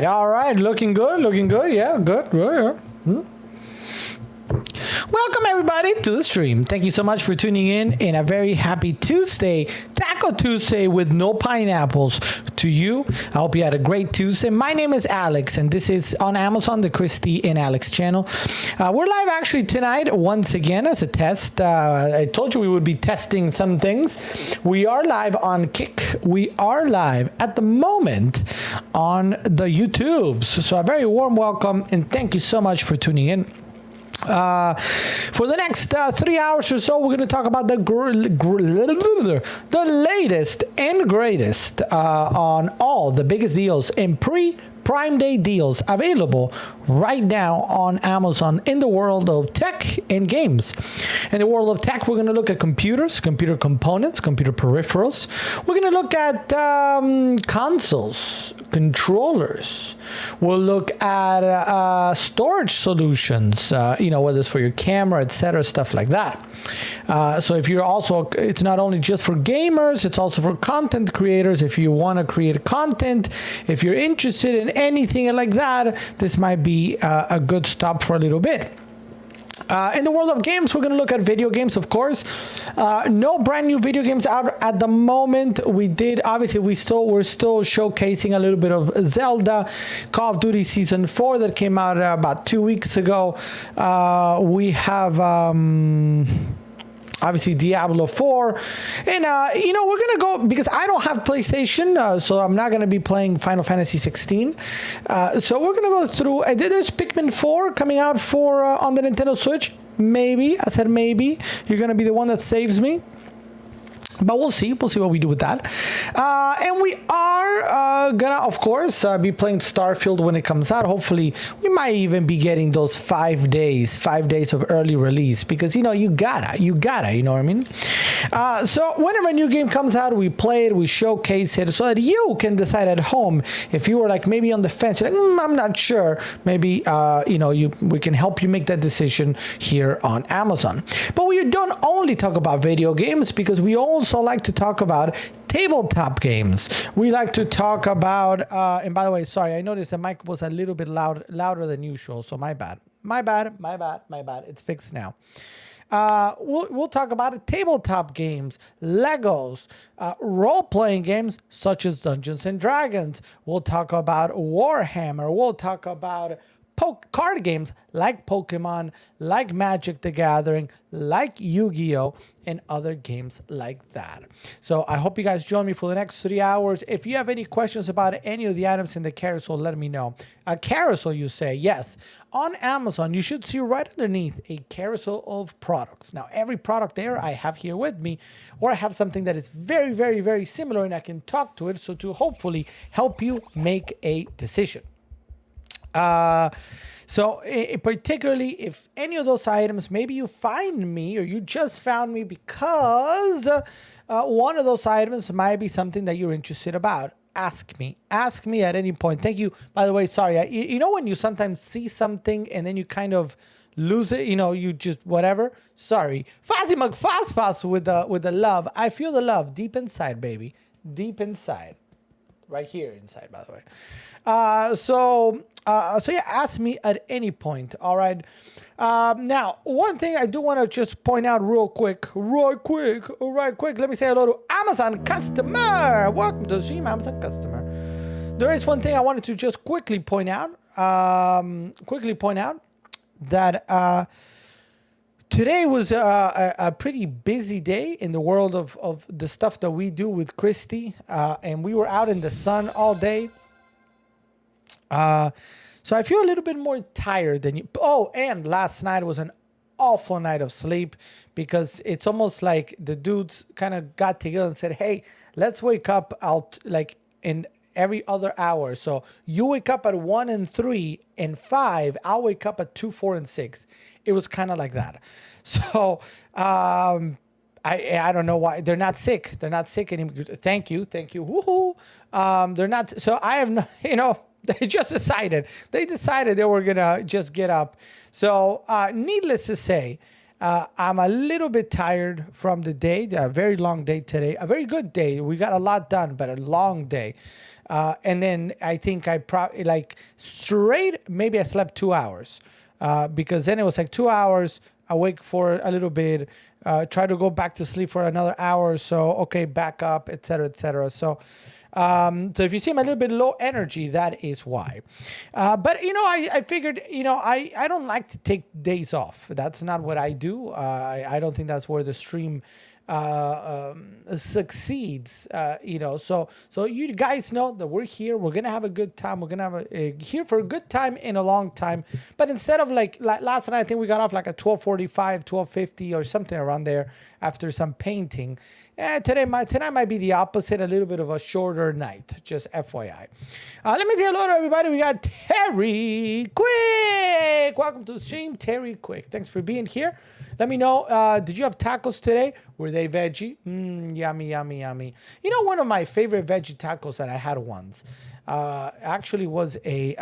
All right. Looking good. Yeah, good. Yeah. Welcome everybody to the stream. Thank you so much for tuning in a very happy Tuesday, Taco Tuesday with no pineapples to you. I hope you had a great Tuesday. My name is Alex and this is on Amazon, the Christy and Alex channel. We're live actually tonight once again as a test. I told you we would be testing some things. We are live on Kick. We are live at the moment on the YouTubes. So a very warm welcome and thank you so much for tuning in. For the next 3 hours or so, we're going to talk about the latest and greatest on all the biggest deals in Prime Day deals available right now on Amazon in the world of tech and games. In the world of tech, we're going to look at computers, computer components, computer peripherals. We're going to look at consoles, controllers. We'll look at storage solutions, whether it's for your camera, etc., stuff like that. So if you're also, it's not only just for gamers, it's also for content creators. If you want to create content, if you're interested in anything like that, this might be a good stop for a little bit. In the world of games, we're going to look at video games, of course. No brand new video games out at the moment. Obviously, we're still showcasing a little bit of Zelda, Call of Duty Season 4 that came out about 2 weeks ago. We have obviously Diablo 4, and we're gonna go, because I don't have PlayStation, so I'm not gonna be playing Final Fantasy 16. So we're gonna go through. There's Pikmin 4 coming out for on the Nintendo Switch. Maybe, I said maybe you're gonna be the one that saves me. But we'll see what we do with that. And we are gonna, of course, be playing Starfield when it comes out. Hopefully, we might even be getting those 5 days of early release, because you gotta, you know what I mean? So whenever a new game comes out, we play it, we showcase it, so that you can decide at home. If you were like maybe on the fence, you're like, I'm not sure. Maybe we can help you make that decision here on Amazon. But we don't only talk about video games, because we also like to talk about tabletop games. We like to talk about, and by the way, sorry, I noticed the mic was a little bit louder than usual, so my bad. My bad. It's fixed now. We'll talk about tabletop games, Legos, role-playing games such as Dungeons and Dragons. We'll talk about Warhammer. We'll talk about card games like Pokemon, like Magic the Gathering, like Yu-Gi-Oh, and other games like that. So I hope you guys join me for the next 3 hours. If you have any questions about any of the items in the carousel, let me know. A carousel, you say? Yes. On Amazon, you should see right underneath a carousel of products. Now, every product there I have here with me, or I have something that is very, very, very similar, and I can talk to it, so to hopefully help you make a decision. Particularly if any of those items, maybe you find me or you just found me because one of those items might be something that you're interested about. Ask me at any point. Thank you. By the way, sorry. You know when you sometimes see something and then you kind of lose it, you just whatever. Sorry. Fazzy McFast with the love. I feel the love deep inside, baby. Deep inside. Right here inside, by the way. So yeah, ask me at any point. All right. Now, one thing I do want to just point out real quick. Let me say hello to Amazon customer. Welcome to the stream, Amazon customer. There is one thing I wanted to just quickly point out. That today was a pretty busy day in the world of the stuff that we do with Christy. And we were out in the sun all day. So I feel a little bit more tired than you. Oh, and last night was an awful night of sleep because it's almost like the dudes kind of got together and said, hey, let's wake up out like in every other hour. So you wake up at 1 and 3 and 5. I'll wake up at 2, 4, and 6. It was kind of like that. So I don't know why they're not sick. They're not sick anymore. Thank you. Woohoo. They're not. So I have no. They just decided. They were gonna just get up. So needless to say, I'm a little bit tired from the day. A very long day today. A very good day. We got a lot done, but a long day. And then I think I probably maybe I slept 2 hours. Because then it was like 2 hours, awake for a little bit, try to go back to sleep for another hour or so, okay, back up, etc., etc. So if you see I'm a little bit low energy, that is why. But, I figured, I don't like to take days off. That's not what I do. I don't think that's where the stream succeeds, so you guys know that we're here. We're gonna have a good time. We're gonna have here for a good time in a long time. But instead of like last night, I think we got off like at 12:45, 12:50 or something around there after some painting. Tonight might be the opposite, a little bit of a shorter night, just FYI. Let me say hello to everybody. We got Terry Quick. Welcome to the stream, Terry Quick. Thanks for being here. Let me know, did you have tacos today? Were they veggie? Yummy. One of my favorite veggie tacos that I had once actually was a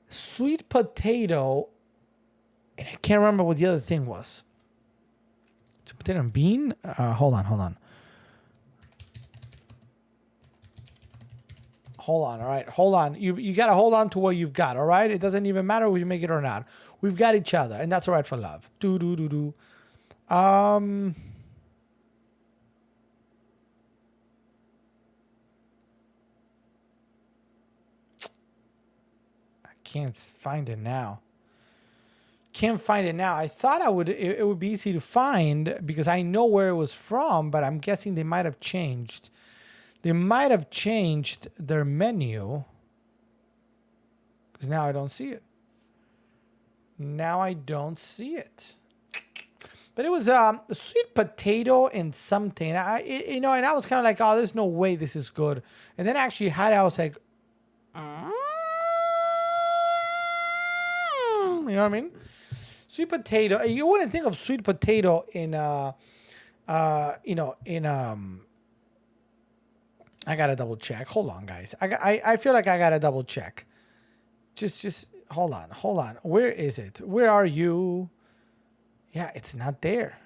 sweet potato, and I can't remember what the other thing was. Sweet potato and bean? Hold on. All right. Hold on. You got to hold on to what you've got, all right? It doesn't even matter whether you make it or not. We've got each other, and that's all right for love. I can't find it now. I thought it would be easy to find because I know where it was from, but I'm guessing they might have changed. They might have changed their menu because now I don't see it. But it was a sweet potato and something. And I was kind of like, oh, there's no way this is good. And then I actually had it. I was like, you know what I mean? Sweet potato. You wouldn't think of sweet potato in I gotta double check. Hold on, guys. I feel like I gotta double check. Just hold on. Where is it? Where are you? Yeah, it's not there.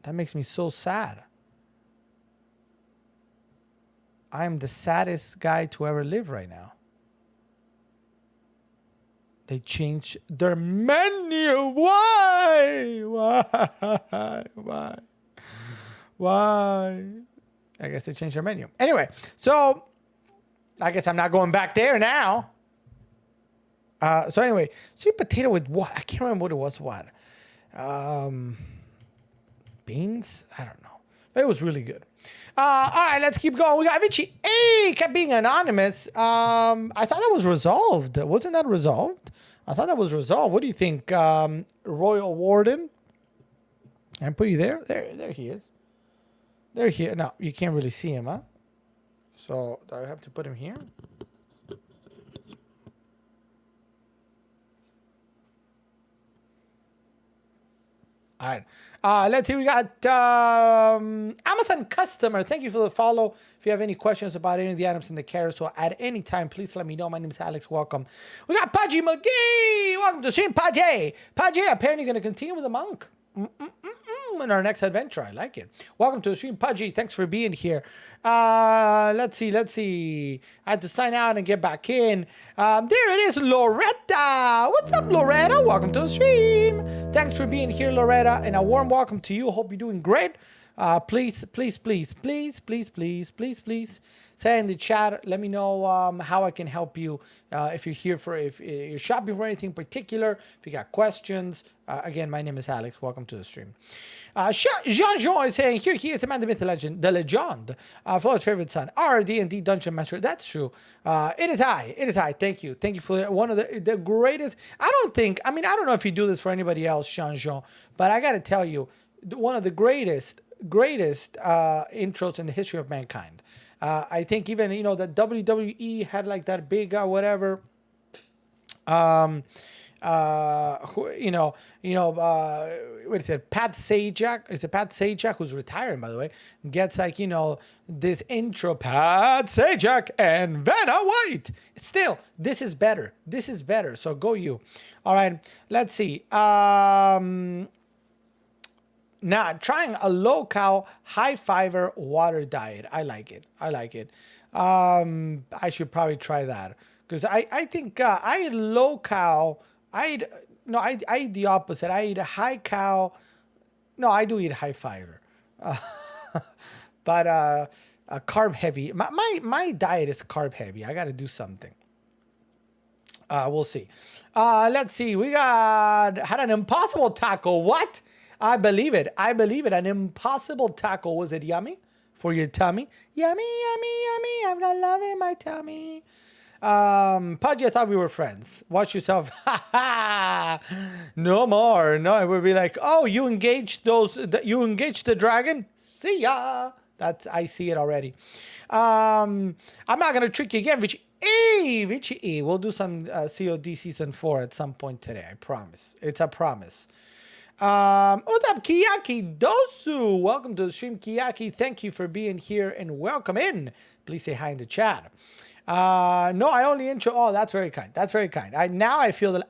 That makes me so sad. I'm the saddest guy to ever live right now. They changed their menu. Why? Why? I guess they changed their menu. Anyway, so I guess I'm not going back there now. So anyway, sweet potato with what? I can't remember what it was. What? Beans? I don't know. But it was really good. All right, let's keep going. We got Avicii. Hey, kept being anonymous. I thought that was resolved. Wasn't that resolved? I thought that was resolved. What do you think, Royal Warden? Can I put you there? There he is. There he is. No, you can't really see him, huh? So do I have to put him here? All right. Let's see. We got Amazon customer. Thank you for the follow. If you have any questions about any of the items in the carousel at any time, please let me know. My name is Alex. Welcome. We got Paji McGee. Welcome to the stream, Paji. Paji apparently going to continue with the monk in our next adventure. I like it. Welcome to the stream, Pudgy. Thanks for being here. Let's see. I had to sign out and get back in. There it is, Loretta. What's up, Loretta? Welcome to the stream. Thanks for being here, Loretta, and a warm welcome to you. Hope you're doing great. Please say in the chat. Let me know how I can help you. If you're shopping for anything particular, if you got questions. Again, my name is Alex. Welcome to the stream. Jean-Jean is saying, here he is, a man, the myth, the legend, for his favorite son, our D&D Dungeon Master. That's true. It is I. Thank you for one of the greatest. I don't know if you do this for anybody else, Jean-Jean, but I got to tell you, one of the greatest intros in the history of mankind. I think even, that WWE had like that big, whatever, what is it? Pat Sajak. It's a Pat Sajak who's retiring, by the way. Gets like, this intro, Pat Sajak and Vanna White. Still, this is better. So go you. All right. Let's see. Now, trying a low-cal, high-fiber water diet. I like it. I should probably try that. Because I think I eat low-cal. I eat the opposite. I eat a high-cal. No, I do eat high-fiber. But carb-heavy. My diet is carb-heavy. I got to do something. We'll see. Let's see. We had an impossible taco. What? I believe it. An impossible taco. Was it yummy for your tummy? Yummy. I've got love in my tummy. Pudgy, I thought we were friends. Watch yourself. No more. No, it would be like, oh, you engaged the dragon? See ya. I see it already. I'm not going to trick you again, Vichy. We'll do some COD Season 4 at some point today. I promise. It's a promise. What's up, Kiyaki Dosu? Welcome to the stream, Kiyaki. Thank you for being here and welcome in. Please say hi in the chat. No, I only intro. Oh, that's very kind. I feel the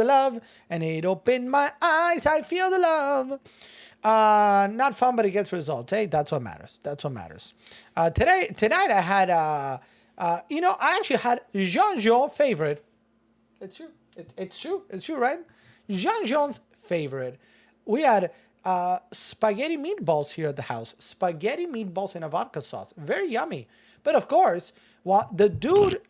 love, and it opened my eyes. I feel the love. Not fun, but it gets results. Hey, that's what matters. Tonight I had, I actually had Jean-Jean favorite. It's true, right? Jean-Jean's favorite. We had spaghetti meatballs here at the house. Spaghetti meatballs in a vodka sauce. Very yummy. But of course, the dude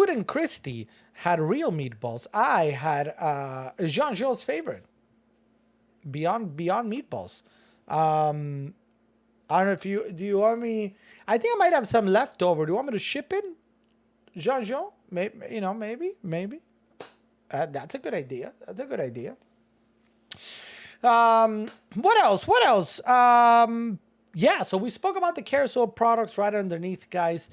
and Christy had real meatballs. I had Jean-Jean's favorite. Beyond Meatballs. I don't know if do you want me? I think I might have some leftover. Do you want me to ship in, Jean-Jean? Maybe. That's a good idea. What else? Yeah, so we spoke about the carousel products right underneath, guys.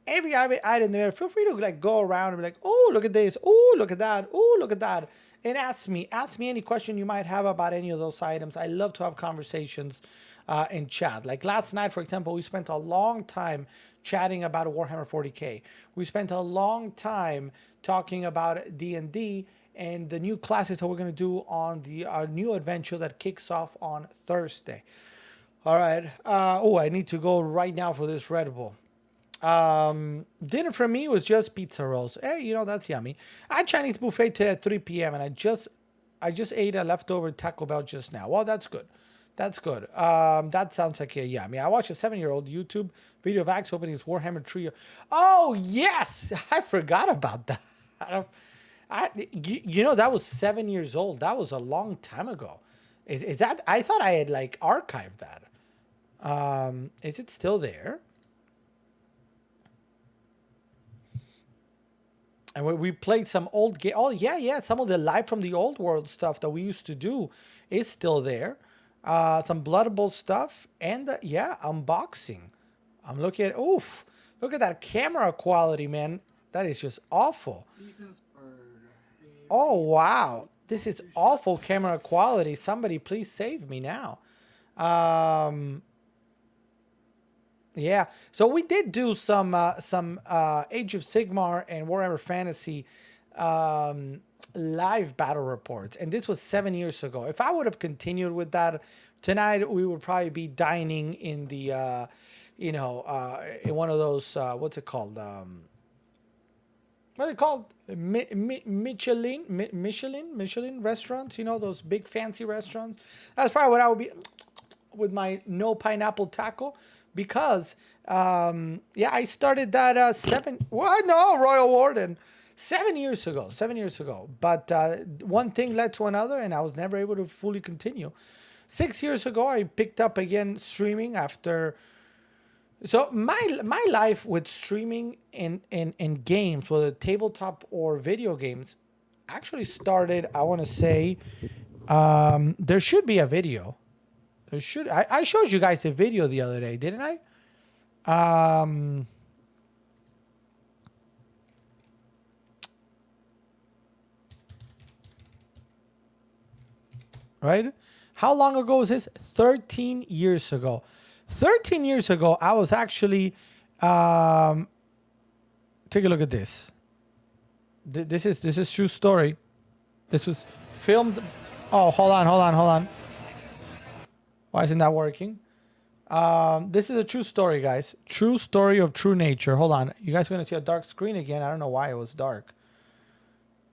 Every item there, feel free to go around and be like, oh, look at this. Oh, look at that. Oh, look at that. And ask me any question you might have about any of those items. I love to have conversations in chat. Like last night, for example, we spent a long time chatting about Warhammer 40K. We spent a long time talking about D&D, and the new classes that we're going to do on the our new adventure that kicks off on Thursday. All right. Oh, I need to go right now for this Red Bull. Dinner for me was just pizza rolls. Hey, that's yummy. I had Chinese buffet today at 3 p.m. and I just ate a leftover Taco Bell just now. Well, that's good. That's good. That sounds like a yummy. I watched a 7-year-old YouTube video of Axe opening his Warhammer Trio. Oh yes, I forgot about that. I don't, that was 7 years old. That was a long time ago. Is that? I thought I had like archived that. Is it still there? And we played some old game. Oh yeah. Some of the live from the old world stuff that we used to do is still there. Some Blood Bowl stuff and unboxing. I'm looking at look at that camera quality, man. That is just awful. Oh wow, this is awful camera quality. Somebody please save me now. Yeah, so we did do some Age of Sigmar and Warhammer Fantasy live battle reports, and this was 7 years ago. If I would have continued with that tonight, we would probably be dining in the in one of those what's it called? What are they called? Michelin restaurants. Those big fancy restaurants. That's probably what I would be with my no pineapple taco. Because I started that Royal Warden 7 years ago. 7 years ago. But one thing led to another, and I was never able to fully continue. 6 years ago, I picked up again streaming after. So my life with streaming in games, whether tabletop or video games, actually started. I want to say there should be a video. I showed you guys a video the other day, didn't I? Right? How long ago was this? 13 years ago. 13 years ago, I was actually take a look at this. This is true story. This was filmed. Oh, hold on. Why isn't that working? This is a true story, guys. True story of true nature. Hold on. You guys are going to see a dark screen again. I don't know why it was dark.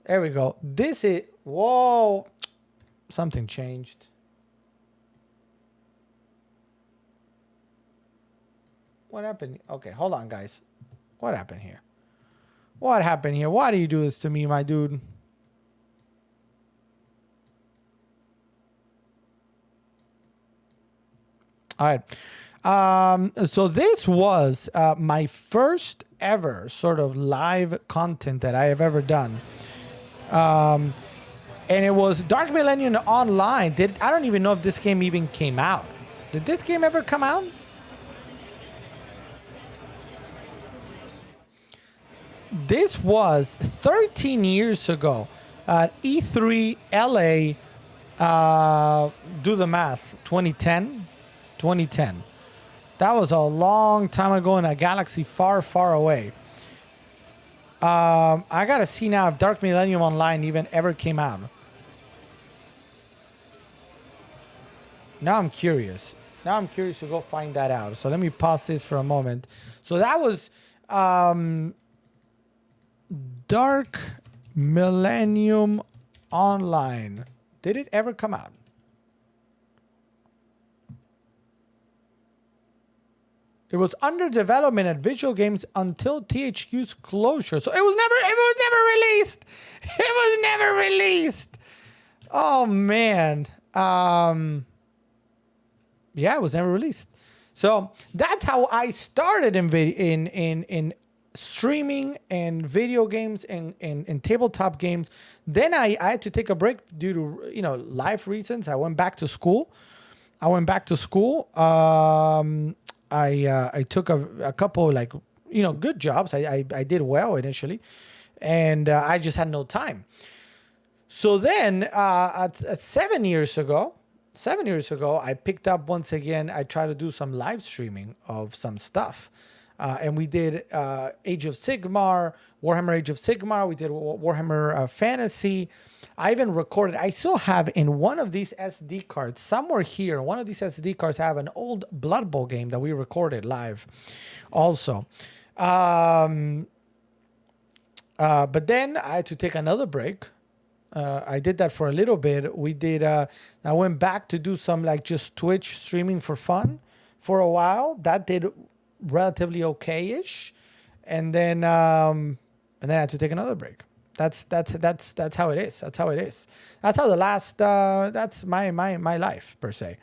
There we go. This is... Whoa. Something changed. What happened? Okay, hold on, guys. What happened here? Why do you do this to me, my dude? All right. So this was my first ever sort of live content that I have ever done. And it was Dark Millennium Online. I don't even know if this game even came out. Did this game ever come out? This was 13 years ago at E3 LA. Do the math. 2010. That was a long time ago in a galaxy far, far away. I gotta see now if Dark Millennium Online even ever came out. Now I'm curious to go find that out. So let me pause this for a moment. So that was Dark Millennium Online. Did it ever come out? It was under development at Visual Games until THQ's closure. So it was never released. It was never released. Oh man. It was never released. So that's how I started in streaming and video games and tabletop games. Then I had to take a break due to life reasons. I went back to school. I took a couple good jobs. I did well initially, and I just had no time. So then at 7 years ago, I picked up once again. I tried to do some live streaming of some stuff. And we did Age of Sigmar, Warhammer Age of Sigmar. We did Warhammer Fantasy. I even recorded. I still have in one of these SD cards somewhere here. One of these SD cards have an old Blood Bowl game that we recorded live, also. But then I had to take another break. I did that for a little bit. We did. I went back to do some like just Twitch streaming for fun for a while. That did relatively okay-ish, and then I had to take another break. That's how it is. That's how it is. That's how the last. That's my life per se.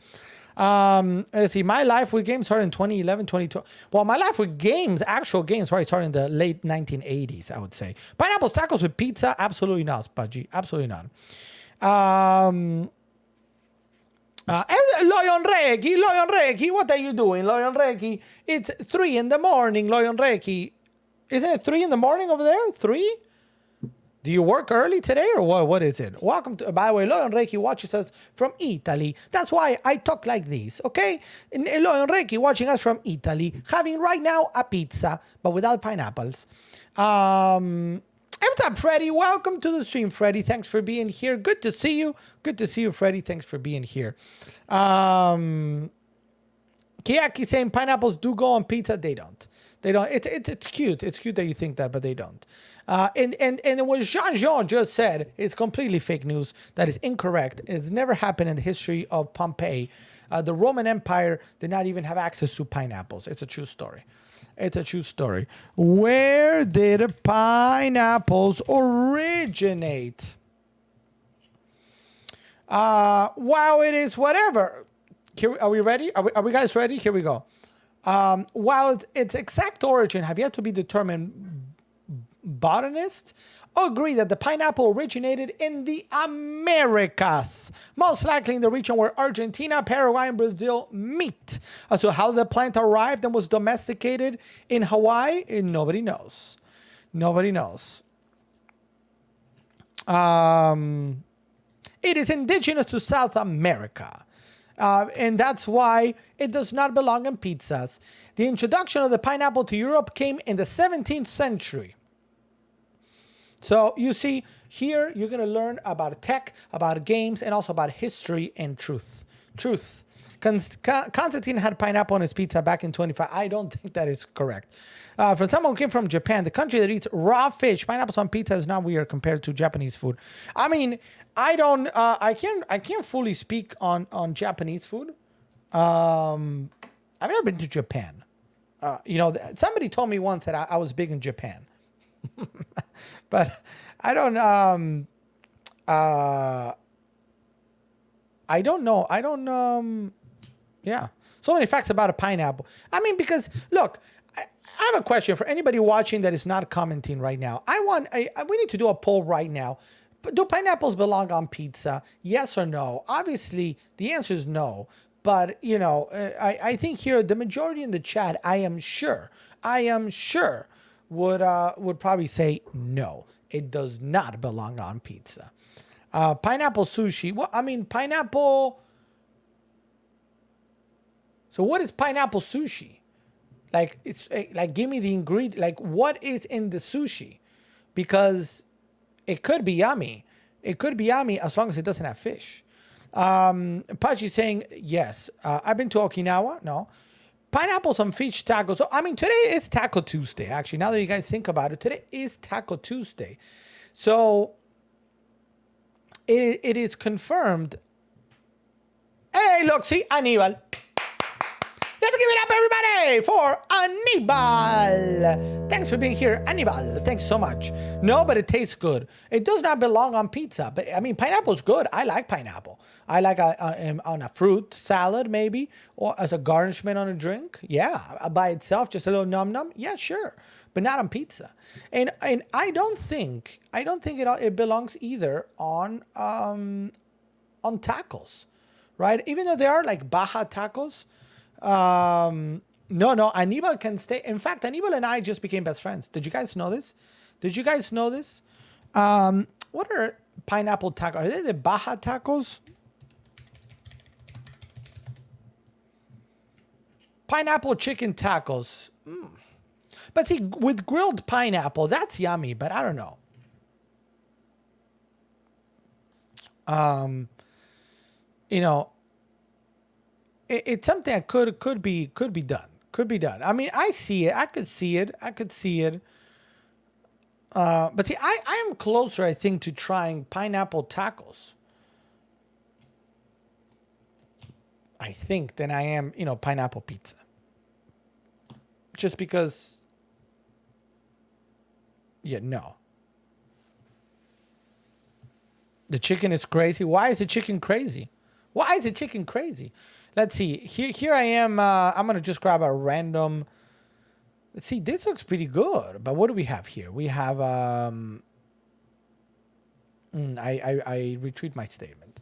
Let's see. My life with games started in 2011, 2012. Well, my life with games, actual games, probably started in the late 1980s, I would say. Pineapples tacos with pizza? Absolutely not, Pudgy. Absolutely not. Lion Reiki, what are you doing, Lion Reiki? It's 3 in the morning, Lion Reiki. Isn't it 3 in the morning over there? 3? Do you work early today or what? What is it? Welcome to, by the way, Lion Reiki watches us from Italy. That's why I talk like this, okay? Lion Reiki watching us from Italy, having right now a pizza, but without pineapples. What's up, Freddy? Welcome to the stream, Freddy. Thanks for being here. Good to see you. Good to see you, Freddy. Thanks for being here. Kiyaki saying pineapples do go on pizza. They don't. They don't. It's cute. It's cute that you think that, but they don't. And what Jean just said is completely fake news. That is incorrect. It's never happened in the history of Pompeii. The Roman Empire did not even have access to pineapples. It's a true story. It's a true story. Where did pineapples originate? Wow, it is whatever. Here, are we ready? Are we guys ready? Here we go. While its exact origin have yet to be determined, botanists agree that the pineapple originated in the Americas, most likely in the region where Argentina, Paraguay, and Brazil meet. So how the plant arrived and was domesticated in Hawaii, nobody knows. Nobody knows. It is indigenous to South America. And that's why it does not belong in pizzas. The introduction of the pineapple to Europe came in the 17th century. So you see, here you're going to learn about tech, about games, and also about history and truth. Truth. Constantine had pineapple on his pizza back in 25. I don't think that is correct. For someone who came from Japan, the country that eats raw fish, pineapples on pizza is not weird compared to Japanese food. I mean, I don't. I can't fully speak on Japanese food. I've never been to Japan. Somebody told me once that I was big in Japan. But I don't know. Yeah. So many facts about a pineapple. I mean, because look, I have a question for anybody watching that is not commenting right now. We need to do a poll right now. Do pineapples belong on pizza? Yes or no? Obviously, the answer is no. But, I think here the majority in the chat, I am sure would probably say no. It does not belong on pizza. Pineapple sushi. Well, I mean, pineapple. So what is pineapple sushi? Like, it's like, give me the ingredient. Like, what is in the sushi? Because it could be yummy. It could be yummy as long as it doesn't have fish. Pachi saying yes. I've been to Okinawa. No. Pineapples on fish tacos. So, I mean, today is Taco Tuesday, actually. Now that you guys think about it, today is Taco Tuesday. So, it is confirmed. Hey, look, see, Aníbal. Let's give it up, everybody, for Aníbal. Thanks for being here, Aníbal. Thanks so much. No, but it tastes good. It does not belong on pizza, but I mean, pineapple's good. I like pineapple. I like on a fruit salad, maybe, or as a garnishment on a drink. Yeah, by itself, just a little num num. Yeah, sure, but not on pizza. And I don't think it belongs either on tacos, right? Even though there are like Baja tacos. No, Aníbal can stay. In fact, Aníbal and I just became best friends. Did you guys know this? What are pineapple tacos? Are they the Baja tacos? Pineapple chicken tacos. But see, with grilled pineapple, that's yummy, but I don't know. You know, it's something that could be done. Could be done. I mean, I see it. I could see it. I could see it. But see, I am closer, I think, to trying pineapple tacos. I think than I am, pineapple pizza. Just because, yeah, no. The chicken is crazy. Why is the chicken crazy? Why is the chicken crazy? Let's see. Here I am. I'm gonna just grab a random. Let's see. This looks pretty good. But what do we have here? We have. I retreat my statement.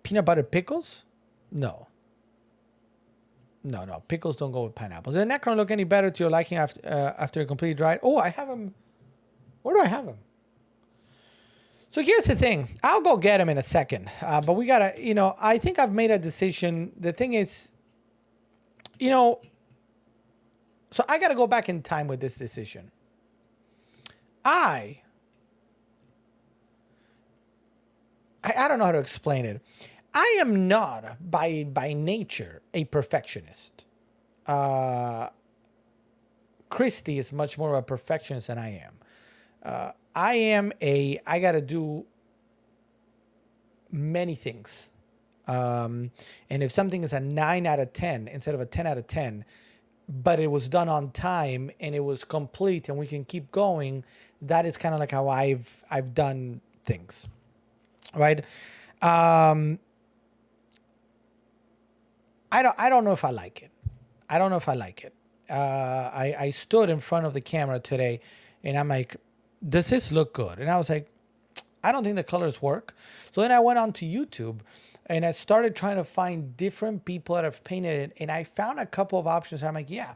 Peanut butter pickles? No. No. Pickles don't go with pineapples. Does the Necron look any better to your liking after completely dried? Oh, I have them. Where do I have them? So here's the thing. I'll go get him in a second. But we gotta, I think I've made a decision. The thing is, so I gotta go back in time with this decision. I don't know how to explain it. I am not by nature a perfectionist. Christy is much more of a perfectionist than I am. I gotta do many things. And if something is a 9 out of 10 instead of a 10 out of 10, but it was done on time and it was complete and we can keep going, that is kind of like how I've done things. Right? I don't know if I like it. I don't know if I like it. I stood in front of the camera today and I'm like, does this look good? And I was like, I don't think the colors work. So then I went on to YouTube and I started trying to find different people that have painted it. And I found a couple of options. And I'm like, yeah,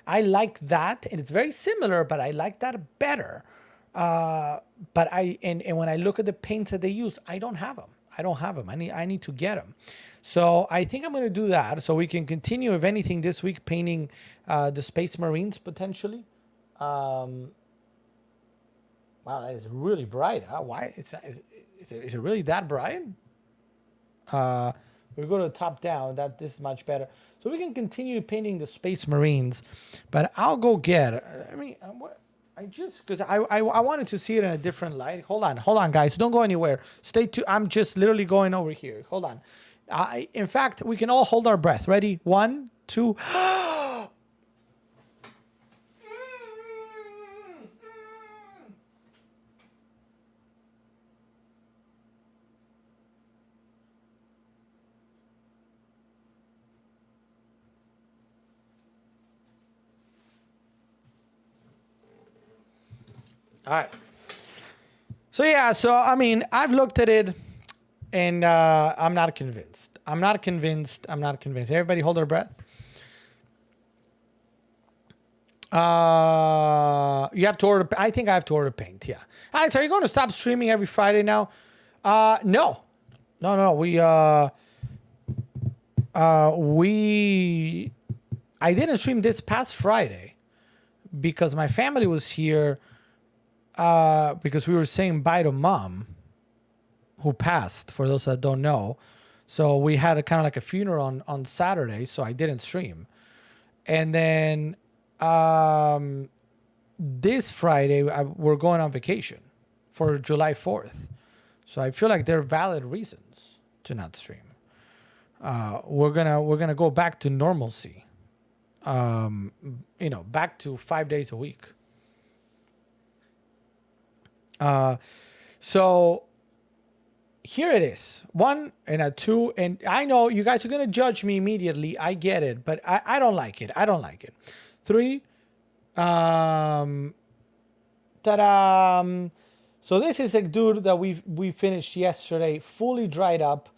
I like that. And it's very similar, but I like that better. But when I look at the paints that they use, I don't have them. I need to get them. So I think I'm going to do that so we can continue, if anything, this week painting the Space Marines potentially. Wow, that is really bright. Huh? Why? Is it really that bright? We go to the top down. This is much better. So we can continue painting the Space Marines, but I'll go get. Because I wanted to see it in a different light. Hold on, guys. Don't go anywhere. Stay tuned. I'm just literally going over here. Hold on. In fact, we can all hold our breath. Ready? 1, 2. All right. So yeah, I mean, I've looked at it and I'm not convinced. Everybody hold their breath. You have to order. I think I have to order paint. Yeah. Alex, are you going to stop streaming every Friday now? No. I didn't stream this past Friday because my family was here. Because we were saying bye to Mom, who passed, for those that don't know. So we had a kind of like a funeral on Saturday, so I didn't stream. And then this Friday, we're going on vacation for July 4th. So I feel like there are valid reasons to not stream. We're gonna go back to normalcy. Back to 5 days a week. So here it is. 1 and a 2. And I know you guys are going to judge me immediately. I get it, but I don't like it. 3. Ta-da. So this is a dude that we finished yesterday, fully dried up.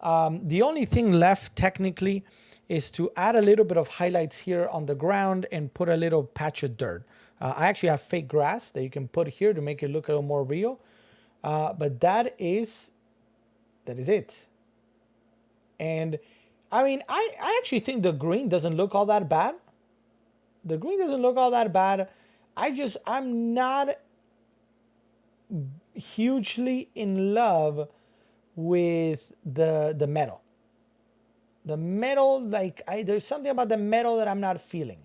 The only thing left technically is to add a little bit of highlights here on the ground and put a little patch of dirt. I actually have fake grass that you can put here to make it look a little more real. But that is it. And I mean, I actually think the green doesn't look all that bad. The green doesn't look all that bad. I'm not hugely in love with the metal. The metal, like there's something about the metal that I'm not feeling.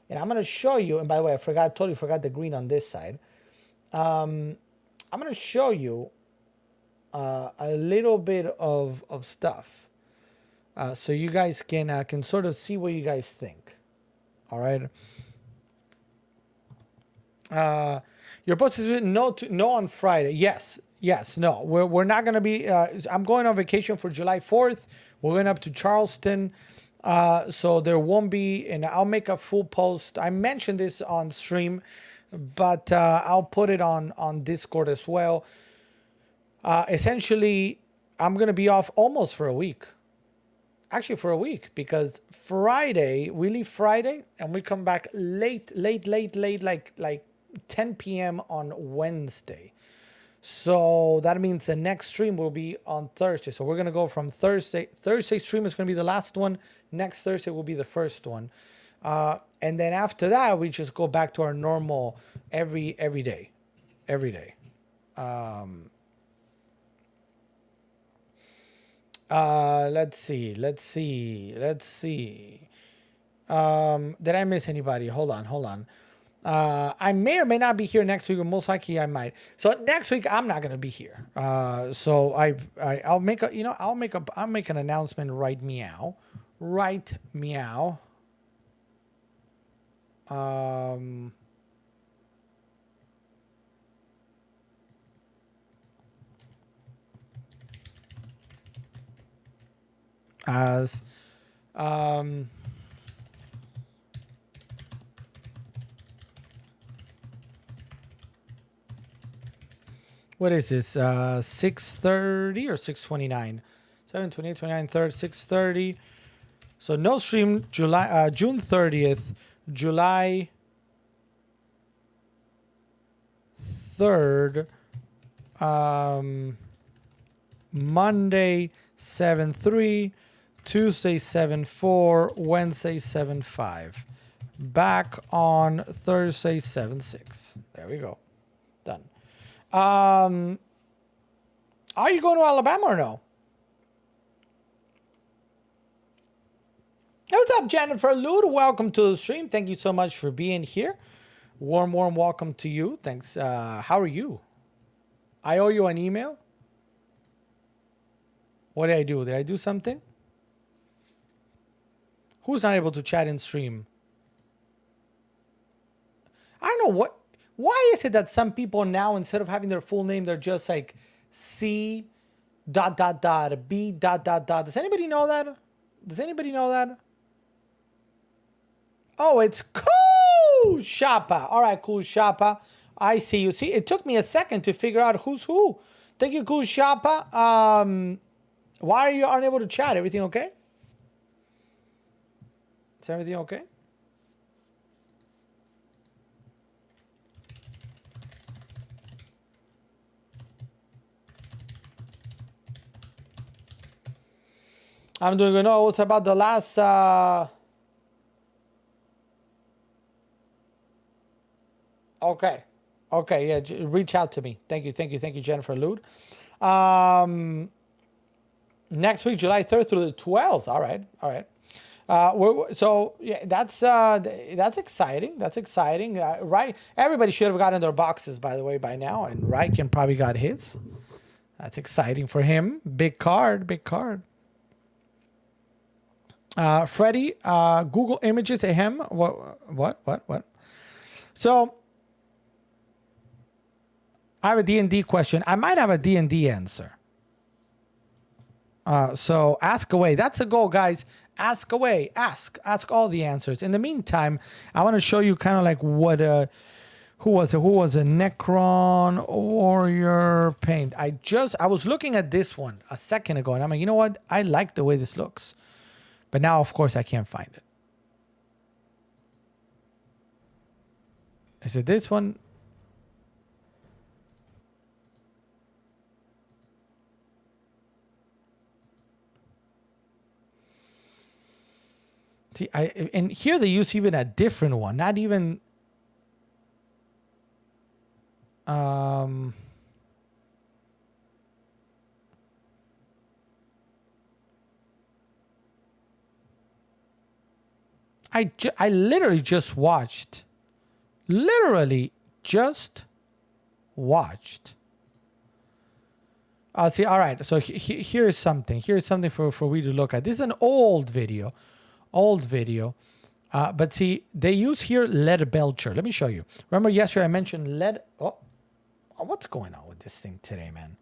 And I'm gonna show you, and by the way, totally forgot the green on this side. I'm gonna show you a little bit of stuff. So you guys can sort of see what you guys think. All right. Your post is no on Friday. Yes, no. We're not gonna be. I'm going on vacation for July 4th. We're going up to Charleston, so there won't be. And I'll make a full post. I mentioned this on stream, but I'll put it on Discord as well. Essentially, I'm gonna be off almost for a week. Actually, for a week, because Friday we leave Friday and we come back late, like 10 p.m. on Wednesday. So that means the next stream will be on Thursday. So we're gonna go from Thursday. Thursday stream is gonna be the last one. Next Thursday will be the first one, and then after that we just go back to our normal every day. Let's see. Did I miss anybody? Hold on. I may or may not be here next week, or most likely I might. So next week I'm not gonna be here. So I'll make an announcement right meow. As what is this? 6:30 or 6:29? 7:28, 29, 30, 6:30. So no stream June 30th, July 3rd, Monday 7:3, Tuesday 7:4, Wednesday 7:5. Back on Thursday 7:6. There we go. Done. Are you going to Alabama or no? Hey, what's up, Jennifer Lude? Welcome to the stream. Thank you so much for being here. Warm welcome to you. Thanks. How are you? I owe you an email. What did I do? Did I do something? Who's not able to chat in stream? I don't know what. Why is it that some people now, instead of having their full name, they're just like C dot dot dot B dot dot dot. Does anybody know that? Oh, it's Cool Shapa. All right, Cool Shapa. I see you. See, it took me a second to figure out who's who. Thank you, Cool Shapa. Why are you unable to chat? Everything okay? Is everything okay? I'm doing good. No, it's about the last. Okay, yeah. Reach out to me. Thank you, Jennifer Lude. Next week, July 3rd through the 12th. All right. So yeah, that's exciting. Right, everybody should have gotten their boxes, by the way, by now, and Ryken probably got his. That's exciting for him. Big card. Freddie, Google Images, ahem. What? So I have a D&D question. I might have a D&D answer. So ask away. That's a goal, guys. Ask away. Ask all the answers. In the meantime, I want to show you kind of like what who was it? Necron Warrior Paint. I was looking at this one a second ago, and I'm like, you know what? I like the way this looks. But now, of course, I can't find it. Is it this one? See, and here they use even a different one, not even. I literally just watched. Literally just watched. See, all right. So here's something. Here's something for we to look at. This is an old video. Old video. But see, they use here lead belcher. Let me show you. Remember yesterday I mentioned lead. Oh, what's going on with this thing today, man?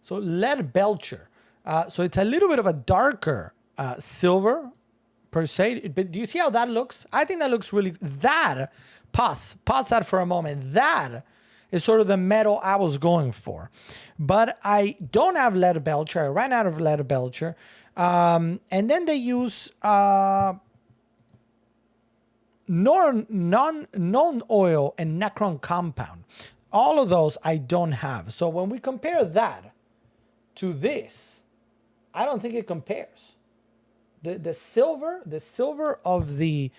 So lead belcher. So it's a little bit of a darker silver per se. But do you see how that looks? I think that looks really... Pause that for a moment. That is sort of the metal I was going for. But I don't have lead belcher. I ran out of lead belcher. And then they use non-oil and Necron compound. All of those I don't have. So when we compare that to this, I don't think it compares. The silver of the...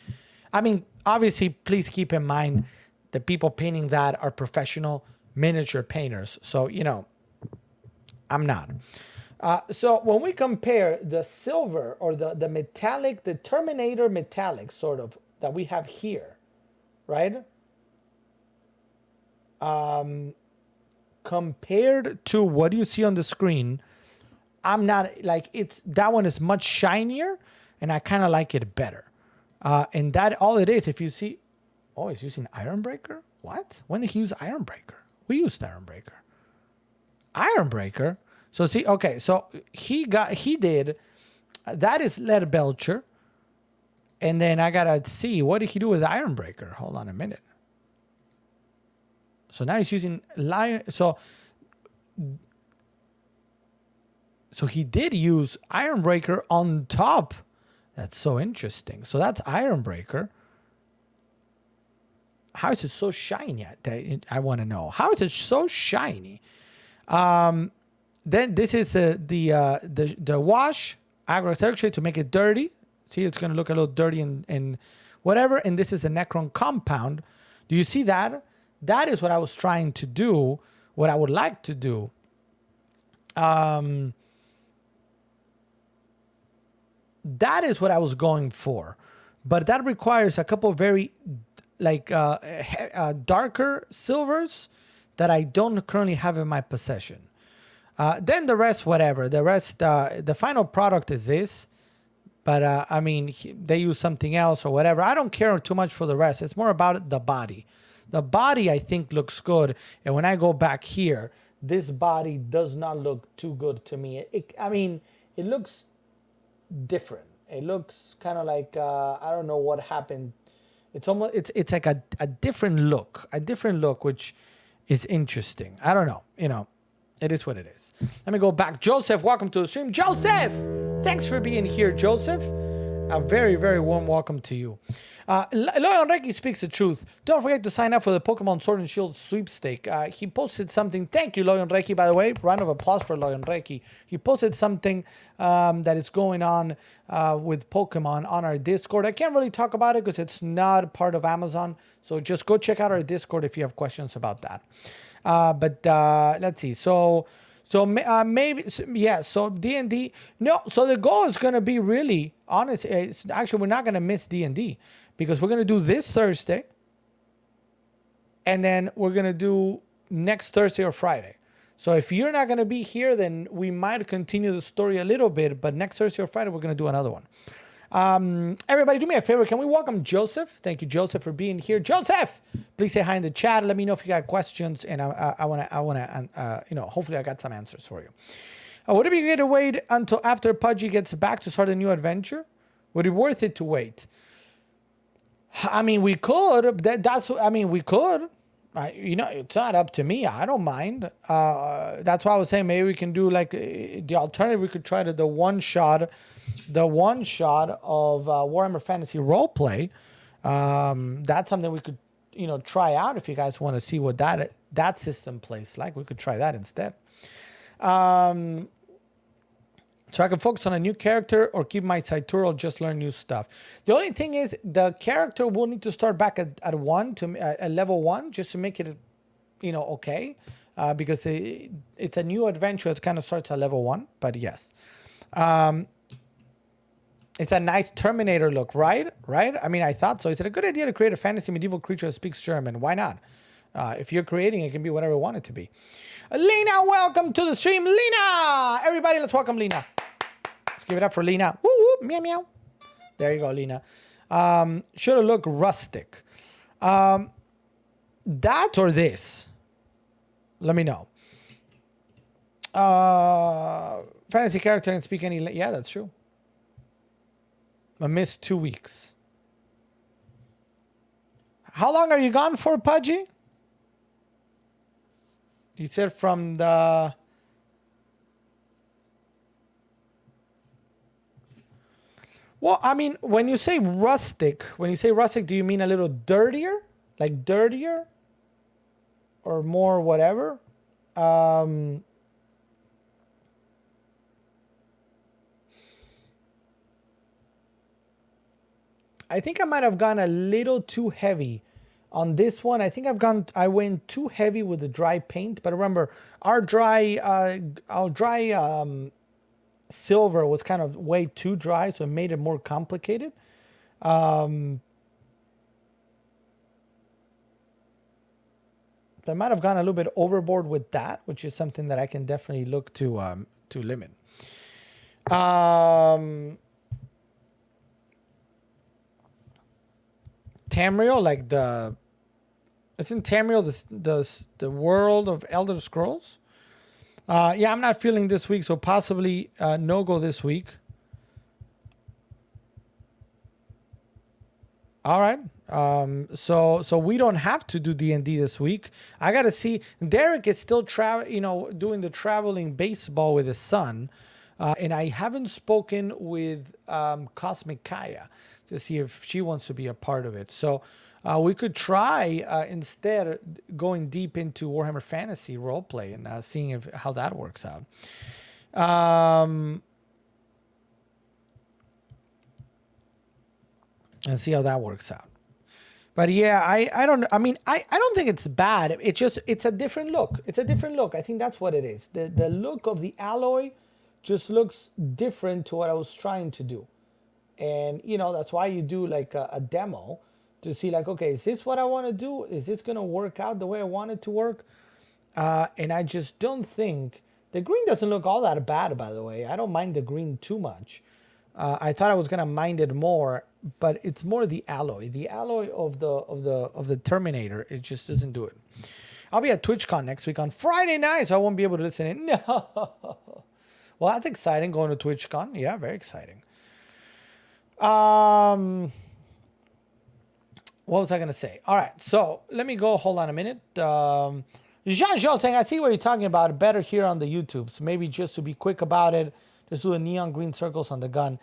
I mean, obviously, please keep in mind the people painting that are professional miniature painters. So, you know, I'm not. So when we compare the silver or the metallic, the Terminator metallic sort of that we have here, right? Compared to what you see on the screen, I'm not like it's that one is much shinier and I kind of like it better. And that all it is, if you see, oh, he's using Ironbreaker? What? When did he use Ironbreaker? We used Ironbreaker. Ironbreaker? So see, okay, so he did, that is lead belcher. And then I gotta see, what did he do with Ironbreaker? Hold on a minute. So now he's using lion. So he did use Ironbreaker on top. That's so interesting. So that's Ironbreaker. How is it so shiny? I want to know. How is it so shiny? Then this is the wash agroextractate to make it dirty. See, it's going to look a little dirty and whatever. And this is a Necron compound. Do you see that? That is what I was trying to do. What I would like to do. That is what I was going for, but that requires a couple of very darker silvers that I don't currently have in my possession. Then the rest, whatever. The rest, the final product is this, but I mean, they use something else or whatever. I don't care too much for the rest. It's more about the body. The body, I think, looks good. And when I go back here, this body does not look too good to me. I mean, it looks different. It looks kind of like I don't know what happened. It's almost it's like a different look, which is interesting. I don't know. You know, it is what it is. Let me go back. Joseph, welcome to the stream. Joseph, thanks for being here, Joseph. A very, very warm welcome to you. Leon Reiki speaks the truth. Don't forget to sign up for the Pokemon Sword and Shield sweepstake. He posted something. Thank you, Leon Reiki, by the way. Round of applause for Leon Reiki. He posted something that is going on with Pokemon on our Discord. I can't really talk about it because it's not part of Amazon. So just go check out our Discord if you have questions about that. But let's see. So maybe, yeah, so D&D. No, so the goal is going to be really honest. Actually, we're not going to miss D&D because we're going to do this Thursday. And then we're going to do next Thursday or Friday. So if you're not going to be here, then we might continue the story a little bit. But next Thursday or Friday, we're going to do another one. Everybody, do me a favor. Can we welcome Joseph? Thank you, Joseph, for being here. Joseph, please say hi in the chat. Let me know if you got questions, and I want to, hopefully I got some answers for you. Would it be good to wait until after Pudgy gets back to start a new adventure? Would it be worth it to wait? I mean, we could. We could. It's not up to me. I don't mind. That's why I was saying maybe we can do like the alternative. We could try the one shot of Warhammer Fantasy Roleplay. That's something we could, try out if you guys want to see what that system plays like. We could try that instead. So I can focus on a new character or keep my side tour or just learn new stuff. The only thing is the character will need to start back at one to at level 1 just to make it, okay. Because it's a new adventure. It kind of starts at level 1, but yes. It's a nice Terminator look, right? Right? I mean, I thought so. Is it a good idea to create a fantasy medieval creature that speaks German? Why not? If you're creating, it can be whatever you want it to be. Lena, welcome to the stream. Lena! Everybody, let's welcome Lena. Let's give it up for Lena. Woo woo, meow meow. There you go, Lena. Should it look rustic? That or this? Let me know. Fantasy character can speak any... Yeah, that's true. I missed 2 weeks. How long are you gone for, Pudgy? You said from the... Well, I mean, when you say rustic, do you mean a little dirtier? Like dirtier? Or more whatever? I think I might have gone a little too heavy on this one. I think I went too heavy with the dry paint. But remember, our dry silver was kind of way too dry, so it made it more complicated. I might have gone a little bit overboard with that, which is something that I can definitely look to limit. Tamriel, like isn't Tamriel the world of Elder Scrolls? Yeah, I'm not feeling this week, so possibly no go this week. All right. So we don't have to do D&D this week. I gotta see. Derek is still doing the traveling baseball with his son, and I haven't spoken with Cosmic Kaya to see if she wants to be a part of it. So we could try instead going deep into Warhammer Fantasy roleplay and seeing how that works out. And see how that works out. But yeah, I don't think it's bad. It's a different look. It's a different look. I think that's what it is. The look of the alloy just looks different to what I was trying to do. And, that's why you do like a demo to see like, okay, is this what I want to do? Is this going to work out the way I want it to work? And I just don't think... The green doesn't look all that bad, by the way. I don't mind the green too much. I thought I was going to mind it more, but it's more the alloy. The alloy of the Terminator, it just doesn't do it. I'll be at TwitchCon next week on Friday night, so I won't be able to listen in. No. Well, that's exciting, going to TwitchCon. Yeah, very exciting. What was I going to say? All right, so let me go. Hold on a minute. Jean-Jean saying, I see what you're talking about. Better here on the YouTube. So maybe just to be quick about it, just do the neon green circles on the gun.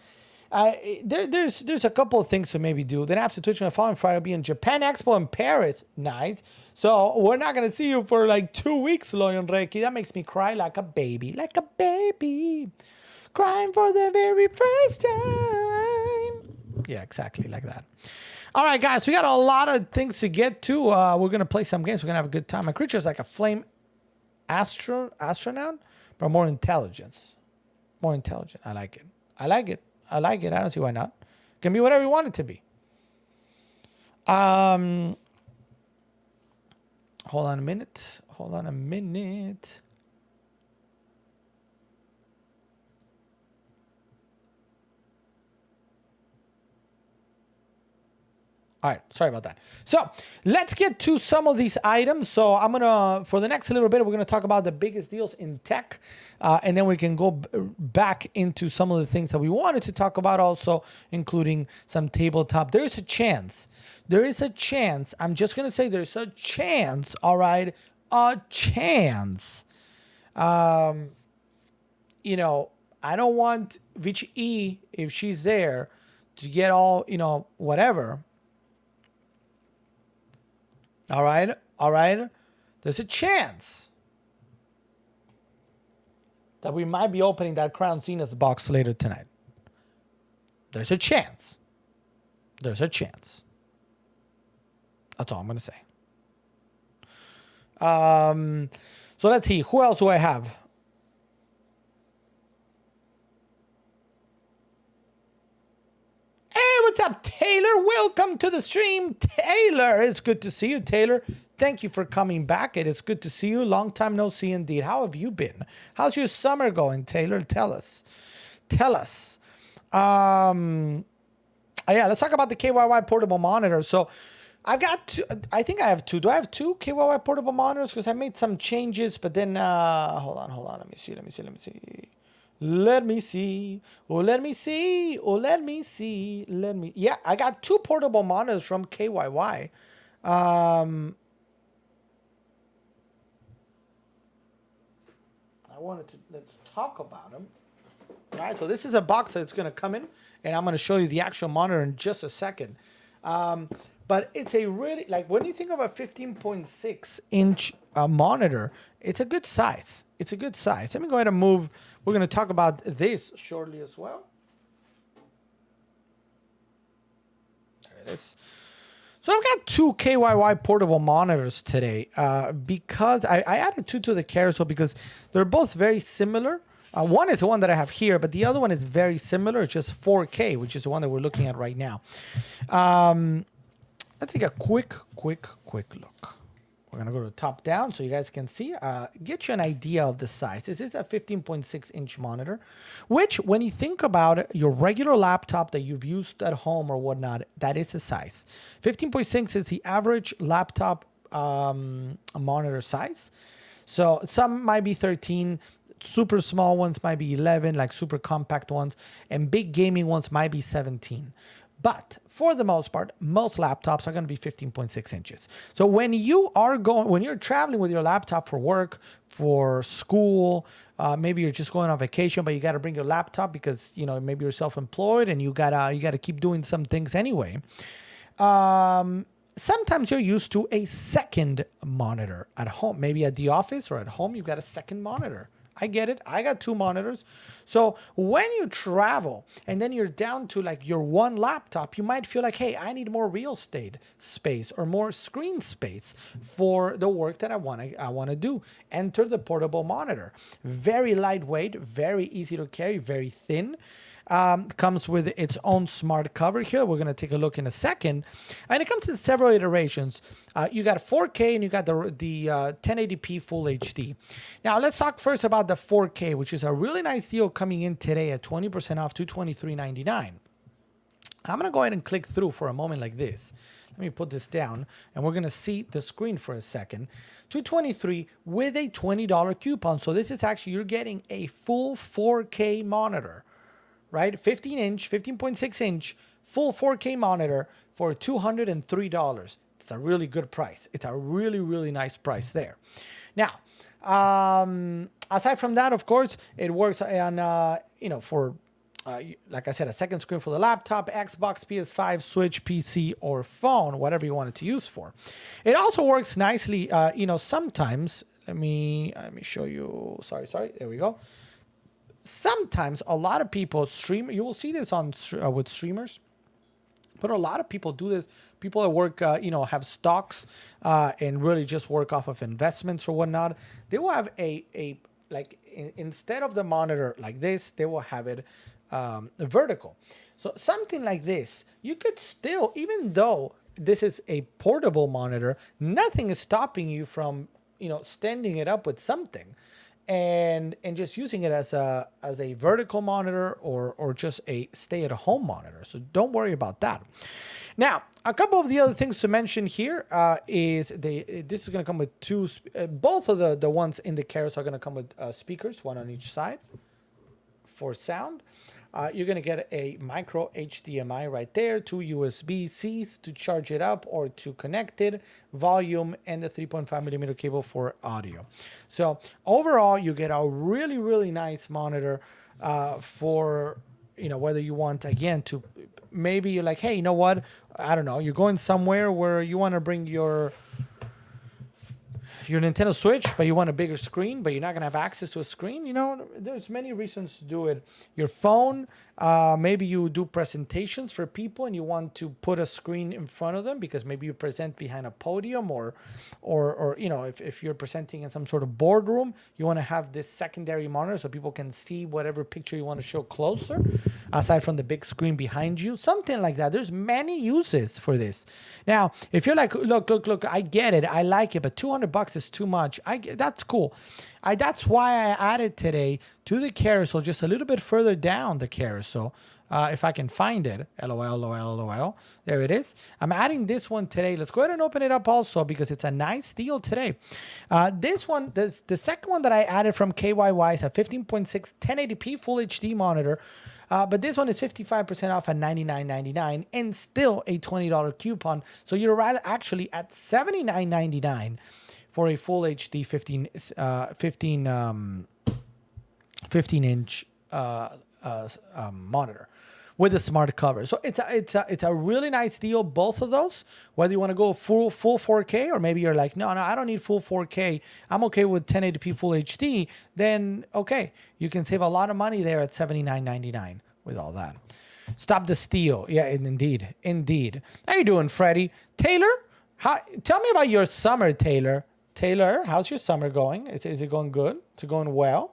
There's a couple of things to maybe do. Then after Twitch on the following Friday, I'll be in Japan Expo in Paris. Nice. So we're not going to see you for like 2 weeks, Loyon Reiki. That makes me cry like a baby. Like a baby. Crying for the very first time. Yeah, exactly like that. All right, guys, we got a lot of things to get to. We're going to play some games. We're going to have a good time. My creature is like a flame astronaut, but more intelligence. More intelligent. I like it. I like it. I like it. I don't see why not. It can be whatever you want it to be. Hold on a minute. Hold on a minute. All right, sorry about that. So let's get to some of these items. So I'm gonna, for the next little bit, we're gonna talk about the biggest deals in tech, and then we can go back into some of the things that we wanted to talk about also, including some tabletop. There's a chance. There is a chance. I'm just gonna say there's a chance. All right, a chance. I don't want Vichy E, if she's there, to get all, whatever. All right. There's a chance. that we might be opening that Crown Zenith box later tonight. There's a chance. There's a chance. That's all I'm going to say. So let's see. Who else do I have? Hey, what's up, Taylor? Welcome to the stream, Taylor. It's good to see you, Taylor. Thank you for coming back. It is good to see you. Long time no see indeed. How have you been? How's your summer going, Taylor? Tell us. Tell us. Yeah, let's talk about the KYY portable monitor. So I've got two, I think I have two. Do I have two KYY portable monitors? Because I made some changes, but then, hold on. Let me see. Yeah, I got two portable monitors from KYY. Let's talk about them. All right, so this is a box that's going to come in, and I'm going to show you the actual monitor in just a second. But it's a really, like, when you think of a 15.6 inch monitor, it's a good size. It's a good size. Let me go ahead and move. We're going to talk about this shortly as well. There it is. So I've got two KYY portable monitors today because I added two to the carousel because they're both very similar. One is the one that I have here, but the other one is very similar. It's just 4K, which is the one that we're looking at right now. Let's take a quick look. We're going to go to top down so you guys can see, get you an idea of the size. This is a 15.6 inch monitor, which when you think about your regular laptop that you've used at home or whatnot, that is a size. 15.6 is the average laptop monitor size. So some might be 13, super small ones might be 11, like super compact ones, and big gaming ones might be 17. But for the most part, most laptops are going to be 15.6 inches. So when you're traveling with your laptop for work, for school, maybe you're just going on vacation, but you got to bring your laptop because, you know, maybe you're self-employed and you gotta keep doing some things anyway. Sometimes you're used to a second monitor at home. Maybe at the office or at home, you've got a second monitor. I get it. I got two monitors. So when you travel and then you're down to like your one laptop, you might feel like, hey, I need more real estate space or more screen space for the work that I want to do. Enter the portable monitor. Very lightweight, very easy to carry, very thin. Comes with its own smart cover here. We're going to take a look in a second. And it comes in several iterations. You got 4K and you got the 1080p full HD. Now let's talk first about the 4K, which is a really nice deal coming in today at 20% off, $223.99. I'm going to go ahead and click through for a moment like this. Let me put this down and we're going to see the screen for a second. $223 with a $20 coupon. So this is actually, you're getting a full 4K monitor. Right? 15.6 inch, full 4K monitor for $203. It's a really good price. It's a really, really nice price there. Now, aside from that, of course, it works on, for, like I said, a second screen for the laptop, Xbox, PS5, Switch, PC, or phone, whatever you want it to use for. It also works nicely, sometimes, let me show you, sorry, there we go. Sometimes a lot of people stream. You will see this on with streamers, but a lot of people do this. People that work, have stocks and really just work off of investments or whatnot. They will have instead of the monitor like this, they will have it vertical. So something like this, you could still, even though this is a portable monitor, nothing is stopping you from, standing it up with something. And just using it as a vertical monitor or just a stay-at-home monitor. So don't worry about that. Now, a couple of the other things to mention here is this is going to come with two. Both of the ones in the carousel are going to come with speakers, one on each side for sound. You're going to get a micro HDMI right there, two USB-Cs to charge it up or to connect it, volume, and the 3.5 millimeter cable for audio. So overall, you get a really, really nice monitor for, whether you want, again, to maybe you're like, hey, you know what? I don't know. You're going somewhere where you want to bring your your Nintendo Switch, but you want a bigger screen, but you're not gonna have access to a screen. There's many reasons to do it. Your phone, maybe you do presentations for people and you want to put a screen in front of them because maybe you present behind a podium or if you're presenting in some sort of boardroom, you want to have this secondary monitor so people can see whatever picture you want to show closer, aside from the big screen behind you, something like that. There's many uses for this. Now, if you're like, look, I get it, I like it, but $200 is too much. That's cool. That's why I added today to the carousel, just a little bit further down the carousel, if I can find it. LOL. There it is. I'm adding this one today. Let's go ahead and open it up also because it's a nice deal today. This one, the second one that I added from KYY is a 15.6 1080p Full HD monitor. But this one is 55% off at $99.99 and still a $20 coupon. So you're actually at $79.99 for a Full HD 15-inch monitor with a smart cover. So it's a really nice deal, both of those. Whether you want to go full 4K or maybe you're like, no, I don't need full 4K. I'm okay with 1080p Full HD. Then okay, you can save a lot of money there at $79.99 with all that. Stop the steal. Yeah, indeed. How you doing, Freddie? Taylor, tell me about your summer, Taylor. Taylor, how's your summer going? Is it going good? Is it going well?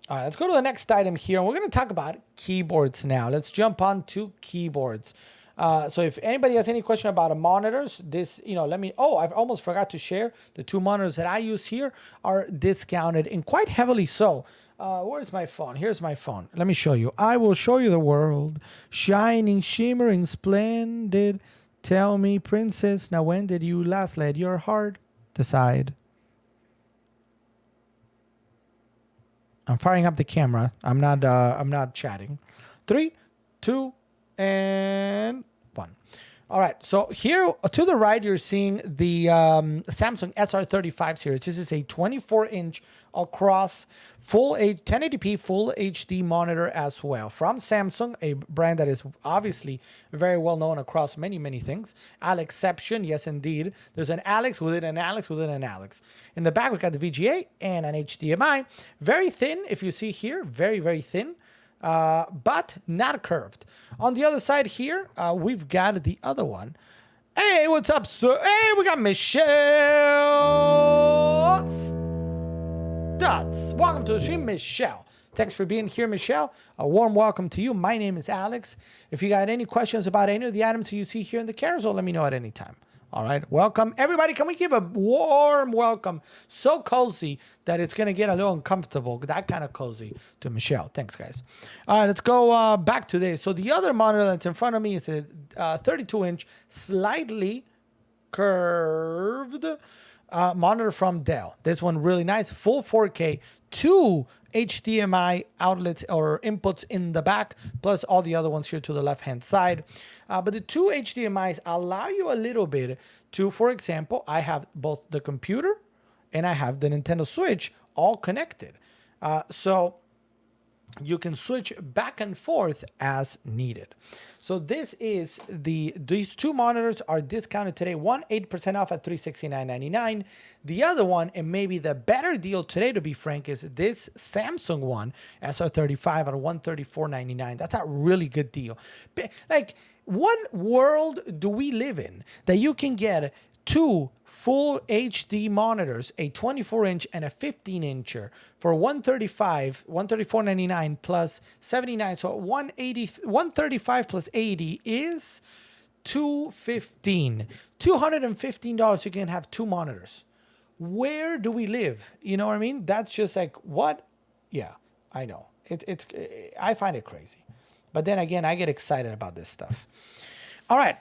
All right, let's go to the next item here. And we're going to talk about keyboards now. Let's jump on to keyboards. So if anybody has any question about monitors, I've almost forgot to share. The two monitors that I use here are discounted and quite heavily so. Where's my phone? Here's my phone. Let me show you. I will show you the world. Shining, shimmering, splendid. Tell me, princess, now when did you last let your heart decide? I'm firing up the camera. I'm not chatting. 3, 2, and 1. All right, so here to the right, you're seeing the Samsung SR35 series. This is a 24-inch across full 1080p Full HD monitor as well from Samsung, a brand that is obviously very well known across many things. Alexception, yes indeed. There's an Alex within an Alex within an Alex. In the back, we got the VGA and an HDMI. Very thin, if you see here, very thin. But not curved. On the other side here, we've got the other one. Hey, what's up, sir? Hey, we got Michelle Stutz. Welcome to the stream, Michelle. Thanks for being here, Michelle. A warm welcome to you. My name is Alex. If you got any questions about any of the items you see here in the carousel, let me know at any time. All right, welcome everybody. Can we give a warm welcome? So cozy that it's gonna get a little uncomfortable. That kind of cozy to Michelle. Thanks, guys. All right, let's go back to this. So the other monitor that's in front of me is a 32-inch, slightly curved monitor from Dell. This one really nice, full 4K, 2 HDMI outlets or inputs in the back, plus all the other ones here to the left-hand side. But the 2 HDMIs allow you a little bit to, for example, I have both the computer and I have the Nintendo Switch all connected. So you can switch back and forth as needed. So these two monitors are discounted today. One 8% off at $369.99. The other one, and maybe the better deal today, to be frank, is this Samsung one, SR35 at $134.99. That's a really good deal. Like, what world do we live in that you can get two full HD monitors, a 24-inch and a 15-incher for $134.99 plus $79. So $135 plus 80 is $215. $215 you can have two monitors. Where do we live? You know what I mean? That's just like, what? Yeah, I know. I find it crazy. But then again, I get excited about this stuff. All right.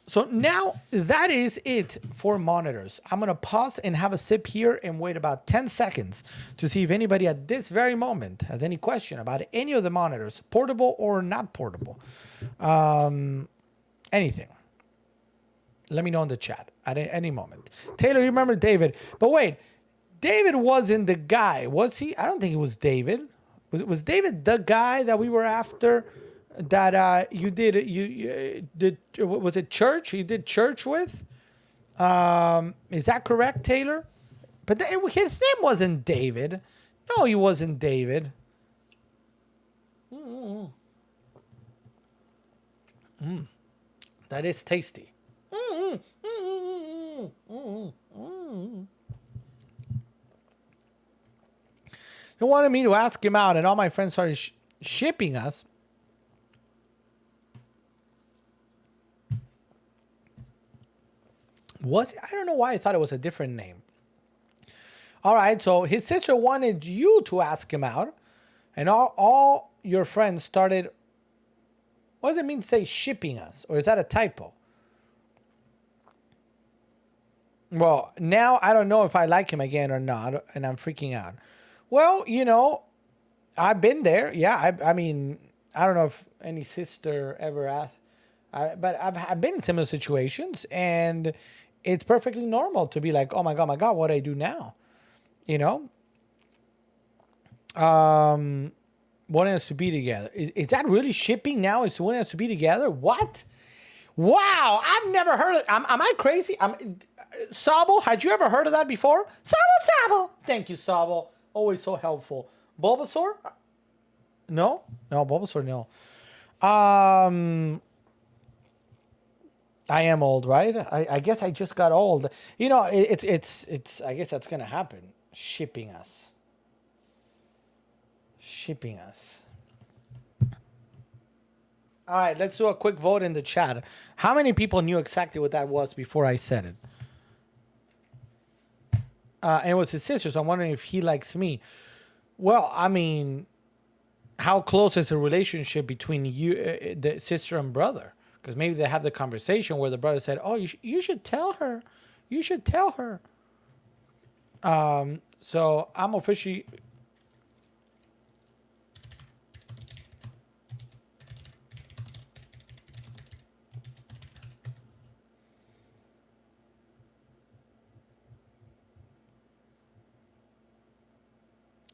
So now that is it for monitors. I'm going to pause and have a sip here and wait about 10 seconds to see if anybody at this very moment has any question about any of the monitors, portable or not portable. Anything. Let me know in the chat at any moment. Taylor, you remember David. But wait, David wasn't the guy, was he? I don't think it was David. Was David the guy that we were after that you did, was it church? You did church with? Is that correct, Taylor? But his name wasn't David. No, he wasn't David. That is tasty. He wanted me to ask him out, and all my friends started shipping us. I don't know why I thought it was a different name. All right, so his sister wanted you to ask him out, and all your friends started. What does it mean to say shipping us? Or is that a typo? Well, now I don't know if I like him again or not, and I'm freaking out. Well, I've been there. Yeah, I mean, I don't know if any sister ever asked, but I've been in similar situations, and it's perfectly normal to be like, oh my God, what do I do now? Wanting us to be together. Is that really shipping now? Is wanting us to be together? What? Wow, I've never heard of. Am I crazy? Sabo, had you ever heard of that before? Sabo. Thank you, Sabo. Always so helpful. Bulbasaur? No, Bulbasaur, no. I am old, right? I guess I just got old. It's. I guess that's gonna happen. Shipping us. All right, let's do a quick vote in the chat. How many people knew exactly what that was before I said it? And it was his sister, so I'm wondering if he likes me. Well, I mean, how close is the relationship between you, the sister and brother? Because maybe they have the conversation where the brother said, "Oh, you should tell her. You should tell her." So I'm officially.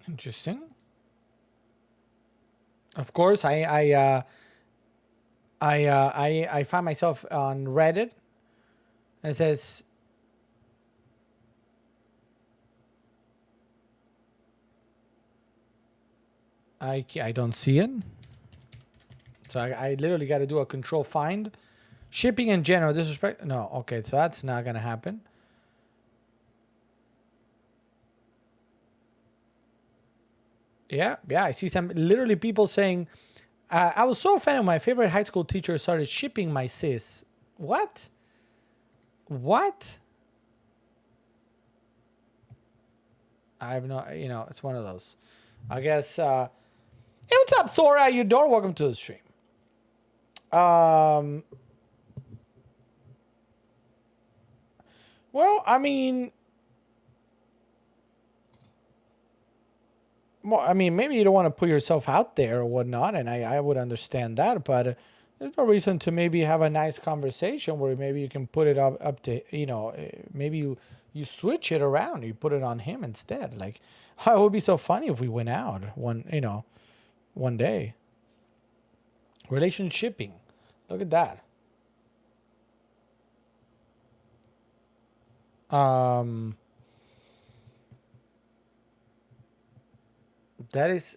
Interesting. Of course, I find myself on Reddit. And it says, I don't see it. So I literally got to do a control find. Shipping in general, disrespect. No, okay, so that's not going to happen. Yeah, I see some literally people saying, I was so offended my favorite high school teacher started shipping my sis. What? I have no, it's one of those. I guess, hey, what's up, Thor at your door? Welcome to the stream. Well, I mean, maybe you don't want to put yourself out there or whatnot, and I would understand that, but there's no reason to maybe have a nice conversation where maybe you can put it up to, maybe you switch it around. You put it on him instead. Like, oh, it would be so funny if we went out one day. Relationshipping. Look at that. That is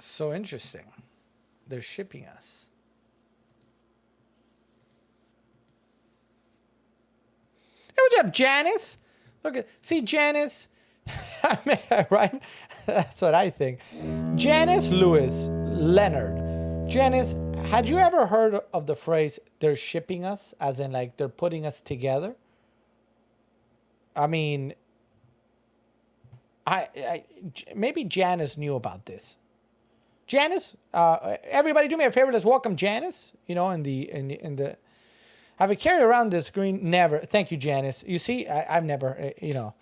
so interesting. They're shipping us. Hey, what's up, Janice? See Janice? Right? That's what I think. Janice Lewis Leonard. Janice, had you ever heard of the phrase, they're shipping us? As in, like, they're putting us together? I mean, maybe Janice knew about this. Janice, everybody, do me a favor. Let's welcome Janice. In the. Have you carried around this green? Never. Thank you, Janice. You see, I've never. I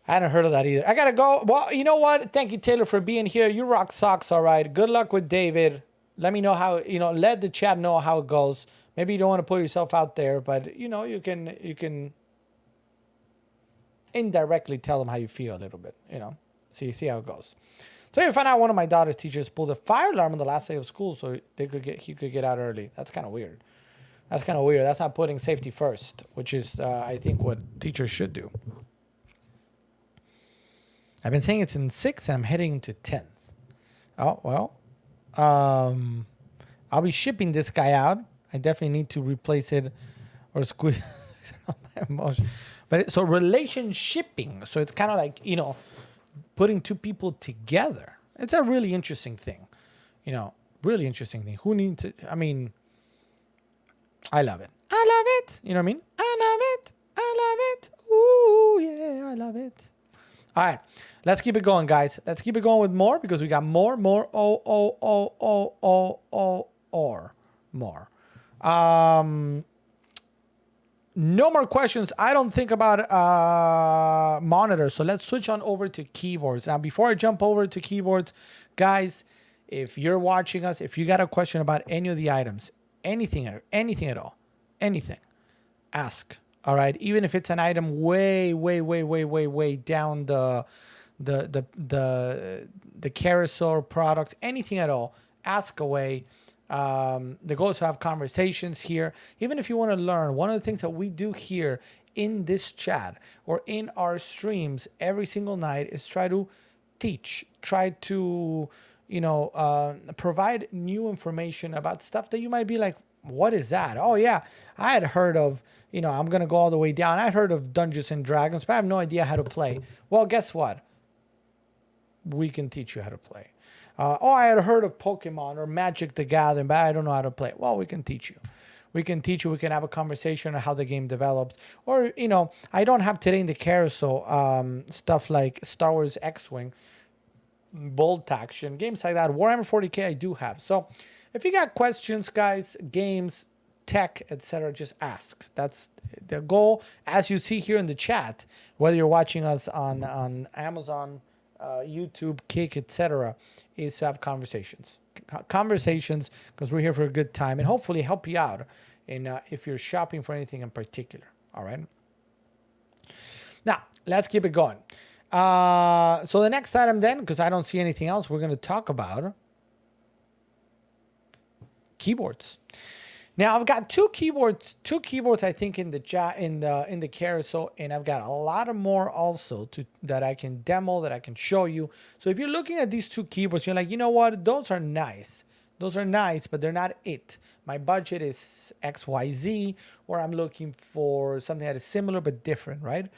hadn't heard of that either. I gotta go. Well, you know what? Thank you, Taylor, for being here. You rock socks. All right. Good luck with David. Let me know how. Let the chat know how it goes. Maybe you don't want to put yourself out there, but you can. Indirectly tell them how you feel a little bit, see how it goes. So you find out one of my daughter's teachers pulled a fire alarm on the last day of school so he could get out early. That's kind of weird. That's not putting safety first, which is, I think, what teachers should do. I've been saying it's in 6th and I'm heading into 10th. Oh, well. I'll be shipping this guy out. I definitely need to replace it or squeeze my emotion. But so relationshipping. So it's kind of like, putting two people together. It's a really interesting thing. Really interesting thing. Who needs it? I mean, I love it. I love it. You know what I mean? I love it. I love it. Ooh, yeah, I love it. All right. Let's keep it going, guys. Let's keep it going with more because we got more. More. No more questions. I don't think about monitors. So let's switch on over to keyboards. Now, before I jump over to keyboards, guys, if you're watching us, if you got a question about any of the items, anything at all, ask. All right. Even if it's an item way down the carousel products, anything at all, ask away. The goal is to have conversations here. Even if you want to learn, one of the things that we do here in this chat or in our streams every single night is try to teach, try to, provide new information about stuff that you might be like, what is that? Oh yeah, I had heard of, I'm going to go all the way down. I heard of Dungeons and Dragons, but I have no idea how to play. Well, guess what? We can teach you how to play. I had heard of Pokemon or Magic the Gathering, but I don't know how to play. Well, we can teach you. We can have a conversation on how the game develops. Or, I don't have today in the carousel stuff like Star Wars X-Wing, Bolt Action, games like that. Warhammer 40K I do have. So if you got questions, guys, games, tech, etc., just ask. That's the goal. As you see here in the chat, whether you're watching us on Amazon, YouTube, Kick, etc., is to have conversations because we're here for a good time and hopefully help you out in if you're shopping for anything in particular. All right. Now let's keep it going. So the next item then, because I don't see anything else, we're going to talk about keyboards. Now I've got two keyboards I think in the chat in the carousel, and I've got a lot of more also that I can demo, that I can show you. So if you're looking at these two keyboards, you're like, you know what, those are nice, but they're not it. My budget is XYZ, or I'm looking for something that is similar but different, right?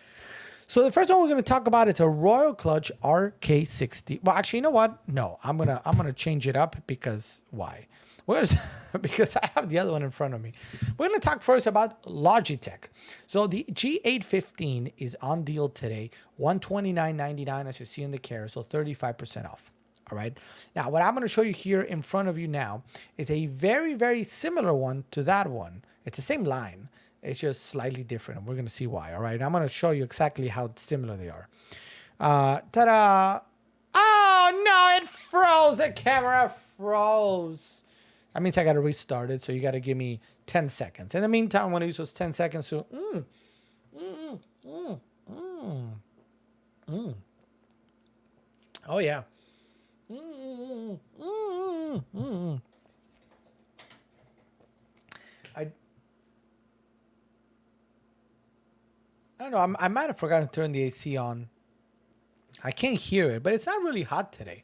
So the first one we're going to talk about is a Royal Clutch RK60. Well, actually, you know what? No, I'm gonna change it up because why? Because I have the other one in front of me. We're going to talk first about Logitech. So the G815 is on deal today, $129.99 as you see in the carousel, 35% off. All right. Now, what I'm going to show you here in front of you now is a very, very similar one to that one. It's the same line. It's just slightly different. And we're going to see why. All right. I'm going to show you exactly how similar they are. Ta-da. Oh, no, it froze. The camera froze. That means I got to restart it, so you got to give me 10 seconds. In the meantime, I'm going to use those 10 seconds to... Oh, yeah. I don't know. I might have forgotten to turn the AC on. I can't hear it, but it's not really hot today.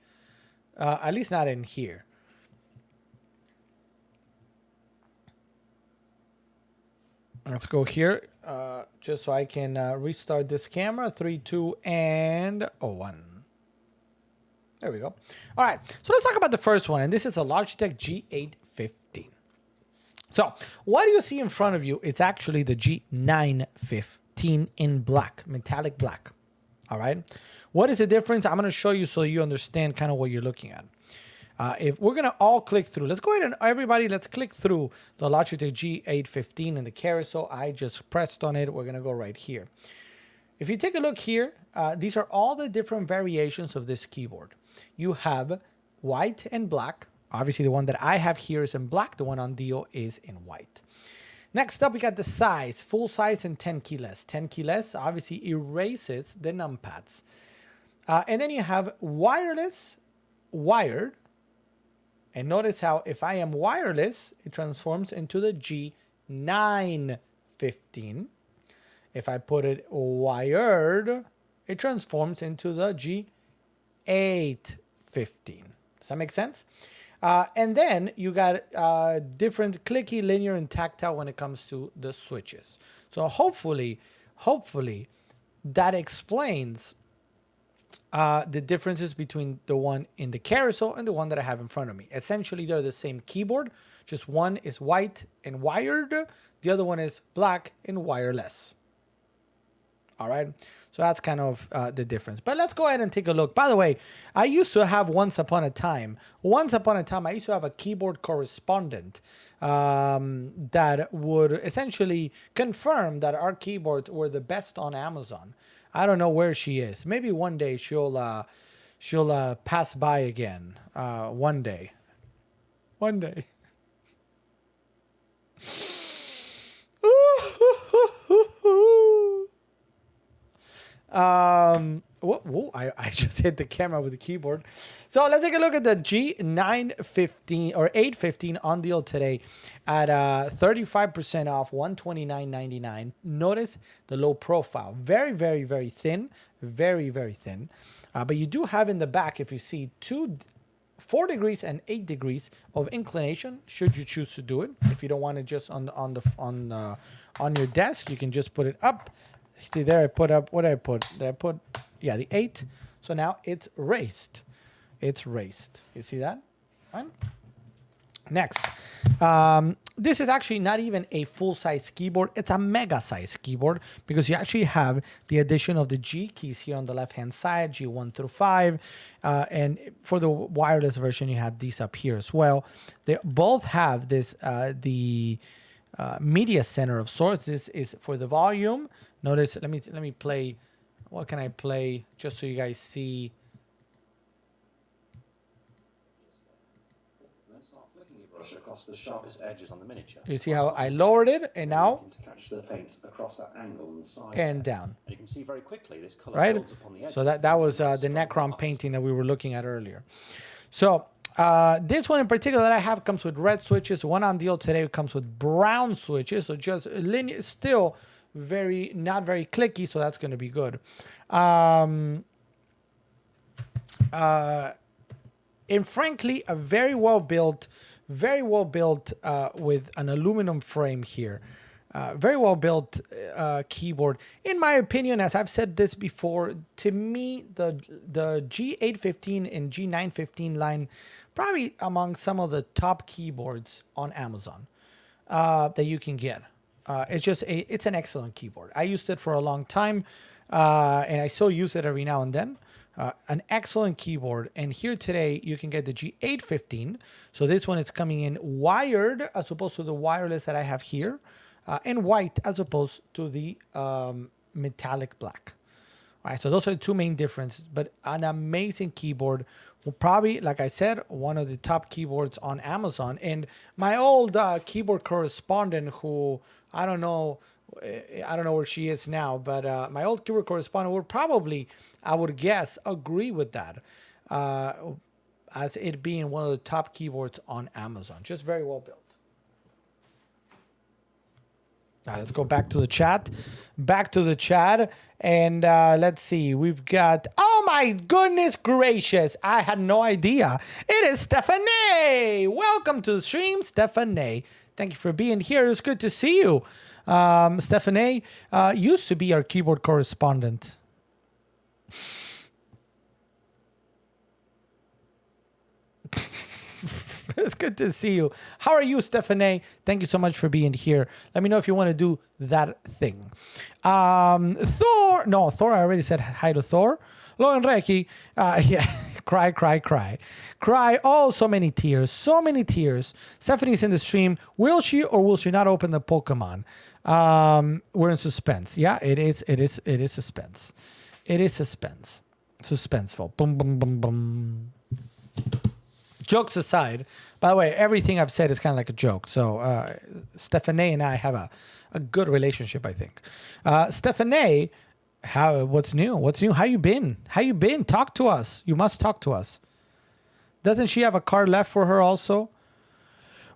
At least not in here. Let's go here, just so I can restart this camera. 3, 2, and 1. There we go. All right, so let's talk about the first one, and this is a Logitech G815. So what do you see in front of you? It's actually the G915 in black, metallic black. All right, what is the difference? I'm going to show you so you understand kind of what you're looking at. If we're going to all click through, let's go ahead and everybody, let's click through the Logitech G815 in the carousel. I just pressed on it. We're going to go right here. If you take a look here, these are all the different variations of this keyboard. You have white and black. Obviously, the one that I have here is in black. The one on deal is in white. Next up, we got the size, full size and 10 keyless. 10 keyless obviously erases the numpads. And then you have wireless wired. And notice how if I am wireless, it transforms into the G915. If I put it wired, it transforms into the G815. Does that make sense? And then you got different clicky, linear, and tactile when it comes to the switches. So hopefully that explains the differences between the one in the carousel and the one that I have in front of me. Essentially, they're the same keyboard, just one is white and wired, the other one is black and wireless. All right, so that's kind of the difference. But let's go ahead and take a look. By the way, I used to have once upon a time, I used to have a keyboard correspondent that would essentially confirm that our keyboards were the best on Amazon. I don't know where she is. Maybe one day she'll pass by again. One day. Whoa, I just hit the camera with the keyboard. So let's take a look at the G915 or 815 on deal today at 35% off, $129.99. Notice the low profile, very, very, very thin, very, very thin. But you do have in the back, if you see, 4 degrees and 8 degrees of inclination, should you choose to do it. If you don't want it just on your desk, you can just put it up. See there, I put up, what did I put? Yeah, the 8. So now it's raised. It's raised. You see that? Right? Next. This is actually not even a full-size keyboard. It's a mega-size keyboard because you actually have the addition of the G keys here on the left-hand side, G1 through 5. And for the wireless version, you have these up here as well. They both have this, media center of sorts. This is for the volume. Notice, let me play. What can I play just so you guys see? Then start flicking your brush across the sharpest edges on the miniature. You see how I lowered it and now to catch the paint across that angle on the side and down. And you can see very quickly this color Right? builds upon the edges. So that was the Necron painting that we were looking at earlier. So this one in particular that I have comes with red switches. One on deal today comes with brown switches. So just linear, still not very clicky. So that's going to be good. And frankly, a very well built with an aluminum frame here. Very well built keyboard. In my opinion, as I've said this before, to me, the G815 and G915 line, probably among some of the top keyboards on Amazon that you can get. It's an excellent keyboard. I used it for a long time, and I still use it every now and then. An excellent keyboard. And here today, you can get the G815. So this one is coming in wired as opposed to the wireless that I have here. And white as opposed to the metallic black. All right, so those are the two main differences, but an amazing keyboard. Well, probably, like I said, one of the top keyboards on Amazon. And my old keyboard correspondent, who I don't know where she is now, but my old keyboard correspondent would probably, I would guess, agree with that, as it being one of the top keyboards on Amazon. Just very well built. All right, let's go back to the chat. And let's see. We've got, oh my goodness gracious. I had no idea. It is Stephanie. Welcome to the stream, Stephanie. Thank you for being here. It's good to see you. Stephanie used to be our keyboard correspondent. It's good to see you. How are you, Stephanie? Thank you so much for being here. Let me know if you want to do that thing. Thor. I already said hi to Thor. Lo Enrique. Yeah. Cry. Oh, so many tears. Stephanie's in the stream. Will she or will she not open the Pokemon? We're in suspense. Yeah, it is suspense. It is suspense. Suspenseful. Boom, boom, boom, boom. Jokes aside, by the way, everything I've said is kind of like a joke. So Stephanie and I have a good relationship, I think. Stephanie, what's new? How you been? Talk to us. You must talk to us. Doesn't she have a card left for her also?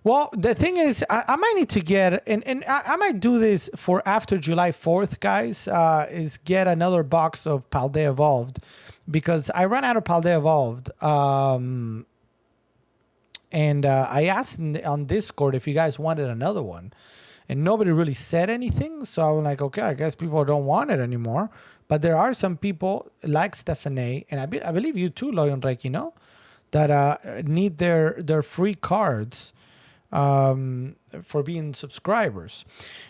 Well, the thing is, I might need to get, and I might do this for after July 4th, guys, is get another box of Paldea Evolved, because I ran out of Paldea Evolved. And I asked on Discord if you guys wanted another one, and nobody really said anything. So I was like, okay, I guess people don't want it anymore. But there are some people like Stephanie, and I believe you too, Loyon Reiki, no? That need their free cards for being subscribers.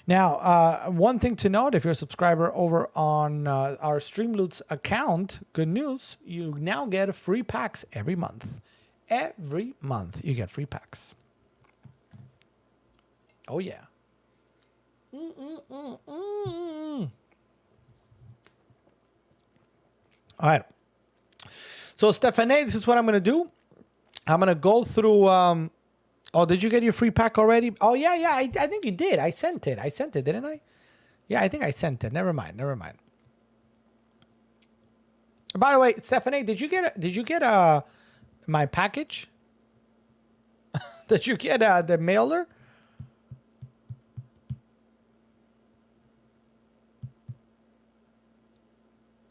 Now, one thing to note, if you're a subscriber over on our Streamloots account, good news, you now get free packs every month. Every month you get free packs. Oh, yeah. All right. So, Stephanie, this is what I'm going to do. I'm going to go through... oh, did you get your free pack already? Oh, yeah. I think you did. I sent it, didn't I? Yeah, I think I sent it. Never mind. By the way, Stephanie, did you get my package? Did you get the mailer?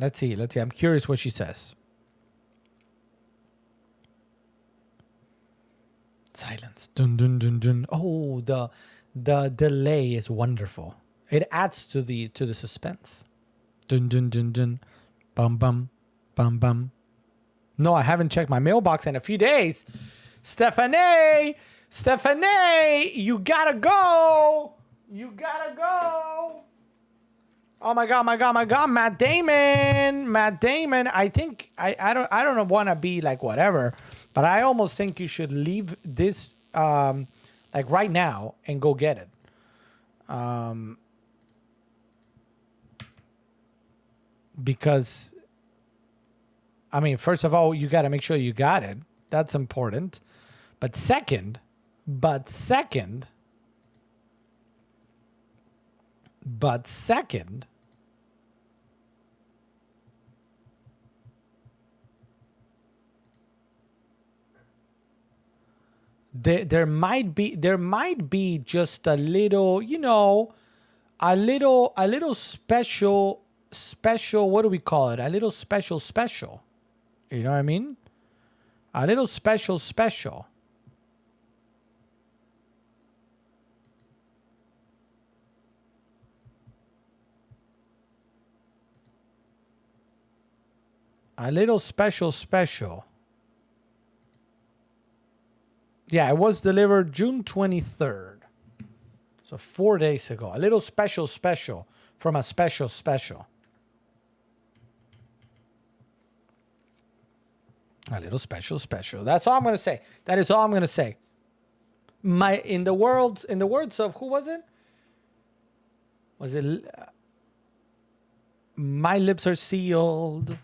Let's see. I'm curious what she says. Silence. Dun dun dun dun. Oh, the delay is wonderful. It adds to the suspense. Dun dun dun dun. Bum bum bum bum. No, I haven't checked my mailbox in a few days. Stephanie, you gotta go. Oh my god, Matt Damon. I think I don't want to be like whatever, but I almost think you should leave this like right now and go get it. Because I mean, first of all, you got to make sure you got it. That's important. But second, there might be just a little, a little special, what do we call it? A little special. You know what I mean? A little special. A little special. Yeah, it was delivered June 23rd. So 4 days ago. A little special from a special. A little special. That's all I'm going to say. That is all I'm going to say. In the words of, who was it? Was it my lips are sealed.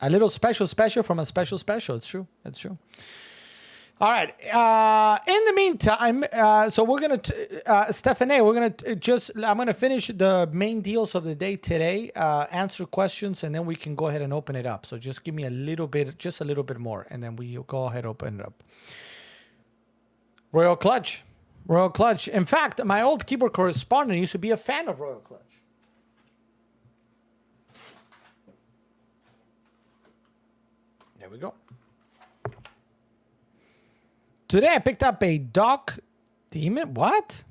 A little special from a special. It's true. All right. In the meantime, so we're going to, Stephanie, I'm going to finish the main deals of the day today, answer questions, and then we can go ahead and open it up. So just give me a little bit more, and then we'll go ahead and open it up. Royal Clutch. In fact, my old keyboard correspondent used to be a fan of Royal Clutch. There we go. Today I picked up a Doc Demon. What?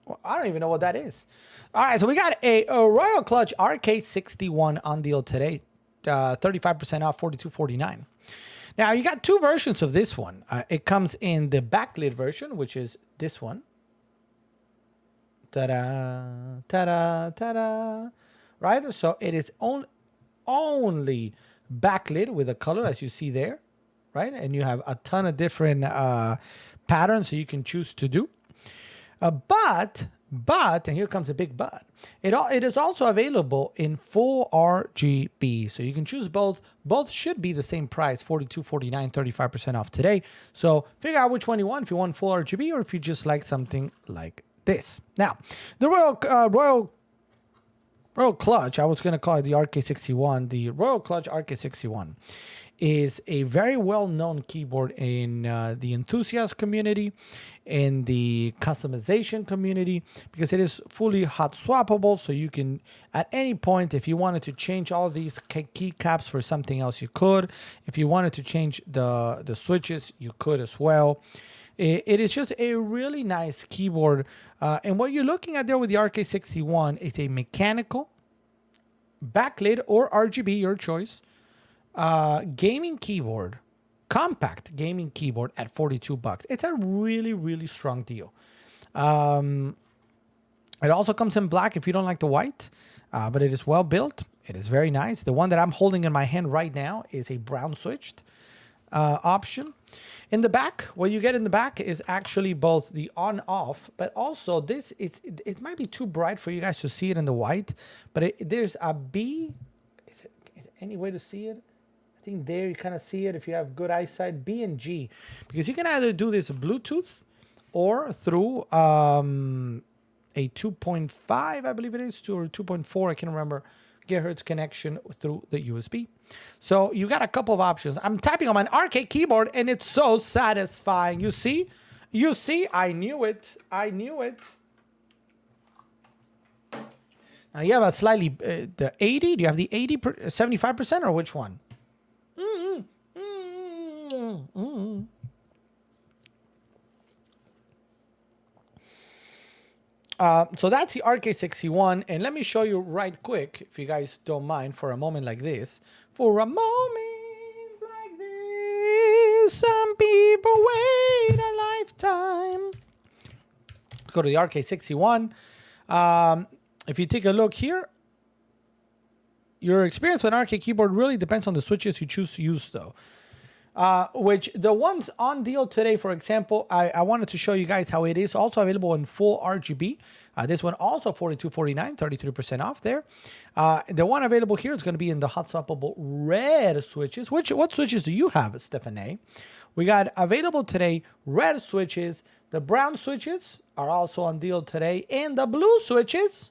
Well, I don't even know what that is. All right, so we got a Royal Clutch RK61 on deal today. 35% off, $42.49. Now, you got two versions of this one. It comes in the backlit version, which is this one. Ta-da. Right? So it is only backlit with a color, as you see there. Right? And you have a ton of different patterns so you can choose to do. But, and here comes a big but, it is also available in full RGB. So you can choose both. Both should be the same price, $42.49, 35% off today. So figure out which one you want, if you want full RGB or if you just like something like this. Now, the Royal Royal Clutch, I was going to call it the RK61. The Royal Clutch RK61 is a very well-known keyboard in the enthusiast community, in the customization community, because it is fully hot swappable. So you can, at any point, if you wanted to change all these keycaps for something else, you could. If you wanted to change the switches, you could as well. It is just a really nice keyboard. And what you're looking at there with the RK61 is a mechanical, backlit, or RGB, your choice, gaming keyboard, compact gaming keyboard at $42. It's a really, really strong deal. It also comes in black if you don't like the white, but it is well built. It is very nice. The one that I'm holding in my hand right now is a brown switched option. In the back, what you get in the back is actually both the on-off, but also this is, it might be too bright for you guys to see it in the white, but there's a B. Is any way to see it? I think there you kind of see it if you have good eyesight, B and G, because you can either do this Bluetooth or through a 2.5, I believe it is, or 2.4, I can't remember, gigahertz connection through the USB. So you got a couple of options. I'm typing on my arcade keyboard and it's so satisfying. You see? You see? I knew it. I knew it. Now you have a slightly, the 80, do you have the 75% or which one? So that's the RK61, and let me show you right quick, if you guys don't mind, for a moment like this. For a moment like this, some people wait a lifetime. Let's go to the RK61. If you take a look here, your experience with an arcade keyboard really depends on the switches you choose to use, though. Which the ones on deal today, for example, I wanted to show you guys how it is also available in full RGB. This one also $42.49, 33% off there. The one available here is going to be in the hot swappable red switches. What switches do you have, Stephanie? We got available today red switches. The brown switches are also on deal today, and the blue switches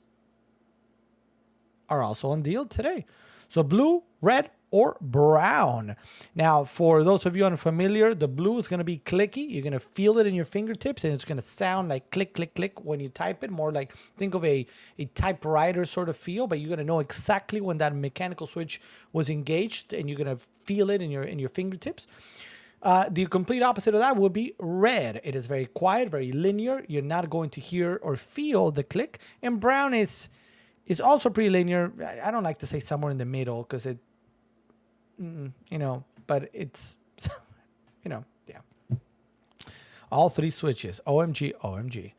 are also on deal today. So blue, red, or brown. Now, for those of you unfamiliar, the blue is going to be clicky. You're going to feel it in your fingertips, and it's going to sound like click, click, click when you type it. More like, think of a typewriter sort of feel, but you're going to know exactly when that mechanical switch was engaged, and you're going to feel it in your fingertips. The complete opposite of that would be red. It is very quiet, very linear. You're not going to hear or feel the click. And brown is also pretty linear. I don't like to say somewhere in the middle because it, you know, but it's, you know, yeah. All three switches. OMG, OMG.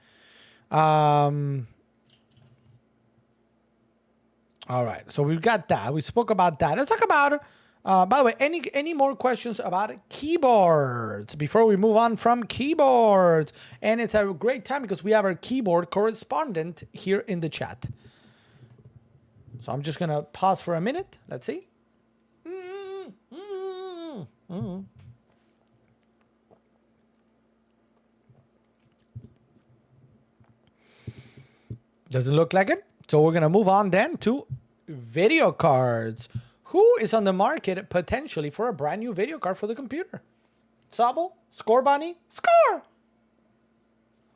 All right. So we've got that. We spoke about that. Let's talk about, by the way, any more questions about keyboards before we move on from keyboards? And it's a great time because we have our keyboard correspondent here in the chat. So I'm just going to pause for a minute. Let's see. Doesn't look like it. So we're going to move on then to video cards. Who is on the market potentially for a brand new video card for the computer? Sabo? Score Bunny? Score!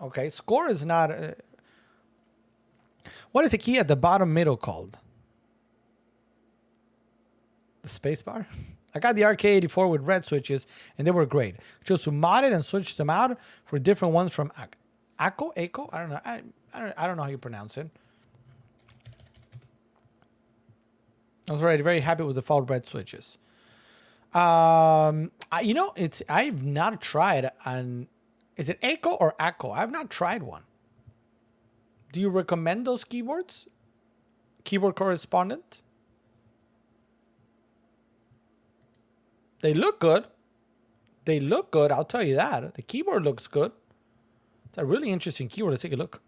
Okay, Score is not... What is the key at the bottom middle called? The space bar? I got the RK84 with red switches, and they were great. Chose to mod it and switch them out for different ones from Akko? I don't know. I don't know how you pronounce it. I was already very happy with the default red switches. You know, I've not tried an... Is it Akko or Akko? I've not tried one. Do you recommend those keyboards? Keyboard correspondent? They look good. They look good, I'll tell you that. The keyboard looks good. It's a really interesting keyboard. Let's take a look.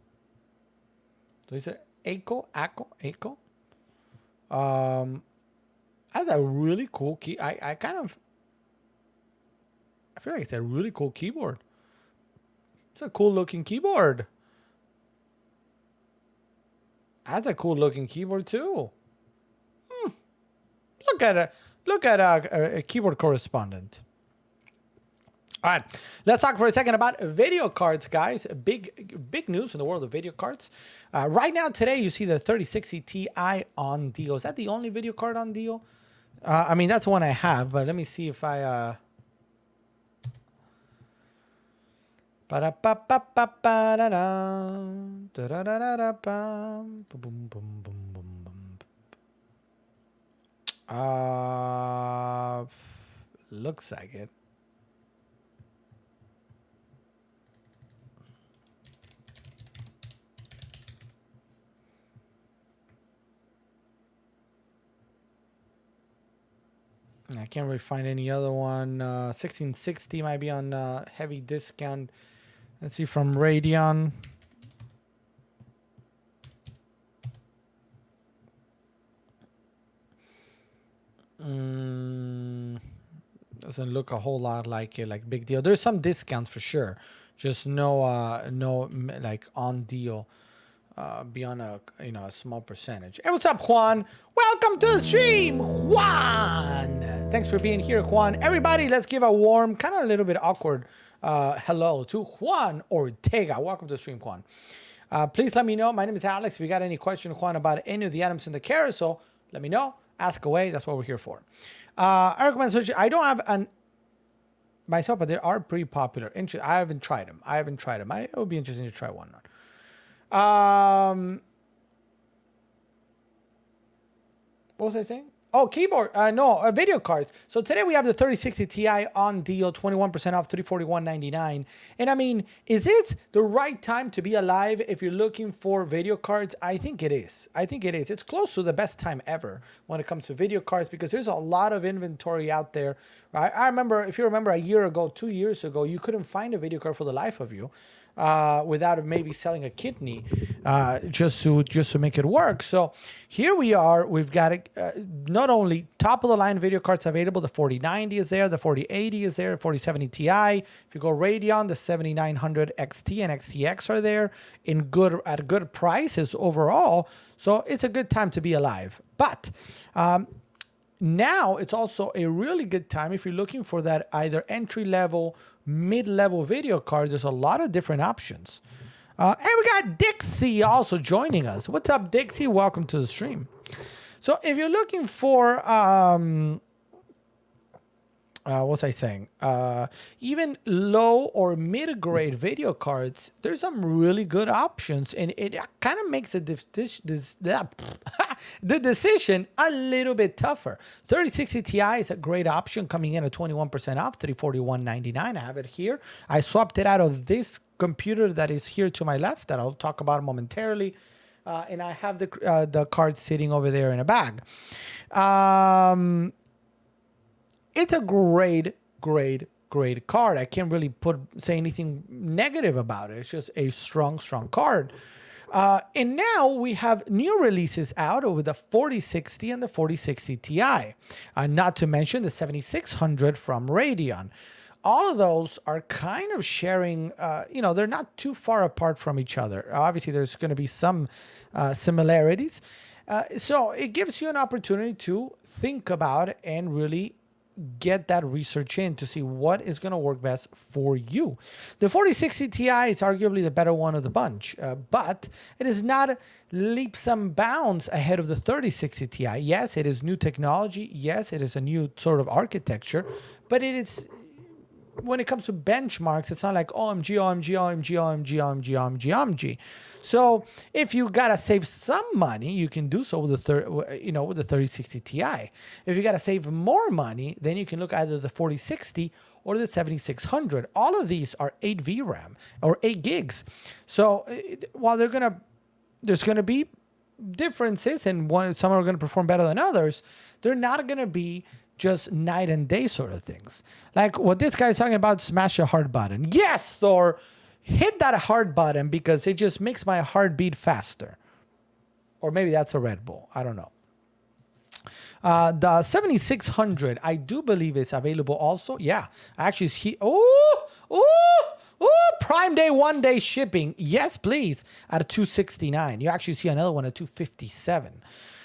So is it Akko? That's a really cool key. I feel like it's a really cool keyboard. It's a cool looking keyboard. That's a cool looking keyboard too. Look at a keyboard correspondent. All right, let's talk for a second about video cards, guys. Big news in the world of video cards. Right now, today, you see the 3060 Ti on deal. Is that the only video card on deal? I mean, that's one I have, but let me see if I... Looks like it. I can't really find any other one. 1660 might be on heavy discount. Let's see from Radeon. Doesn't look a whole lot like it, like big deal. There's some discounts for sure, just no like on deal beyond a a small percentage. Hey, what's up, Juan? Welcome to the stream, Juan. Thanks for being here, Juan. Everybody, let's give a warm, kind of a little bit awkward hello to Juan Ortega. Welcome to the stream, Juan. Please let me know. My name is Alex. If you got any question, Juan, about any of the items in the carousel, let me know. Ask away. That's what we're here for. I recommend Sushi. I don't have an myself, but they are pretty popular. I haven't tried them. It would be interesting to try one. What was I saying? Oh, keyboard. No, video cards. So today we have the 3060 Ti on deal, 21% off, $341.99. And I mean, is it the right time to be alive if you're looking for video cards? I think it is. It's close to the best time ever when it comes to video cards because there's a lot of inventory out there. Right? I remember, if you remember a year ago, 2 years ago, you couldn't find a video card for the life of you. Without maybe selling a kidney just to make it work. So here we are. We've got not only top of the line video cards available. The 4090 is there. The 4080 is there. 4070 Ti. If you go Radeon, the 7900 XT and XTX are there at good prices overall. So it's a good time to be alive. But now it's also a really good time if you're looking for that either entry level, mid-level video card. There's a lot of different options. And we got Dixie also joining us. What's up, Dixie? Welcome to the stream. So if you're looking for what was I saying? Even low or mid-grade video cards, there's some really good options, and it kind of makes the decision a little bit tougher. 3060 Ti is a great option, coming in at 21% off, $341.99. I have it here. I swapped it out of this computer that is here to my left that I'll talk about momentarily. And I have the card sitting over there in a bag. It's a great card. I can't really say anything negative about it. It's just a strong card. And now we have new releases out with the 4060 and the 4060 Ti. Not to mention the 7600 from Radeon. All of those are kind of sharing, they're not too far apart from each other. Obviously, there's going to be some similarities. So it gives you an opportunity to think about and really get that research in to see what is going to work best for you. The 4060 Ti is arguably the better one of the bunch, but it is not leaps and bounds ahead of the 3060 Ti. Yes, it is new technology. Yes, it is a new sort of architecture, but it is... when it comes to benchmarks, it's not like OMG, OMG, OMG, OMG, OMG, OMG, OMG. So if you gotta save some money, you can do so with the 3060 Ti. If you gotta save more money, then you can look either the 4060 or the 7600. All of these are 8 VRAM or 8 gigs. So while there's gonna be differences, and some are gonna perform better than others, they're not gonna be just night and day sort of things. Like what this guy is talking about, smash a hard button. Yes, Thor, hit that hard button because it just makes my heart beat faster. Or maybe that's a Red Bull. I don't know. The 7600, I do believe is available also. Yeah, actually, Prime Day, 1-day shipping. Yes, please. At $269. You actually see another one at $257.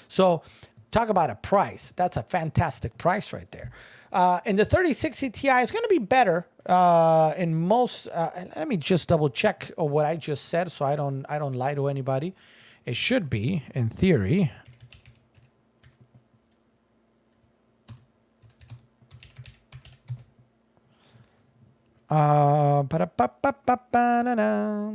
So talk about a price. That's a fantastic price right there. And the 3060 Ti is going to be better in most. Let me just double check what I just said, so I don't lie to anybody. It should be, in theory. Ba-da-ba-ba-ba-ba-da-da.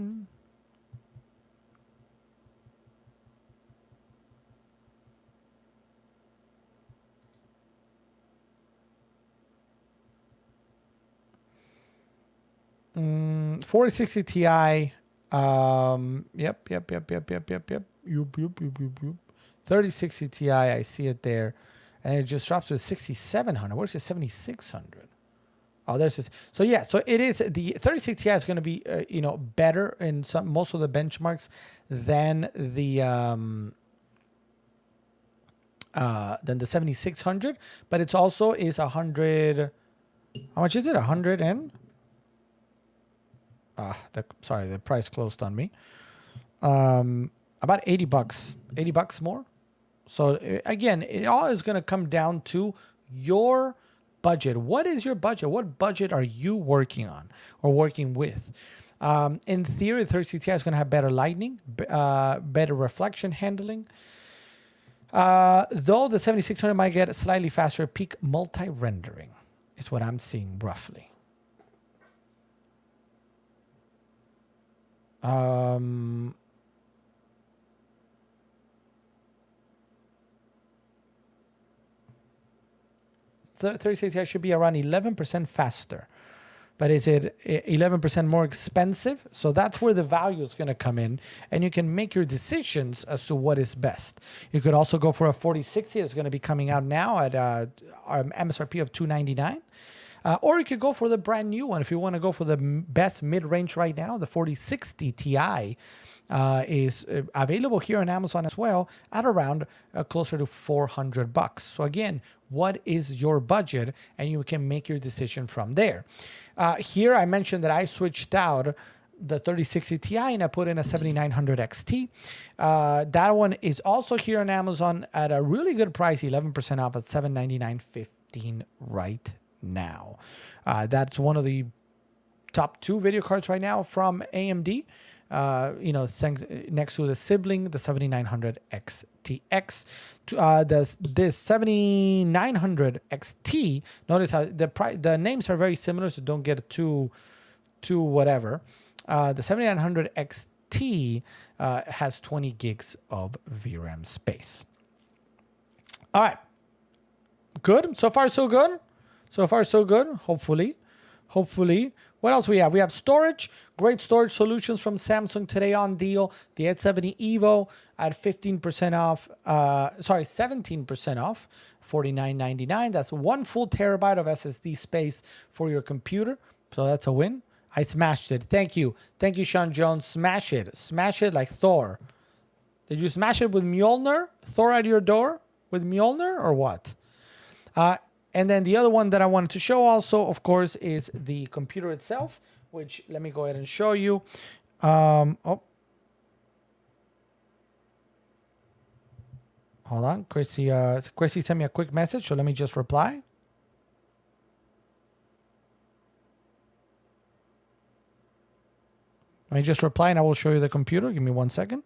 4060 Ti. Yep. 3060 Ti, I see it there. And it just drops to 6700. Where's the 7600? Oh, there's this. So yeah, so it is, the 3060 Ti is going to be, better in most of the benchmarks than the 7600, but it's also is 100. How much is it? 100 and the price closed on me. About $80, $80 more. So again, it all is going to come down to your budget. What is your budget? What budget are you working on or working with? In theory, the 3060 Ti is going to have better lighting, better reflection handling. Though the 7600 might get slightly faster peak multi-rendering is what I'm seeing roughly. The 3060 Ti should be around 11% faster. But is it 11% more expensive? So that's where the value is going to come in, and you can make your decisions as to what is best. You could also go for a 4060. It's going to be coming out now at our MSRP of $299. Or you could go for the brand new one. If you want to go for the best mid-range right now, the 4060 Ti is available here on Amazon as well at around closer to $400. So again, what is your budget? And you can make your decision from there. Here I mentioned that I switched out the 3060 Ti and I put in a 7900 XT. That one is also here on Amazon at a really good price, 11% off at $799.15 right now. That's one of the top 2 video cards right now from AMD. Next to the sibling, the 7900 XTX. This 7900 XT, notice how the names are very similar, so don't get too whatever. The 7900 XT has 20 gigs of VRAM space. All right. Good. So far, so good. So far, so good. Hopefully. What else we have? We have storage. Great storage solutions from Samsung today on deal. The S70 Evo at 15% off. 17% off. $49.99. That's 1 full terabyte of SSD space for your computer. So that's a win. I smashed it. Thank you, Sean Jones. Smash it like Thor. Did you smash it with Mjolnir? Thor at your door with Mjolnir or what? And then the other one that I wanted to show also, of course, is the computer itself, which let me go ahead and show you. Hold on. Chrissy sent me a quick message, so let me just reply. Let me just reply and I will show you the computer. Give me 1 second.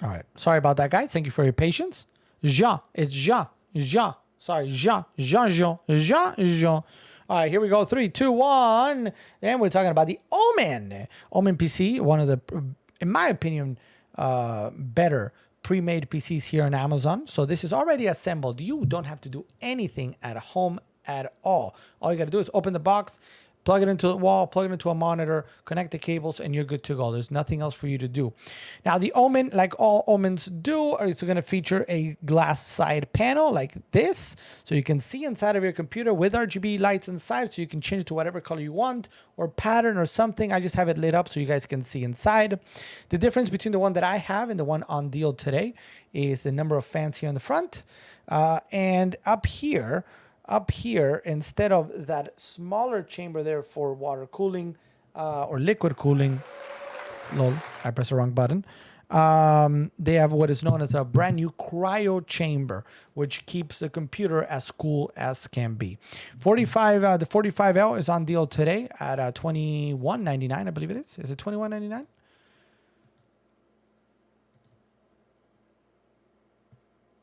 All right. Sorry about that, guys. Thank you for your patience. Jean. It's Jean. Sorry, Jean. All right, here we go. 3, 2, 1. And we're talking about the Omen. Omen PC, one of the, in my opinion, better pre-made PCs here on Amazon. So this is already assembled. You don't have to do anything at home at all. All you got to do is open the box, plug it into the wall, plug it into a monitor, connect the cables, and you're good to go. There's nothing else for you to do. Now, the Omen, like all Omens do, is going to feature a glass side panel like this. So you can see inside of your computer with RGB lights inside, so you can change it to whatever color you want or pattern or something. I just have it lit up so you guys can see inside. The difference between the one that I have and the one on deal today is the number of fans here on the front. And up here, instead of that smaller chamber there for water cooling or liquid cooling, lol, I pressed the wrong button. They have what is known as a brand new cryo chamber, which keeps the computer as cool as can be. The 45L is on deal today at $21.99, I believe it is. Is it $21.99?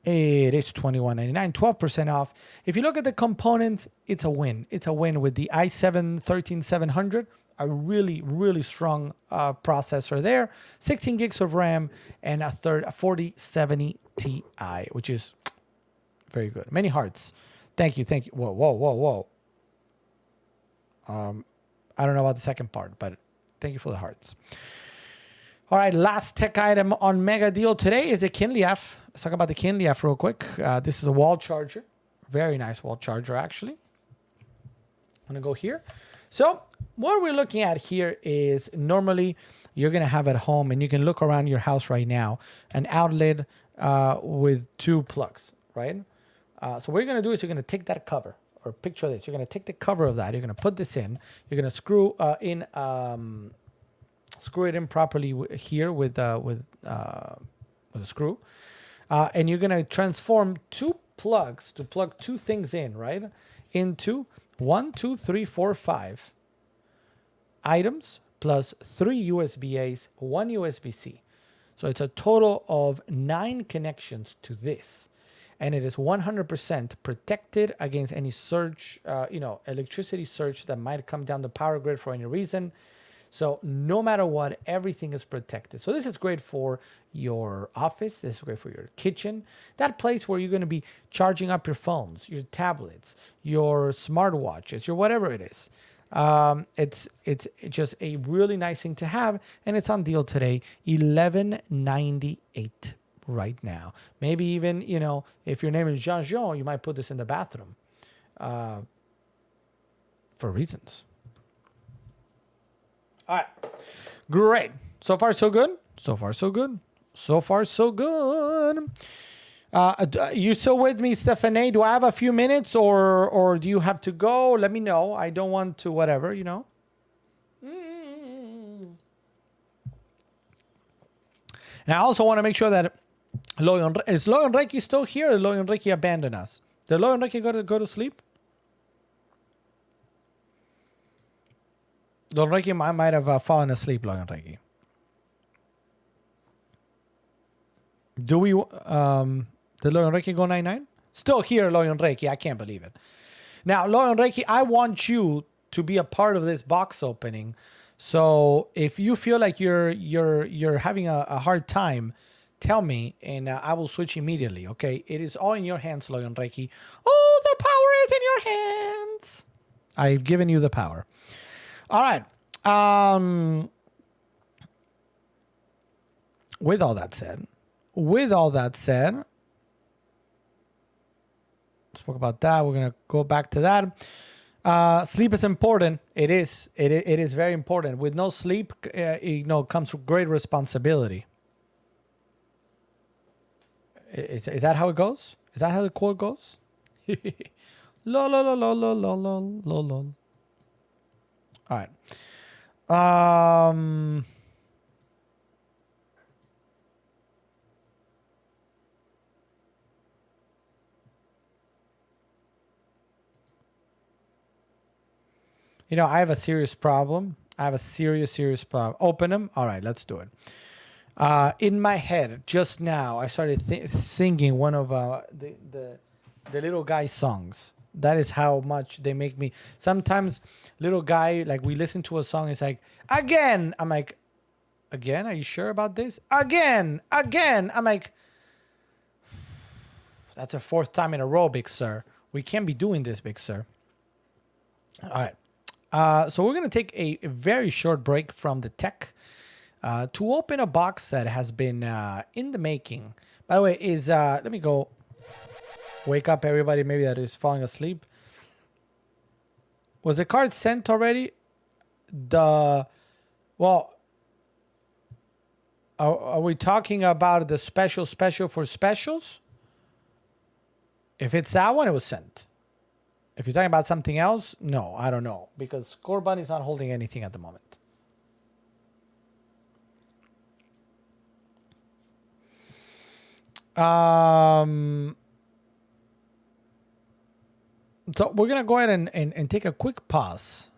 It is $21.99, 12% off. If you look at the components, it's a win. It's a win with the i7-13700, a really, really strong processor there, 16 gigs of RAM, and a 4070 Ti, which is very good. Many hearts. Thank you. Whoa. I don't know about the second part, but thank you for the hearts. All right, last tech item on Mega Deal today is a Kinley F. Let's talk about the Kinley F real quick. This is a wall charger. Very nice wall charger, actually. I'm going to go here. So what we're looking at here is normally you're going to have at home, and you can look around your house right now, an outlet with two plugs, right? So what you're going to do is you're going to take that cover, or picture this. You're going to take the cover of that. You're going to put this in. You're going to screw it in properly here with a screw. And you're going to transform two plugs to plug two things in, right? Into 1, 2, 3, 4, 5 items plus 3 USB-A's, 1 USB-C. So it's a total of 9 connections to this. And it is 100% protected against any surge, electricity surge that might come down the power grid for any reason. So no matter what, everything is protected. So this is great for your office. This is great for your kitchen. That place where you're going to be charging up your phones, your tablets, your smartwatches, your whatever it is. It's just a really nice thing to have. And it's on deal today, $11.98 right now. Maybe even, if your name is Jean-Jean, you might put this in the bathroom for reasons. All right, great. So far, so good. You still with me, Stephanie? Do I have a few minutes, or do you have to go? Let me know. I don't want to whatever, And I also want to make sure that is Logan Reiki still here, or Logan Reiki abandoned us? Did Logan Reiki go to sleep? Logan Reiki might have fallen asleep, Logan Reiki. Do we, did Logan Reiki go 9-9? Still here, Logan Reiki. I can't believe it. Now, Logan Reiki, I want you to be a part of this box opening. So if you feel like you're having a hard time, tell me, and I will switch immediately, okay? It is all in your hands, Logan Reiki. Oh, the power is in your hands. I've given you the power. All right. With all that said, spoke about that. We're gonna go back to that. Sleep is important. It is very important. With no sleep, comes great responsibility. Is that how it goes? Is that how the quote goes? Lol, lol, lol, lol, lol, lol, lol, lol. All right. I have a serious problem. I have a serious problem. Open them. All right, let's do it. In my head, just now, I started singing one of the Little Guy songs. That is how much they make me. Sometimes Little Guy, like we listen to a song, it's like, again. I'm like, again? Are you sure about this? Again. I'm like, that's a 4th time in a row, big sir. We can't be doing this, big sir. All right. So we're going to take a very short break from the tech to open a box that has been in the making. By the way, let me go wake up everybody maybe that is falling asleep. Was the card sent already? Well, are we talking about the special for specials? If it's that one, it was sent. If you're talking about something else, no, I don't know. Because Score Bunny is not holding anything at the moment. So we're going to go ahead and take a quick pause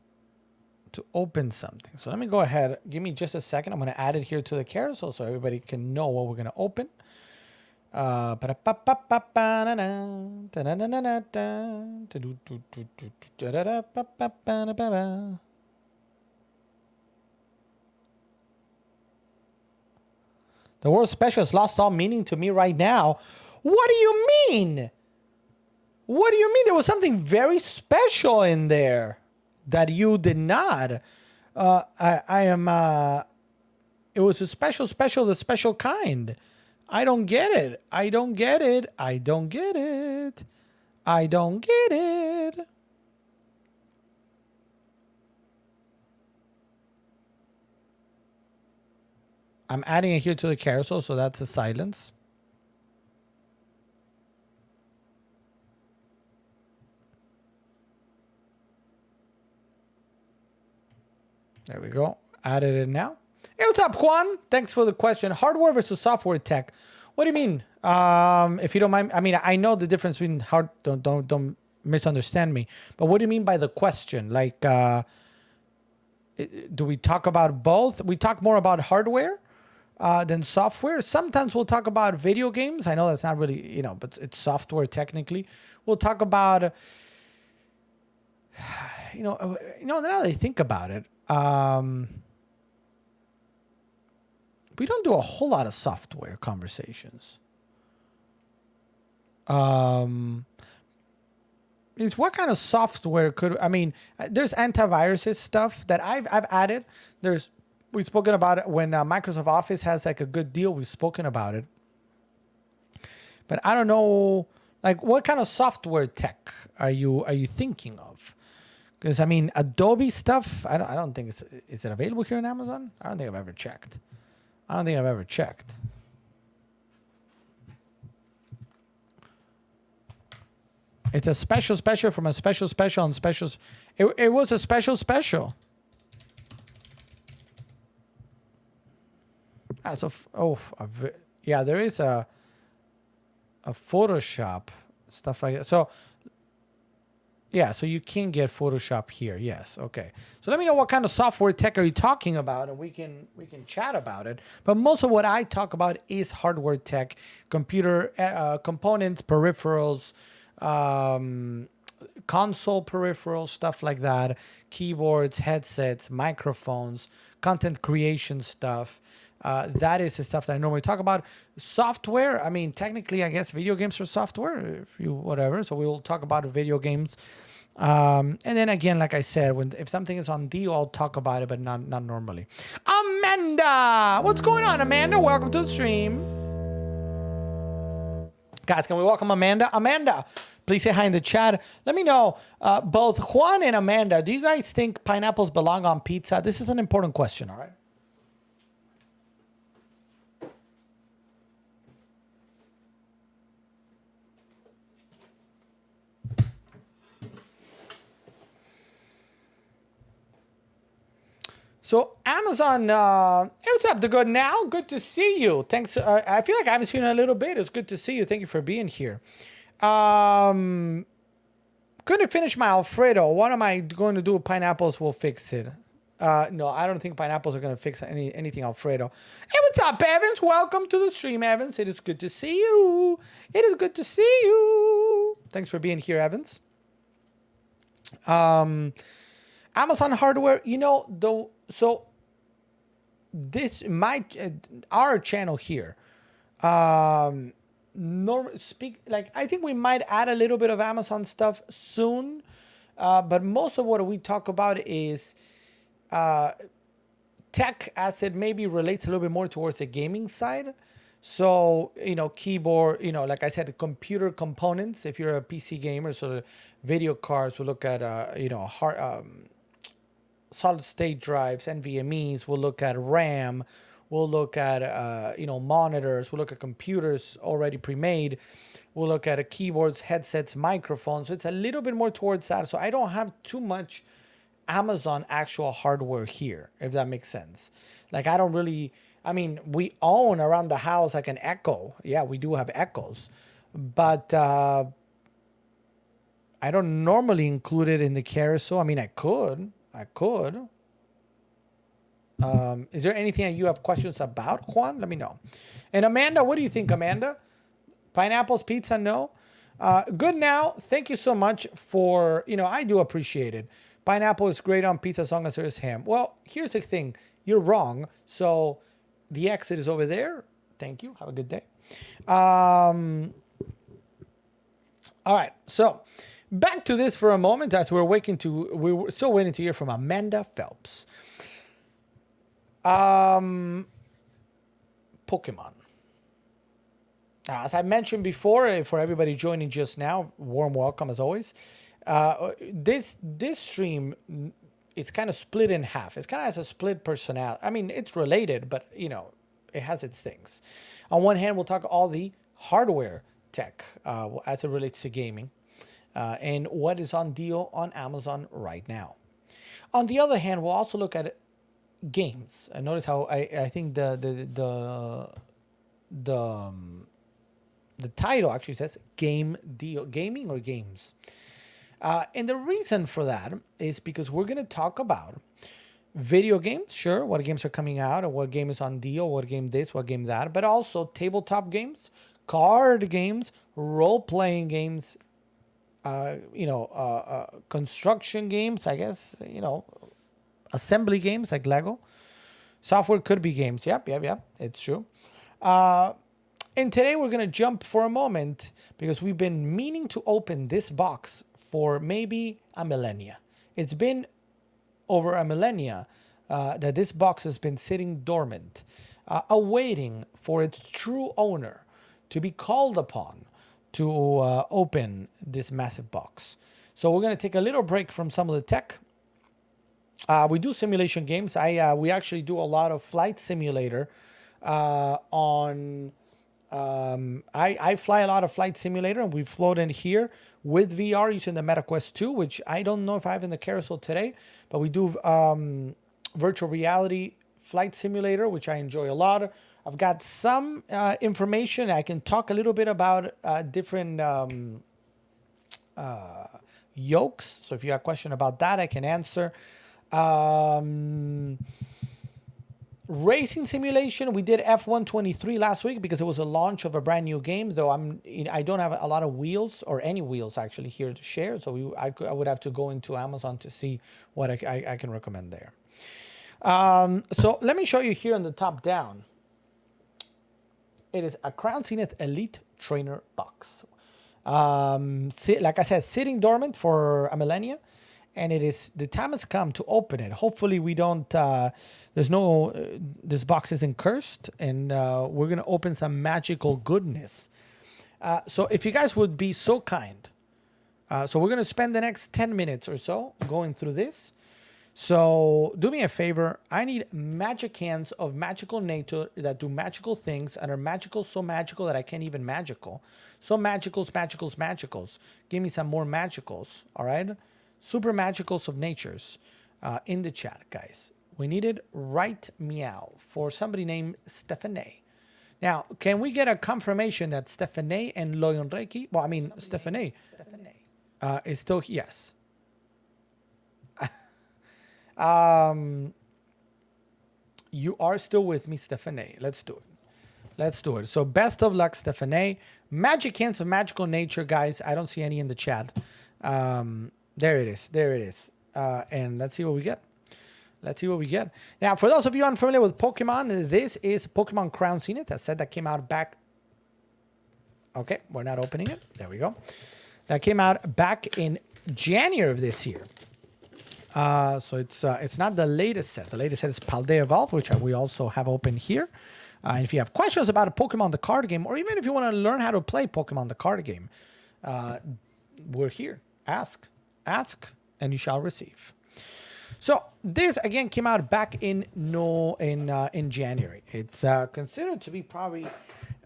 to open something. So let me go ahead. Give me just a second. I'm going to add it here to the carousel so everybody can know what we're going to open. The word special has lost all meaning to me right now. What do you mean? What do you mean? There was something very special in there that you did not. It was a special, the special kind. I don't get it. I don't get it. I don't get it. I don't get it. I'm adding it here to the carousel, so that's a silence. There we go. Added it now. Hey, what's up, Juan? Thanks for the question. Hardware versus software tech. What do you mean? If you don't mind, I mean, I know the difference between don't misunderstand me. But what do you mean by the question? Like, do we talk about both? We talk more about hardware than software. Sometimes we'll talk about video games. I know that's not really, but it's software technically. We'll talk about, now that I think about it, we don't do a whole lot of software conversations. Is what kind of software there's antiviruses stuff that I've added. We've spoken about it when Microsoft Office has like a good deal. We've spoken about it. But I don't know, like what kind of software tech are you thinking of? Because Adobe stuff, I don't think is it available here on Amazon? I don't think I've ever checked. It's a special from a special on specials. It was a special. Yeah, there is a Photoshop stuff like that. So yeah, so you can get Photoshop here. Yes, okay. So let me know what kind of software tech are you talking about, and we can chat about it. But most of what I talk about is hardware tech, computer components, peripherals, console peripherals, stuff like that, keyboards, headsets, microphones, content creation stuff. That is the stuff that I normally talk about. Software, technically, I guess video games are software, whatever. So we'll talk about video games. And then again, like I said, if something is on deal, I'll talk about it, but not normally. Amanda! What's going on, Amanda? Welcome to the stream. Guys, can we welcome Amanda? Amanda, please say hi in the chat. Let me know, both Juan and Amanda, do you guys think pineapples belong on pizza? This is an important question, all right? So Amazon, hey, what's up, The Good Now? Good to see you. Thanks. I feel like I haven't seen you in a little bit. It's good to see you. Thank you for being here. Couldn't finish my Alfredo. What am I going to do? Pineapples will fix it. No, I don't think pineapples are going to fix anything Alfredo. Hey, what's up, Evans? Welcome to the stream, Evans. It is good to see you. It is good to see you. Thanks for being here, Evans. Amazon hardware, so this our channel here, I think we might add a little bit of Amazon stuff soon. But most of what we talk about is tech, as it maybe relates a little bit more towards the gaming side. So, keyboard, like I said, computer components. If you're a PC gamer, so video cards, we'll look at, solid state drives, NVMEs. We'll look at RAM. We'll look at, monitors. We'll look at computers already pre-made. We'll look at keyboards, headsets, microphones. So it's a little bit more towards that. So I don't have too much Amazon actual hardware here, if that makes sense. Like, I don't really, we own around the house like an Echo. Yeah, we do have Echoes. But I don't normally include it in the carousel. I could. Is there anything that you have questions about, Juan? Let me know. And Amanda, what do you think, Amanda? Pineapples pizza, no? Good now. Thank you so much for, I do appreciate it. Pineapple is great on pizza as long as there's ham. Well, here's the thing. You're wrong. So the exit is over there. Thank you. Have a good day. All right. So back to this for a moment as we were still waiting to hear from Amanda Phelps. Pokemon. As I mentioned before, for everybody joining just now, warm welcome as always. This stream, it's kind of split in half. It's kind of has a split personality. It's related, but it has its things. On one hand, we'll talk all the hardware tech as it relates to gaming and what is on deal on Amazon right now. On the other hand, we'll also look at games. And notice how I think the title actually says gaming or games. And the reason for that is because we're going to talk about video games, sure, what games are coming out, or what game is on deal, what game this, what game that, but also tabletop games, card games, role-playing games, construction games, I guess, assembly games like Lego. Software could be games. Yep, it's true. And today we're going to jump for a moment because we've been meaning to open this box for maybe a millennia. It's been over a millennia that this box has been sitting dormant, awaiting for its true owner to be called upon to open this massive box. So we're going to take a little break from some of the tech. We do simulation games. We actually do a lot of flight simulator on... I fly a lot of flight simulator, and we've flown in here with VR using the MetaQuest 2, which I don't know if I have in the carousel today, but we do virtual reality flight simulator, which I enjoy a lot. I've got some information. I can talk a little bit about different yokes. So if you have a question about that, I can answer. Racing simulation, we did F123 last week because it was a launch of a brand new game, though I don't have a lot of wheels or any wheels actually here to share, so I would have to go into Amazon to see what I can recommend there. So let me show you here on the top down. It is a Crown Zenith Elite Trainer box. Like I said, sitting dormant for a millennia. And the time has come to open it. Hopefully we don't, this box isn't cursed, and we're going to open some magical goodness. So if you guys would be so kind, so we're going to spend the next 10 minutes or so going through this. So do me a favor. I need magic hands of magical nature that do magical things and are magical, so magical that I can't even magical. So magicals. Give me some more magicals, all right? Super magicals of natures in the chat, guys. We needed right meow for somebody named Stephanie. Now, can we get a confirmation that Stephanie and Loyon Reiki, Stephanie is still, yes. You are still with me, Stephanie. Let's do it. So best of luck, Stephanie. Magic hands of magical nature, guys. I don't see any in the chat. There it is. And let's see what we get. Now, for those of you unfamiliar with Pokemon, this is Pokemon Crown Zenith. A set that came out back... Okay, we're not opening it. There we go. That came out back in January of this year. So it's not the latest set. The latest set is Paldea Evolve, which we also have open here. And if you have questions about a Pokemon the card game, or even if you want to learn how to play Pokemon the card game, we're here. Ask, and you shall receive. So this again came out back in January. It's considered to be probably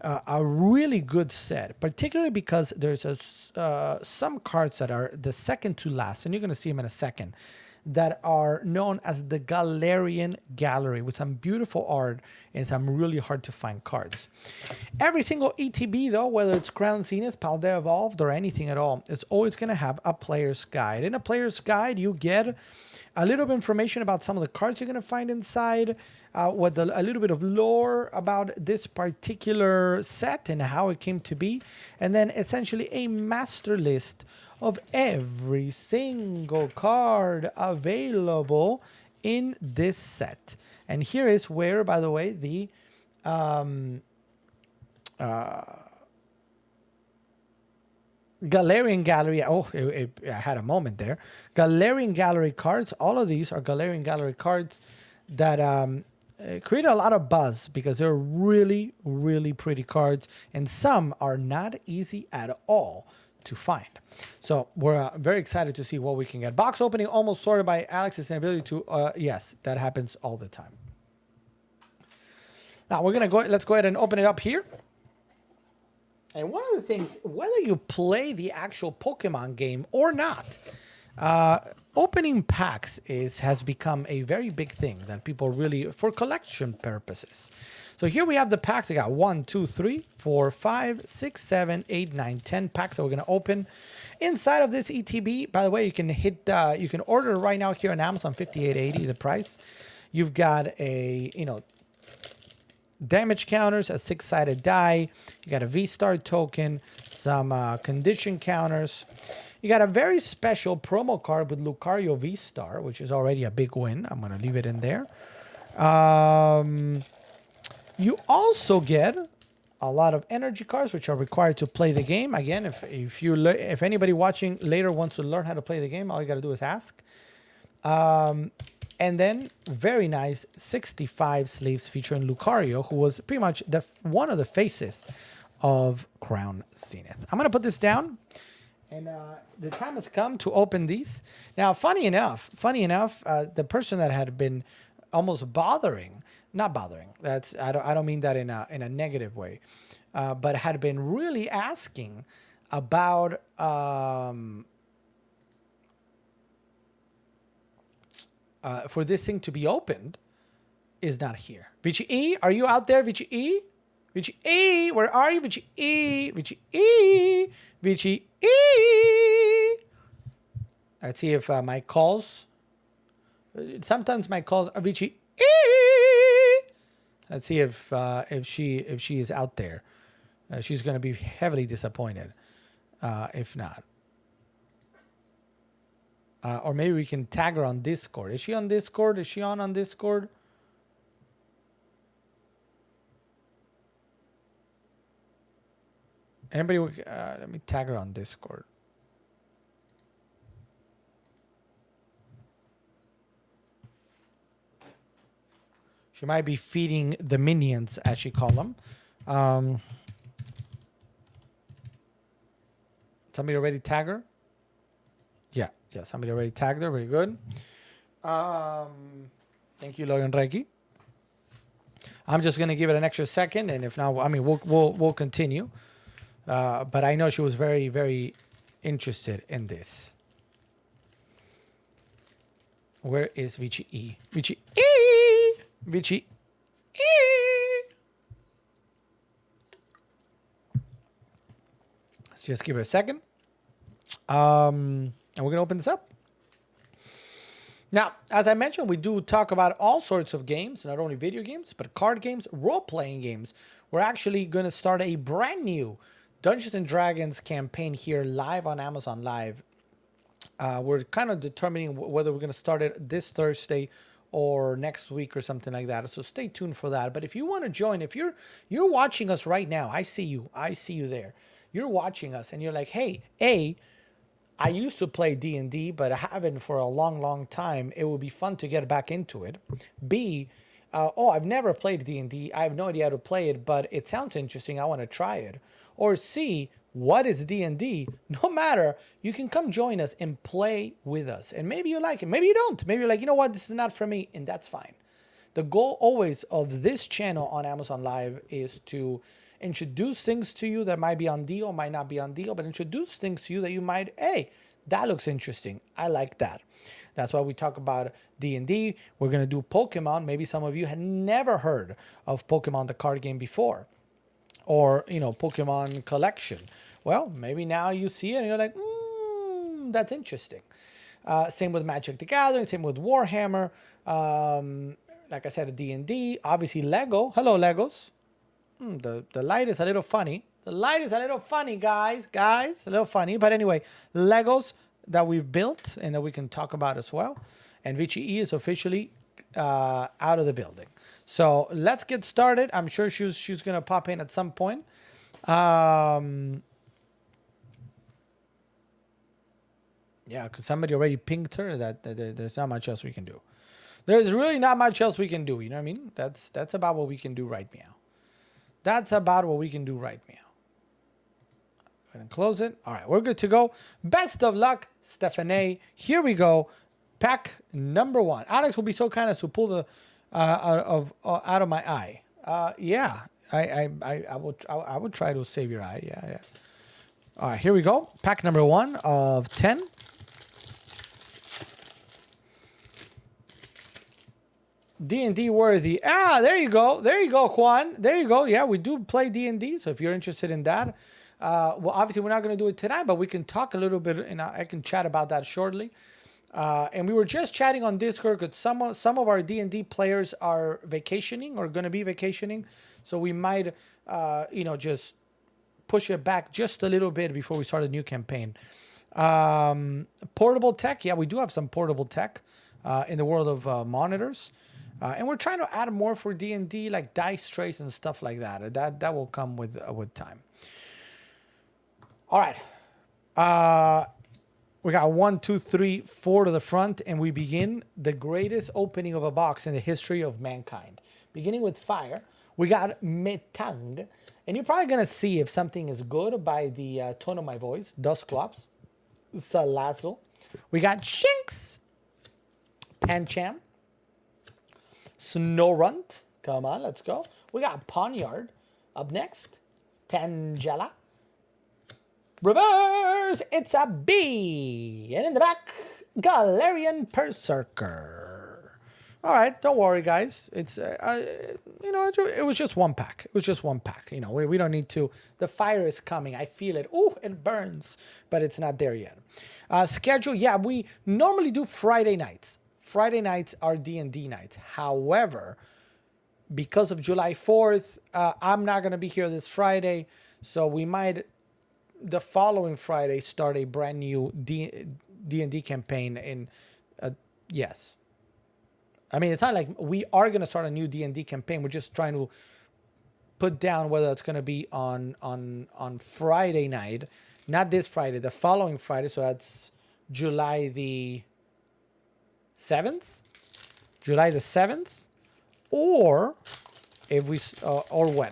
a really good set, particularly because there's some cards that are the second to last, and you're going to see them in a second, that are known as the Galarian Gallery, with some beautiful art and some really hard to find cards. Every single ETB, though, whether it's Crown Zenith, Paldea Evolved, or anything at all, is always going to have a player's guide. In a player's guide, you get a little bit of information about some of the cards you're going to find inside, a little bit of lore about this particular set and how it came to be, and then essentially a master list of every single card available in this set. And here is where, by the way, the Galarian Gallery, I had a moment there. Galarian Gallery cards, all of these are Galarian Gallery cards that create a lot of buzz because they're really, really pretty cards, and some are not easy at all to find. So we're very excited to see what we can get. Box opening almost sorted by Alex's inability to, yes, that happens all the time. Now let's go ahead and open it up here. And one of the things, whether you play the actual Pokemon game or not, opening packs has become a very big thing that people really, for collection purposes. So here we have the packs. We got 1, 2, 3, 4, 5, 6, 7, 8, 9, 10 packs that we're going to open. Inside of this ETB, by the way, you can order right now here on Amazon, $58.80 the price. You've got damage counters, a 6-sided die. You got a V-Star token, some condition counters. You got a very special promo card with Lucario V-Star, which is already a big win. I'm going to leave it in there. You also get a lot of energy cards, which are required to play the game. Again, if anybody watching later wants to learn how to play the game, all you got to do is ask. And then very nice 65 sleeves featuring Lucario, who was pretty much one of the faces of Crown Zenith. I'm going to put this down, and the time has come to open these. Now, funny enough, the person that had been almost not bothering. I don't mean that in a negative way, but had been really asking about for this thing to be opened is not here. Vichy E, are you out there, Vichy E? Vichy E, where are you, Vichy E? Vichy E, Vichy E. Let's see if my calls. Sometimes my calls are Vichy E. Let's see if she is out there. She's going to be heavily disappointed if not. Or maybe we can tag her on Discord. Is she on Discord? Is she on Discord? Anybody? Let me tag her on Discord. She might be feeding the minions, as she call them. Somebody already tagged her? Yeah, somebody already tagged her. Very good. Thank you, Logan Reiki. I'm just gonna give it an extra second, and if not, I mean, we'll continue. But I know she was very, very interested in this. Where is Vichy E? Vichy E! Vichy E! Let's just give it a second. And we're going to open this up. Now, as I mentioned, we do talk about all sorts of games, not only video games, but card games, role-playing games. We're actually going to start a brand new Dungeons & Dragons campaign here live on Amazon Live. We're kind of determining whether we're going to start it this Thursday or next week or something like that. So stay tuned for that. But if you want to join, if you're watching us right now, I see you there. You're watching us and you're like, hey, I used to play D&D, but I haven't for a long time. It would be fun to get back into it. B, I've never played D&D. I have no idea how to play it, but it sounds interesting. I want to try it. Or C, what is D&D? No matter, you can come join us and play with us. And maybe you like it. Maybe you don't. Maybe you're like, you know what, this is not for me, and that's fine. The goal always of this channel on Amazon Live is to introduce things to you that might be on deal, might not be on deal, but introduce things to you that you might, hey, that looks interesting. I like that. That's why we talk about D&D. We're going to do Pokemon. Maybe some of you had never heard of Pokemon, the card game, before. Or, Pokemon collection. Well, maybe now you see it and you're like, that's interesting. Same with Magic the Gathering. Same with Warhammer. Like I said, D&D. Obviously, Lego. Hello, Legos. The light is a little funny. The light is a little funny, guys. Guys, a little funny. But anyway, Legos that we've built and that we can talk about as well. And Vichy E is officially out of the building. So let's get started. I'm sure she's going to pop in at some point. Yeah, because somebody already pinged her that there's not much else we can do. There's really not much else we can do. You know what I mean? That's about what we can do right now. That's about what we can do right now. Go ahead and close it. All right, we're good to go. Best of luck, Stephanie. Here we go. Pack number 1. Alex will be so kind as to pull the out of my eye. Yeah, I would try to save your eye. Yeah. All right, here we go. Pack number 1 of 10. D&D worthy. There you go. There you go, Juan. There you go. Yeah, we do play D&D. So if you're interested in that, well, obviously we're not going to do it tonight, but we can talk a little bit, and I can chat about that shortly. And we were just chatting on Discord because some of our D&D players are vacationing or going to be vacationing. So we might, just push it back just a little bit before we start a new campaign. Portable tech. Yeah, we do have some portable tech in the world of monitors. And we're trying to add more for D&D, like dice trays and stuff like that. That will come with time. All right. We got 1, 2, 3, 4 to the front, and we begin the greatest opening of a box in the history of mankind. Beginning with fire, we got Metang. And you're probably going to see if something is good by the tone of my voice. Dusclops, Salazzle. We got Shinx, Pancham, Snorunt. Come on, let's go. We got Ponyard up next. Tangela. Reverse, it's a B. And in the back, Galarian Berserker. All right, don't worry, guys. It's, it was just one pack. It was just one pack. We don't need to. The fire is coming. I feel it. Ooh, it burns, but it's not there yet. Schedule, yeah, we normally do Friday nights. Friday nights are D&D nights. However, because of July 4th, I'm not going to be here this Friday. So we might, the following Friday, start a brand new D&D campaign. And yes. I mean, it's not like we are going to start a new D&D campaign. We're just trying to put down whether it's going to be on Friday night. Not this Friday, the following Friday. So that's July the 7th, July the 7th, or if we or when,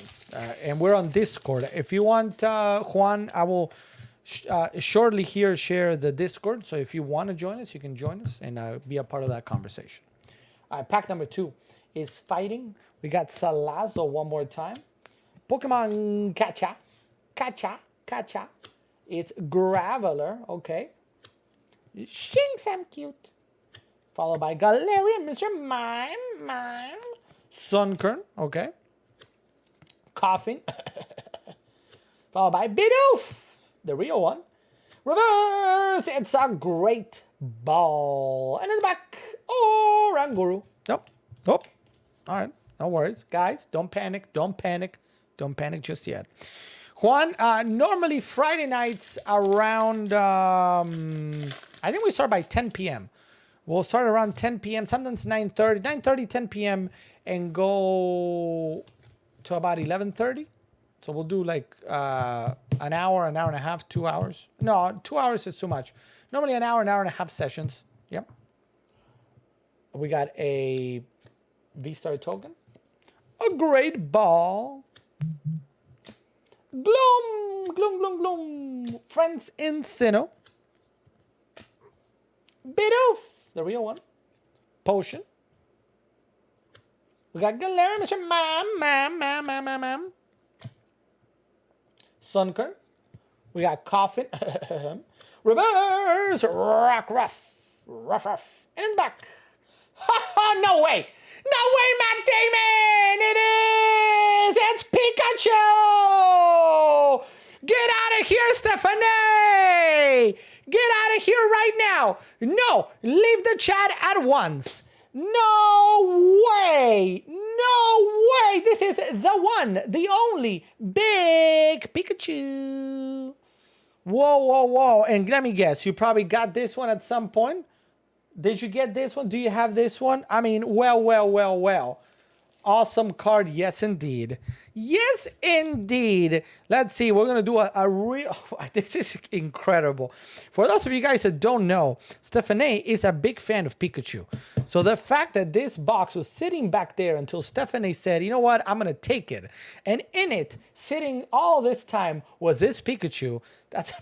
and we're on Discord. If you want, Juan, I will shortly here share the Discord. So if you want to join us, you can join us and be a part of that conversation. All right, pack number 2 is fighting. We got Salazzle one more time. Pokemon Kacha. It's Graveler. Okay. Shinx, I'm cute. Followed by Galarian, Mr. Mime. Sunkern, okay. Coughing. Followed by Bidoof, the real one. Reverse, it's a great ball. And in the back, Oranguru. Nope. All right, no worries. Guys, don't panic. Don't panic just yet. Juan, normally Friday nights around, I think we start by 10 p.m. We'll start around 10 p.m., sometimes 9:30, 10 p.m., and go to about 11:30. So we'll do like an hour and a half, 2 hours. No, 2 hours is too much. Normally an hour and a half sessions. Yep. We got a V-Star token. A great ball. Gloom, gloom, gloom, gloom. Friends in Sinnoh. Bidoof, the real one. Potion. We got Galarian, Mr. Mam. Sunkern. We got Coffin. Reverse. Rough. And back. No way. No way, Matt Damon. It is. It's Pikachu. Get out of here, Stephanie. Get out of here right now. No. Leave the chat at once. No way! No way! This is the one, the only big Pikachu. Whoa. And let me guess, you probably got this one at some point. Did you get this one? Do you have this one? I mean, well. Awesome card. Yes, indeed. Yes, indeed. Let's see. We're going to do a real... This is incredible. For those of you guys that don't know, Stephanie is a big fan of Pikachu. So the fact that this box was sitting back there until Stephanie said, you know what, I'm going to take it. And in it, sitting all this time, was this Pikachu. That's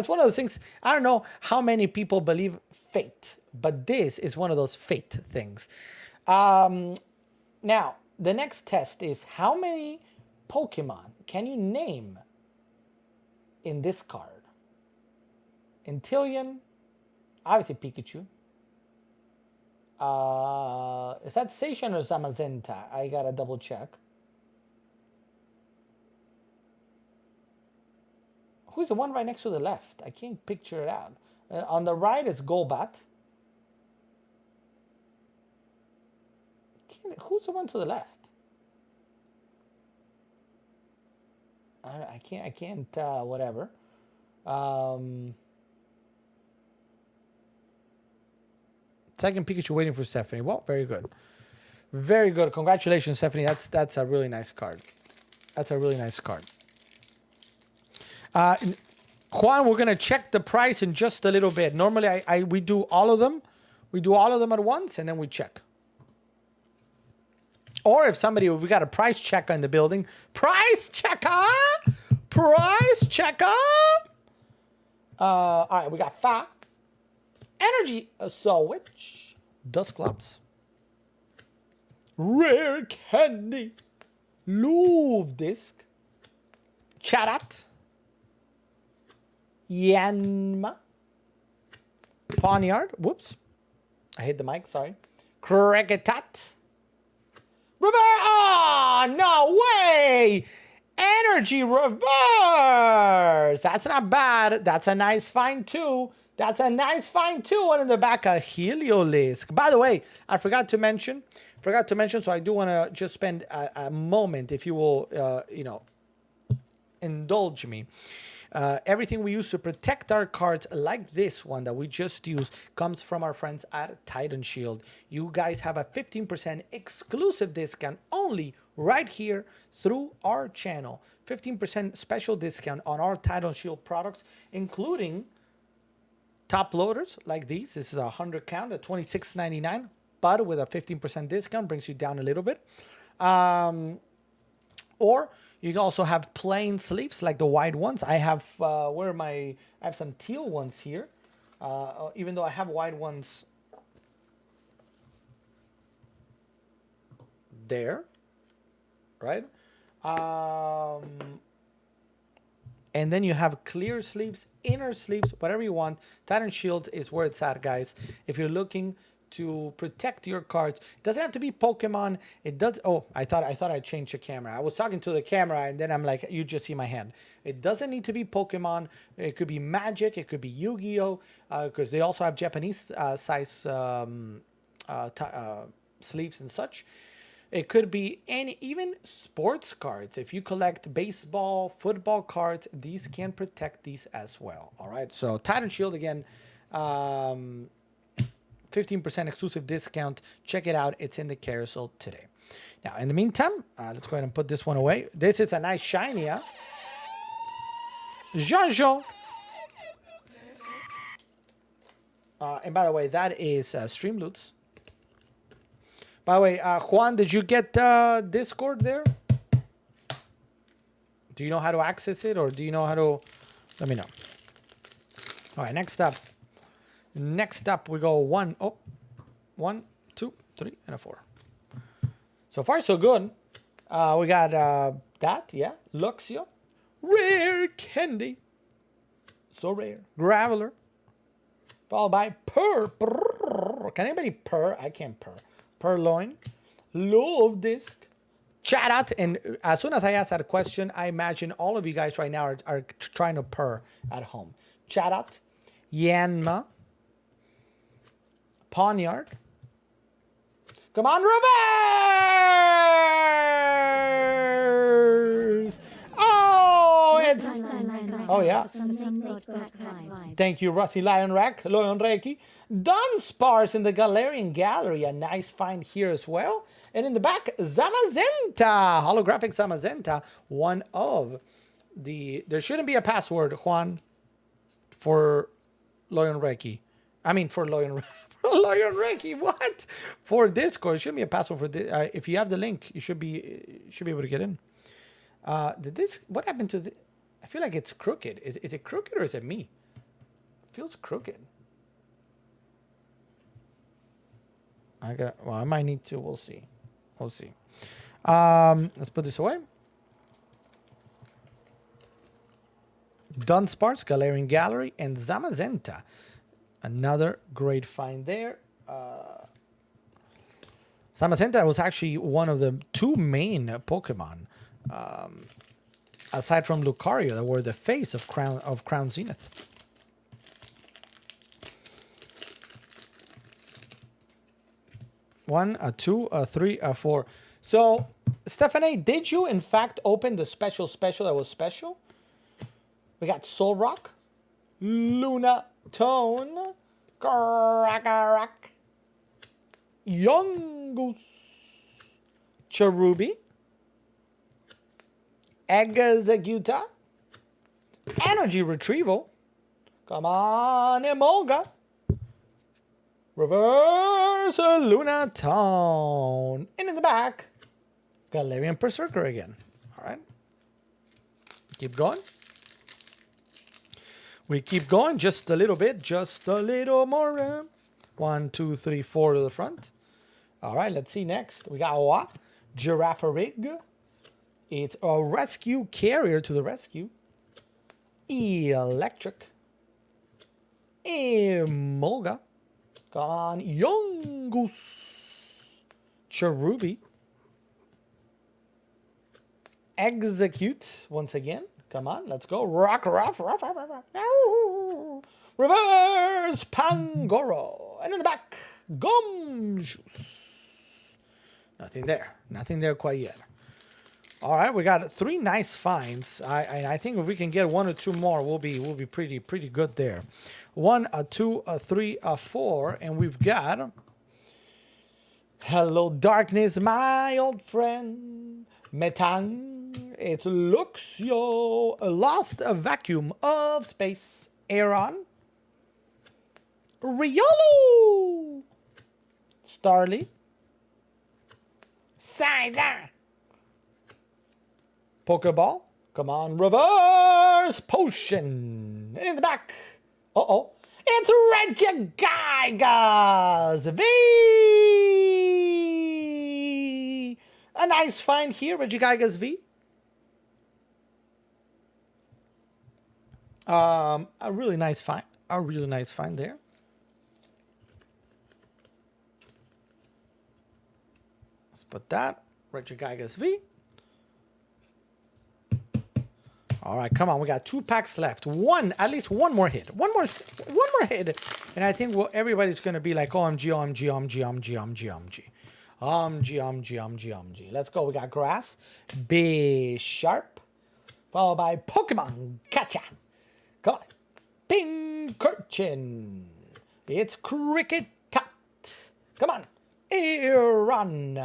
one of those things. I don't know how many people believe fate, but this is one of those fate things. Now, the next test is how many Pokemon can you name in this card? Inteleon, obviously Pikachu. Is that Zacian or Zamazenta? I gotta double check. Who's the one right next to the left? I can't picture it out. On the right is Golbat. Who's the one to the left? I can't, whatever. Second Pikachu waiting for Stephanie. Well, very good. Very good. Congratulations, Stephanie. That's a really nice card. That's a really nice card. Juan, we're going to check the price in just a little bit. Normally, we do all of them. We do all of them at once, and then we check. Or if we got a price checker in the building. Price checker! Price checker! All right, we got Fa. Energy Switch. Dusclops. Rare Candy. Louvdisc. Charat. Yanma. Pawniard. Whoops. I hit the mic, sorry. Cricketot. Reverse! Oh, no way! Energy Reverse! That's not bad. That's a nice find, too. That's a nice find, too. And in the back, a Heliolisk. By the way, I forgot to mention, so I do want to just spend a moment, if you will, indulge me. Everything we use to protect our cards, like this one that we just used, comes from our friends at Titan Shield. You guys have a 15% exclusive discount only right here through our channel. 15% special discount on our Titan Shield products, including top loaders like these. This is a 100 count at $26.99, but with a 15% discount brings you down a little bit. Or you can also have plain sleeves like the white ones. I have I have some teal ones here, even though I have white ones there, right? And then you have clear sleeves, inner sleeves, whatever you want. Titan Shield is where it's at, guys. If you're looking to protect your cards, it doesn't have to be Pokemon. It does. Oh, I thought I changed the camera. I was talking to the camera, and then I'm like, you just see my hand. It doesn't need to be Pokemon. It could be Magic. It could be Yu-Gi-Oh, because they also have Japanese size sleeves and such. It could be even sports cards. If you collect baseball, football cards, these can protect these as well. All right. So Titan Shield again. 15% exclusive discount. Check it out. It's in the carousel today. Now, in the meantime, let's go ahead and put this one away. This is a nice shiny, huh? Jean-Jean. And by the way, that is Streamloots. By the way, Juan, did you get Discord there? Do you know how to access it, or do you know how to... Let me know. All right, next up. Next up, we go 1, 2, 3, and a 4. So far, so good. We got that, yeah. Luxio. Rare Candy. So rare. Graveler. Followed by Purr. Can anybody purr? I can't purr. Purloin. Love Disc. Chatot. And as soon as I ask that question, I imagine all of you guys right now are trying to purr at home. Chatot. Yanma. Pawniard. Come on, reverse! Oh, it's... Oh, yeah. Thank you, Rusty Lion Reiki. Dunsparce in the Galarian Gallery. A nice find here as well. And in the back, Zamazenta. Holographic Zamazenta. One of the... There shouldn't be a password, Juan, for Lion Reiki. I mean, for Lion Reiki, what? For Discord, it shouldn't be a password for this. If you have the link, you should be able to get in. What happened to the? I feel like it's crooked. Is it crooked or is it me? It feels crooked. I might need to. We'll see. Let's put this away. Dunsparce, Galarian Gallery, and Zamazenta. Another great find there. Zamazenta was actually one of the 2 main Pokemon, aside from Lucario, that were the face of Crown Zenith. One, a 2, a 3, a 4. So, Stephanie, did you in fact open the special that was special? We got Solrock, Luna Tone, Crackarak, Yungoos, Cherubi, Executa, Energy Retrieval. Come on, Emolga. Reverse Luna Tone. And in the back, Galarian Berserker again. All right. Keep going. We keep going just a little bit, just a little more. 1, 2, 3, 4 to the front. All right, let's see next. We got what? Girafarig. It's a rescue carrier to the rescue. Electric. Emolga. Come on, Yungoos. Cherubi. Execute once again. Come on, let's go. Rock. Reverse Pangoro. And in the back, Gumshoos. Nothing there. Nothing there quite yet. All right, we got 3 nice finds. I think if we can get 1 or 2 more, we'll be pretty good there. 1, a 2, a 3, a 4, and we've got Hello Darkness, my old friend. Metang. It Luxio. Lost a vacuum of space. Aeron. Riolu. Starly. Cider. Pokeball. Come on, reverse potion. And in the back. Uh-oh. It's Regigigas V. A nice find here, Regigigas V. A really nice find. A really nice find there. Let's put that. Regigigas V. All right, come on. We got 2 packs left. At least one more hit. One more hit. And I think everybody's going to be like, OMG, OMG, OMG, OMG, OMG, OMG. Let's go. We got Grass, Bisharp, followed by Pokemon Gotcha. Come on. Pincurchin. It's Cricket Cut. Come on. Aeron.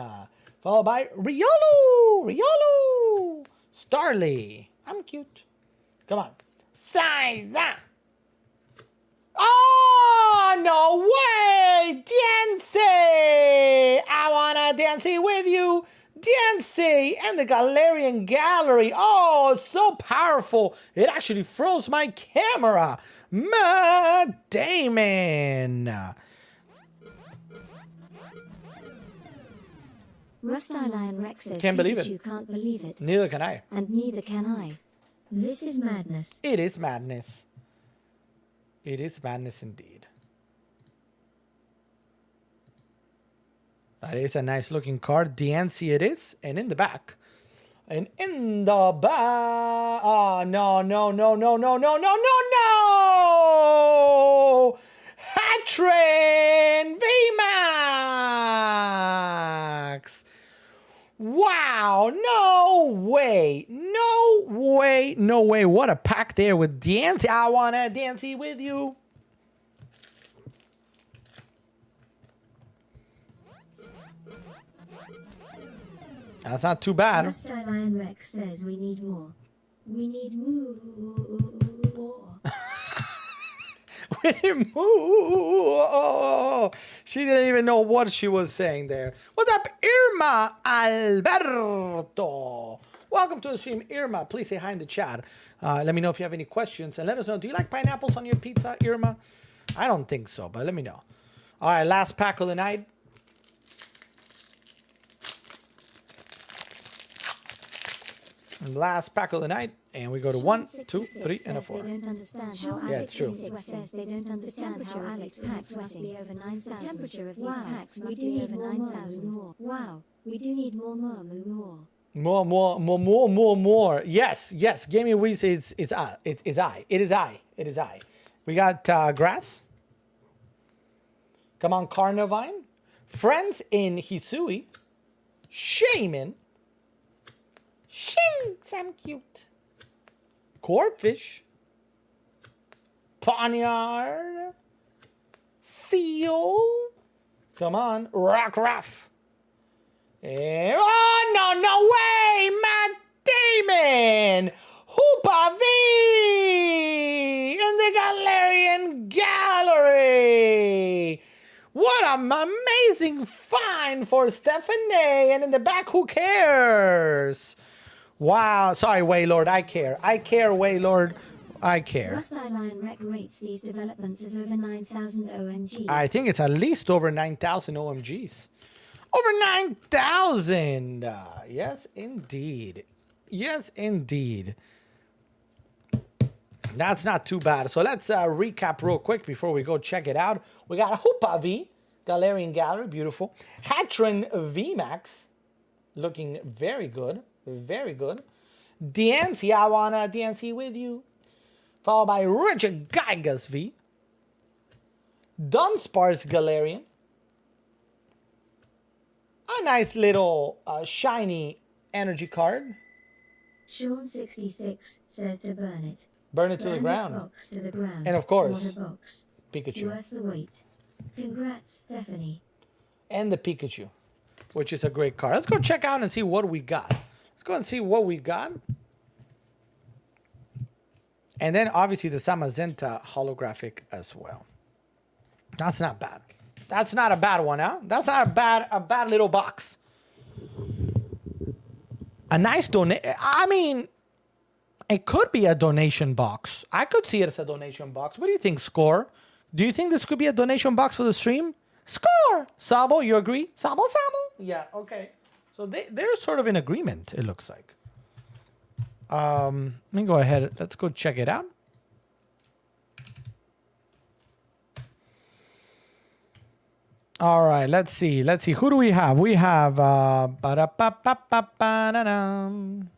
Followed by Riolu. Starly. I'm cute. Come on. Saiza. Oh, no way! Diancie! I wanna dance with you. Diancie and the Galarian Gallery. Oh, so powerful. It actually froze my camera. Matt Damon. Rusty Lion Rex says Can't believe it. You can't believe it. Neither can I. And neither can I. This is madness. It is madness. It is madness indeed. That is a nice looking card. Diancie it is. And in the back. And in the back. Oh, no. Hattryn VMAX. Wow. No way. What a pack there with Diancie. I want to dance with you. That's not too bad. Rusty Lion Rex says we need more. We need more. She didn't even know what she was saying there. What's up, Irma Alberto? Welcome to the stream, Irma. Please say hi in the chat. Let me know if you have any questions. And let us know, do you like pineapples on your pizza, Irma? I don't think so, but let me know. All right, last pack of the night. Last pack of the night. And we go to 1, 2, 3, and a 4. They don't understand how Yeah, it's true. says they don't understand how Alex packs must be over 9,000. The temperature of these packs must be over 9,000 more. Wow, we do need more. More. Yes. Gamey Weez is I. It is I. We got grass. Come on, Carnivine. Friends in Hisui. Shaman. Shinx, I'm cute. Corphish. Ponyard. Seal. Come on, Rockruff. Oh, no way! Matt Damon! Hoopa V! In the Galarian Gallery! What an amazing find for Stephanie! And in the back, who cares? Wow. Sorry, Waylord. I care, Waylord. I care. Rusty Lion Rec rates these developments as over 9,000 OMGs. I think it's at least over 9,000 OMGs. Over 9,000. Yes, indeed. That's not too bad. So let's recap real quick before we go check it out. We got Hoopa V, Galarian Gallery, beautiful. Hattryn VMAX, looking very good. Diancie, I wanna dance with you. Followed by Richard Gigas V. Dunsparce Galarian. A nice little shiny energy card. Sean66 says to burn it. Burn it to the ground. Box to the ground. And of course, what a box. Pikachu. Worth the wait. Congrats, Stephanie. And the Pikachu, which is a great card. Let's go check out and see what we got. Let's go and see what we got. And then obviously the Zamazenta holographic as well. That's not bad. That's not a bad one, huh? That's not a bad little box. A nice donation. I mean, it could be a donation box. I could see it as a donation box. What do you think, Score? Do you think this could be a donation box for the stream? Score! Sabo, you agree? Sabo? Yeah, okay. So they're sort of in agreement, it looks like. Let me go ahead. Let's go check it out. All right, let's see. Who do we have? We have ba-da-ba-ba-ba-ba-da-dum.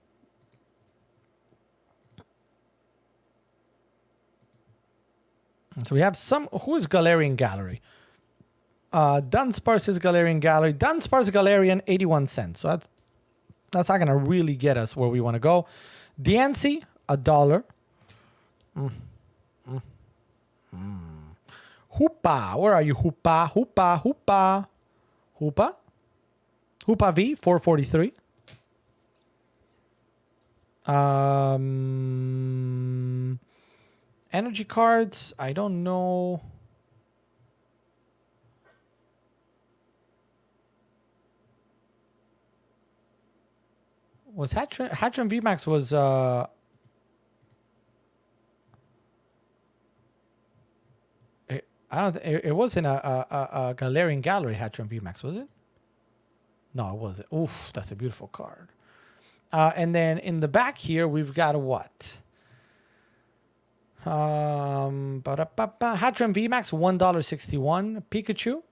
So we have who is Galarian Gallery? Dunsparce's Galarian Gallery. Dunsparce Galarian, 81 cents. So that's not gonna really get us where we want to go. Diancie, $1. Hoopa, where are you? Hoopa. Hoopa V, 443. Energy cards, I don't know. Was Hatcham VMAX was it wasn't a Galarian Gallery Hatcham VMAX, was it? No, it wasn't. Oof, that's a beautiful card. And then in the back here, we've got a what? Hatcham VMAX, $1.61. Pikachu.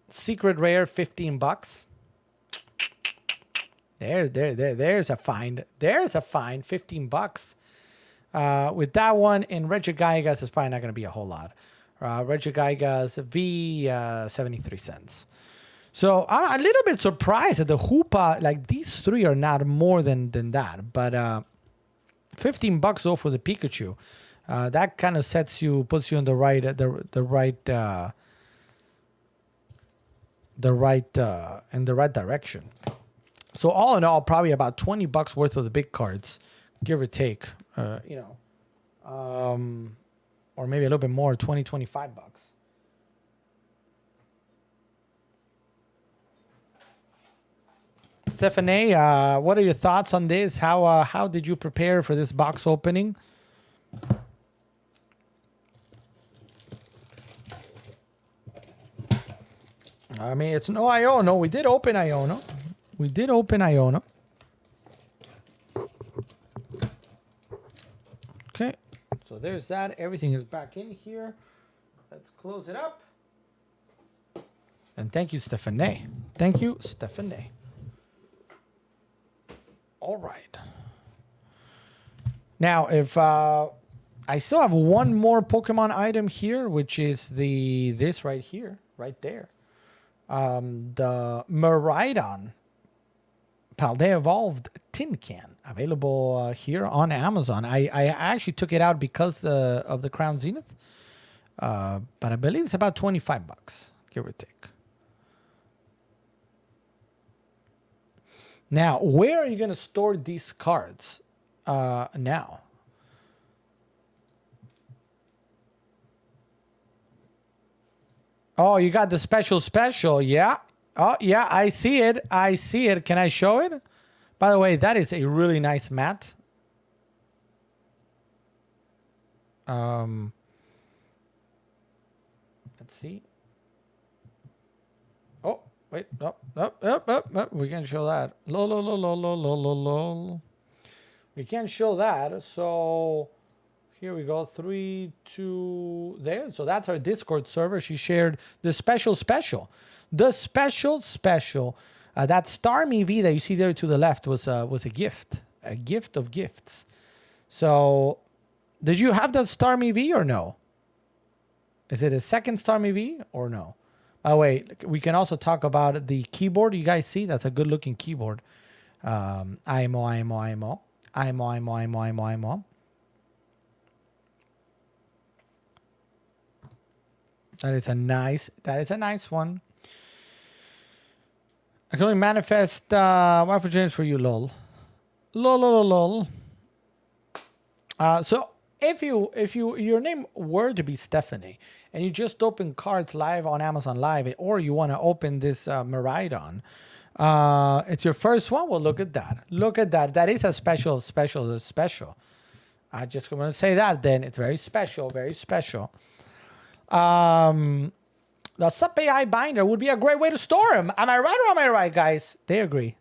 Secret Rare, $15. There's a find. There's a find, $15. With that one in Regigigas, it's probably not going to be a whole lot. Regigigas V, 73 cents. So I'm a little bit surprised that the Hoopa, like these three are not more than that. But $15 though for the Pikachu. That kind of puts you in the right in the right direction. So all in all, probably about $20 worth of the big cards, give or take. Or maybe a little bit more, $25. Stephanie, what are your thoughts on this? How did you prepare for this box opening? I mean, it's no Iono. We did open Iono. Okay, so there's that. Everything is back in here. Let's close it up. And thank you, Stephanie. Thank you, Stephanie. All right. Now, if I still have one more Pokemon item here, which is this right here, right there. The Miraidon Paldea Evolved Tin Can, available here on Amazon. I actually took it out because of the Crown Zenith, but I believe it's about $25, give or take. Now, where are you going to store these cards now? Oh, you got the special. Yeah. Oh, yeah, I see it. Can I show it? By the way, that is a really nice mat. Let's see. Oh, wait. Up. We can show that. Lol. We can't show that. So here we go. 3, 2, there. So that's our Discord server. She shared the special. The special. That Starmie V that you see there to the left was a gift of gifts. So, did you have that Starmie V or no? Is it a second Starmie V or no? Oh wait, we can also talk about the keyboard. You guys see that's a good looking keyboard. IMO. That is a nice one. I can only manifest Wi-Fi James for you, lol. So if your name were to be Stephanie and you just open cards live on Amazon Live, or you want to open this Miraidon, it's your first one. Well, look at that. That is a special. I just want to say that then. It's very special. The Sup AI binder would be a great way to store them. Am I right or am I right, guys? They agree.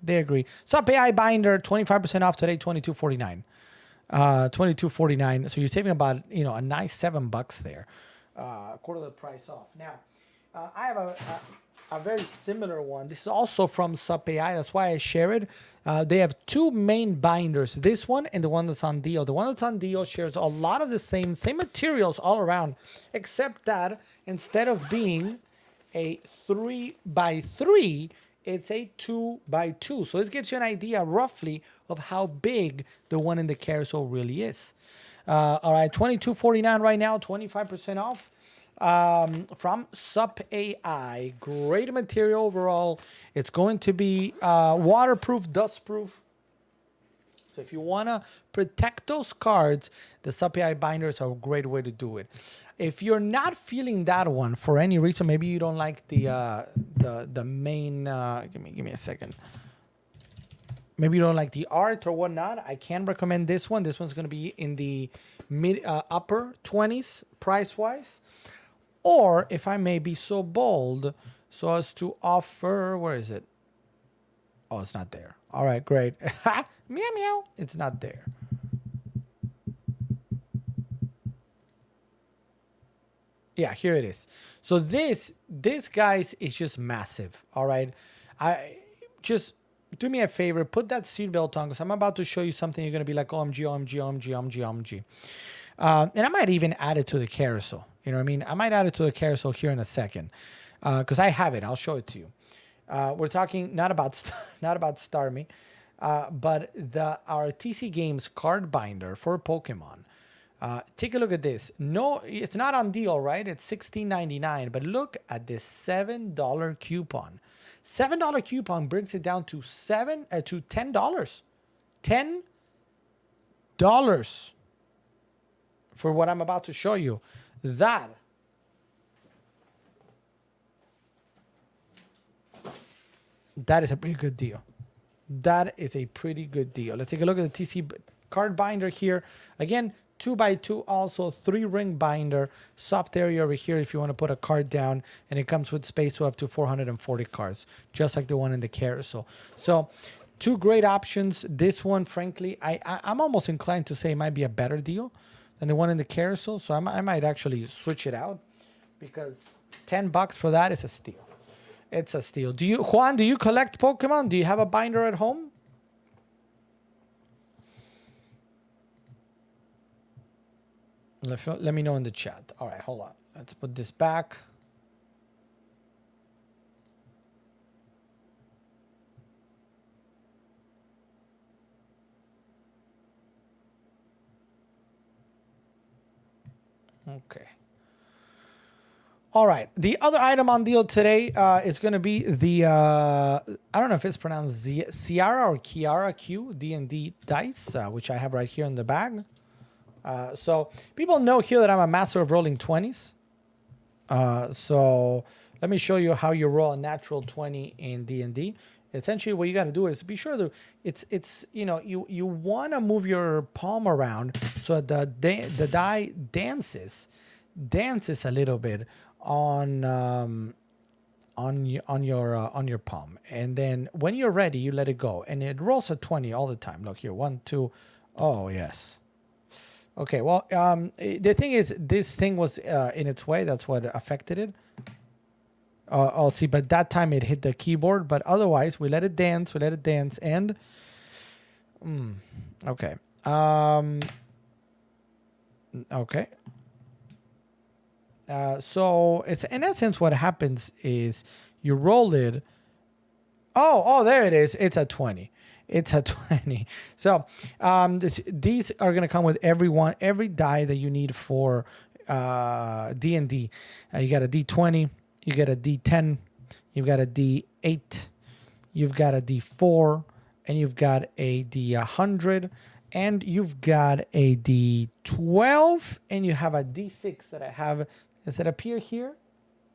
Sup AI binder, 25% off today, $22.49. $22.49. So you're saving about a nice $7 there, quarter of the price off. Now, I have a very similar one. This is also from Sup AI. That's why I share it. They have two main binders. This one and the one that's on Dio. The one that's on Dio shares a lot of the same materials all around, except that instead of being a 3x3, it's a 2x2. So this gives you an idea roughly of how big the one in the carousel really is. All right, $22.49 right now, 25% off. from Sup AI. Great material overall. It's going to be waterproof, dustproof. So if you want to protect those cards, the Sup AI binders are a great way to do it. If you're not feeling that one for any reason, maybe you don't like the main. Give me a second. Maybe you don't like the art or whatnot. I can recommend this one. This one's going to be in the upper 20s price wise. Or if I may be so bold, so as to offer, where is it? Oh, it's not there. All right, great. Meow, meow. It's not there. Yeah, here it is. So this guys is just massive. All right. I just do me a favor, put that seatbelt on because I'm about to show you something you're going to be like, OMG, OMG, OMG, OMG, OMG. And I might even add it to the carousel. You know what I mean? I might add it to the carousel here in a second because I have it. I'll show it to you. We're talking not about Starmie, but our TC Games card binder for Pokemon. Take a look at this. No, it's not on deal, right? It's $16.99, but look at this $7 coupon. $7 coupon brings it down to $10. $10 for what I'm about to show you. That is a pretty good deal. That is a pretty good deal. Let's take a look at the TC card binder here. Again, 2x2, also 3-ring binder, soft area over here if you want to put a card down, and it comes with space to up to 440 cards, just like the one in the carousel. So, two great options. This one, frankly, I'm almost inclined to say it might be a better deal than the one in the carousel. So I might actually switch it out because $10 for that is a steal. It's a steal. Juan, do you collect Pokemon? Do you have a binder at home? Let me know in the chat. All right, hold on. Let's put this back. Okay. All right. The other item on deal today is going to be the, I don't know if it's pronounced Ciara or Kiara Q D&D dice, which I have right here in the bag. So people know here that I'm a master of rolling 20s. So let me show you how you roll a natural 20 in D&D. Essentially, what you got to do is be sure that it's you want to move your palm around so the die dances a little bit on your palm, and then when you're ready, you let it go, and it rolls a 20 all the time. Look here, 1, 2. Oh yes. Okay, well, the thing is, this thing was in its way. That's what affected it. I'll see, but that time it hit the keyboard. But otherwise, we let it dance. And okay, okay. So it's in essence what happens is you roll it. Oh, there it is. It's a 20. It's a 20. So these are going to come with every die that you need for D&D. You got a D20, you got a D10, you've got a D8, you've got a D4, and you've got a D100, and you've got a D12, and you have a D6 that I have. Does it appear here?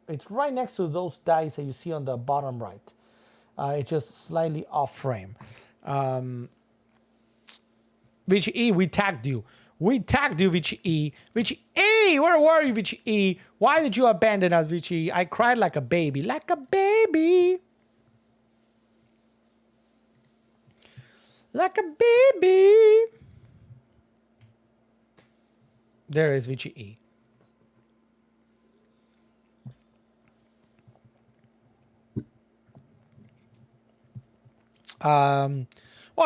It's right next to those dice that you see on the bottom right. It's just slightly off frame. Vichy E, we tagged you. Vichy E. Vichy E, where were you, Vichy E? Why did you abandon us, Vichy E? I cried like a baby. Like a baby. Like a baby. There is Vichy E. Well,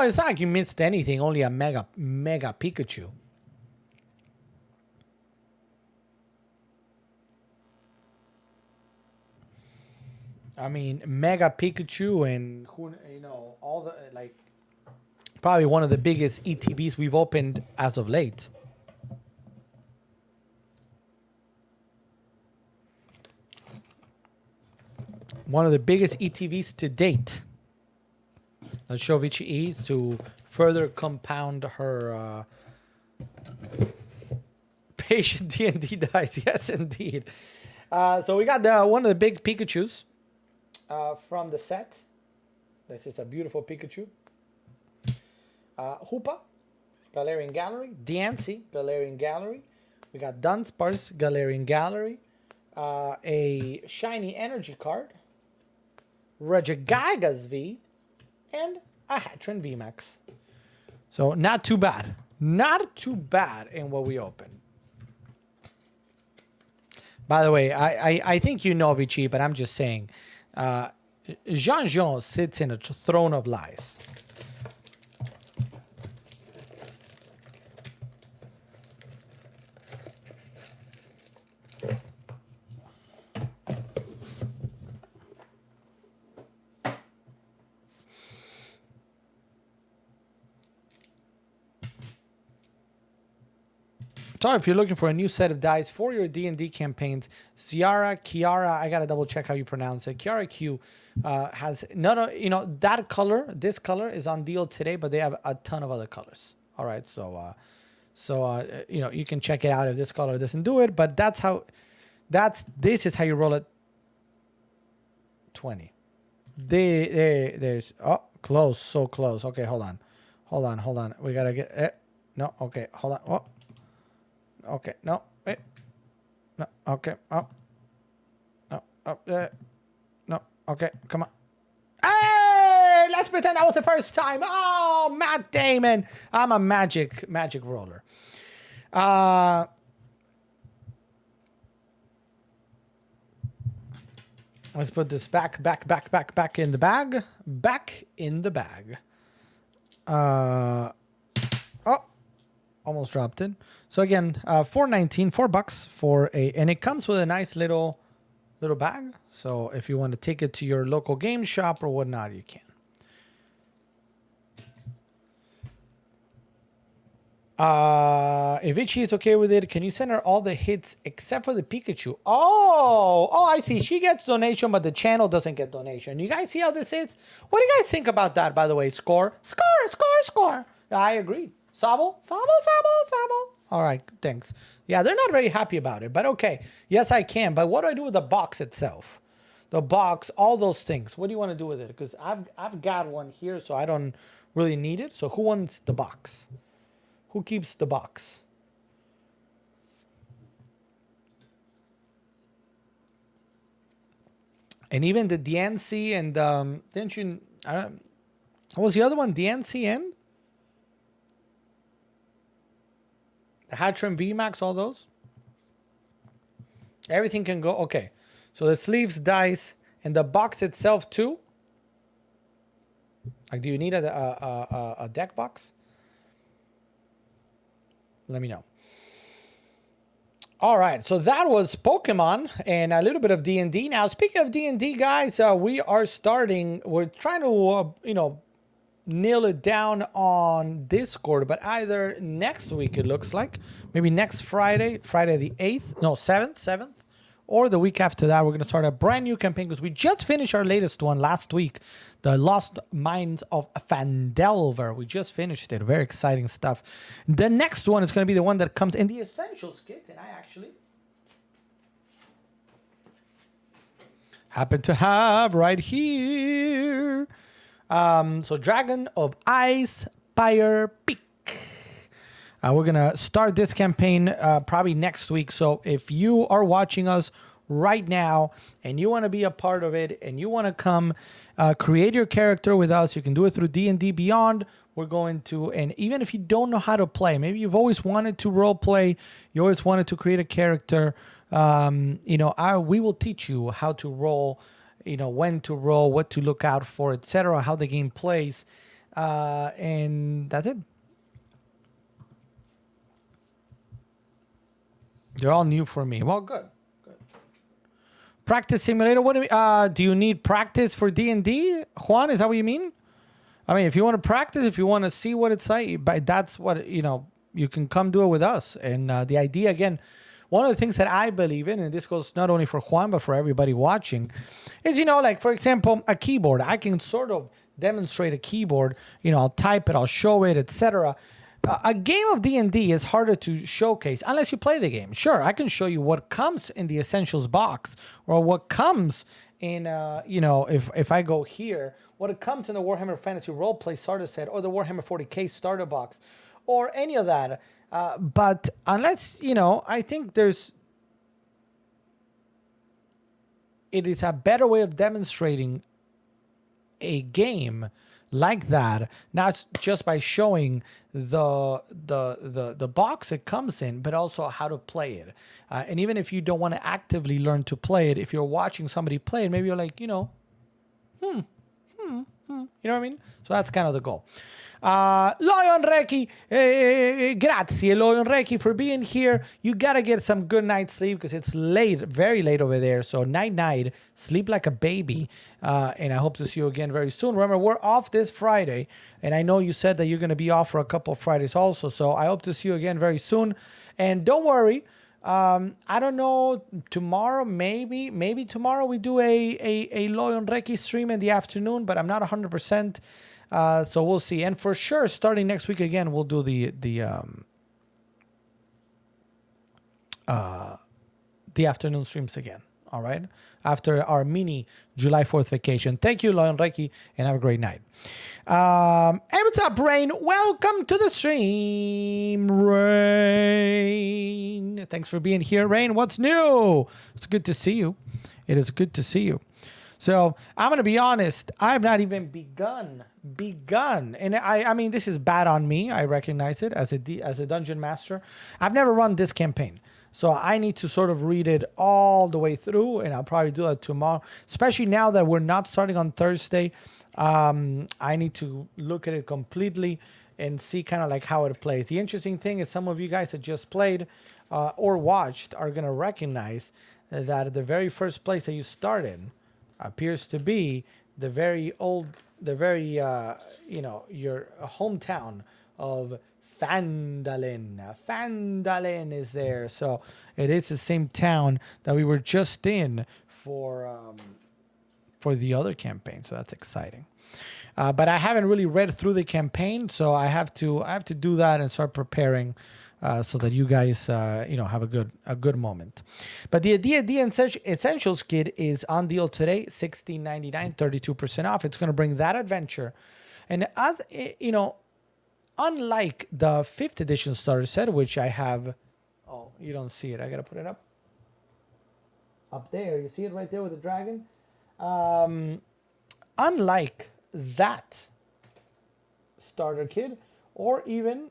it's not like you missed anything, only a mega Pikachu. I mean, mega Pikachu and all the probably one of the biggest ETBs we've opened as of late. one of the biggest ETVs to date. Let's show Vici E to further compound her patient D&D dice. Yes, indeed. So we got one of the big Pikachus from the set. This is a beautiful Pikachu. Hoopa, Galarian Gallery. Diancie, Galarian Gallery. We got Dunsparce, Galarian Gallery. A shiny energy card. Regigigas V. And a Hattrun VMAX. So not too bad. Not too bad in what we opened. By the way, I think you know Vici, but I'm just saying. Jean sits in a throne of lies. So if you're looking for a new set of dice for your D&D campaigns, Kiara, I gotta double check how you pronounce it. Kiara Q has that color. This color is on deal today, but they have a ton of other colors. All right, so you can check it out if this color doesn't do it. But this is how you roll it. 20. There's close, so close. Okay, hold on. We gotta get it. No, okay, hold on. Oh. Okay, no, wait. No, okay, up. No, up there. No, okay, come on. Hey, let's pretend that was the first time. Oh, Matt Damon. I'm a magic roller. Let's put this back in the bag. Back in the bag. Almost dropped it. So again, $4.19, $4 and it comes with a nice little bag. So if you want to take it to your local game shop or whatnot, you can. If Vici is okay with it, can you send her all the hits except for the Pikachu? Oh, I see. She gets donation, but the channel doesn't get donation. You guys see how this is? What do you guys think about that, by the way? Score. I agree. Sabo. All right, thanks. Yeah, they're not very happy about it, but okay. Yes, I can. But what do I do with the box itself? The box, all those things. What do you want to do with it? Because I've got one here, so I don't really need it. So who wants the box? Who keeps the box? And even the Diancie and didn't you? What was the other one? Diancie and the Hattrun VMAX, all those. Everything can go. Okay, so the sleeves, dice, and the box itself too. Like, do you need a deck box? Let me know. All right, so that was Pokemon and a little bit of D&D. Now, speaking of D&D, guys, we're trying to, nail it down on Discord, but either next week, it looks like, maybe next Friday the 7th, or the week after that, we're going to start a brand new campaign because we just finished our latest one last week, the Lost Mines of Phandelver. We just finished it. Very exciting stuff. The next one is going to be the one that comes in the Essentials kit, and I actually happen to have right here. So Dragon of Ice Fire Peak. We're going to start this campaign probably next week. So if you are watching us right now and you want to be a part of it and you want to come create your character with us, you can do it through D&D Beyond. We're going to, and even if you don't know how to play, maybe you've always wanted to role play, you always wanted to create a character, we will teach you how to roll, when to roll, what to look out for, etc., how the game plays, and that's it. They're all new for me. Well, good. Practice simulator. What do you need practice for D&D? Juan, is that what you mean? I mean, if you want to practice, if you want to see what it's like, but that's what, you can come do it with us. And the idea, again, one of the things that I believe in, and this goes not only for Juan, but for everybody watching, is, like, for example, a keyboard. I can sort of demonstrate a keyboard. I'll type it, I'll show it, etc. A game of D&D is harder to showcase unless you play the game. Sure, I can show you what comes in the Essentials box, or what comes in, if I go here, what it comes in the Warhammer Fantasy Roleplay starter set, or the Warhammer 40k starter box, or any of that. But unless, I think it is a better way of demonstrating a game like that, not just by showing the box it comes in, but also how to play it. And even if you don't want to actively learn to play it, if you're watching somebody play it, maybe you're like, you know what I mean? So that's kind of the goal. Lion Reiki, grazie, Lion Reiki, for being here. You gotta get some good night's sleep because it's late, very late over there. So night, sleep like a baby. And I hope to see you again very soon. Remember, we're off this Friday, and I know you said that you're gonna be off for a couple of Fridays also. So I hope to see you again very soon. And don't worry. I don't know, tomorrow, maybe tomorrow we do a Lion Reiki stream in the afternoon, but I'm not 100%. So we'll see. And for sure, starting next week again, we'll do the afternoon streams again. All right. After our mini July 4th vacation. Thank you, Lion Reiki, and have a great night. Hey, what's up, Rain? Welcome to the stream, Rain. Thanks for being here, Rain. What's new? It's good to see you. It is good to see you. So I'm going to be honest. I've not even begun. And I mean, this is bad on me. I recognize it as a dungeon master. I've never run this campaign. So I need to sort of read it all the way through, and I'll probably do that tomorrow, especially now that we're not starting on Thursday. I need to look at it completely and see kind of like how it plays. The interesting thing is some of you guys that just played or watched are going to recognize that the very first place that you started appears to be your hometown of Phandalin. Phandalin is there. So it is the same town that we were just in for the other campaign. So that's exciting. But I haven't really read through the campaign, so I have to do that and start preparing so that you guys have a good moment. But the D&D Essentials kit is on deal today, $16.99, 32% off. It's going to bring that adventure, and as unlike the 5th edition starter set, which I have, oh, you don't see it. I got to put it up there. You see it right there with the dragon? Unlike that starter kit, or even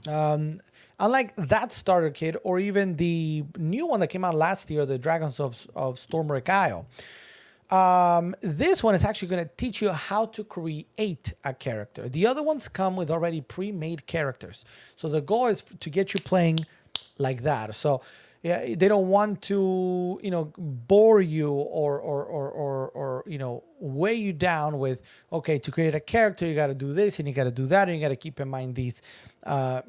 unlike that starter kit, or even the new one that came out last year, the Dragons of Stormwreck Isle, this one is actually going to teach you how to create a character. The other ones come with already pre-made characters. So the goal is to get you playing like that. So yeah, they don't want to, bore you or weigh you down with, okay, to create a character, you got to do this and you got to do that. And you got to keep in mind these, how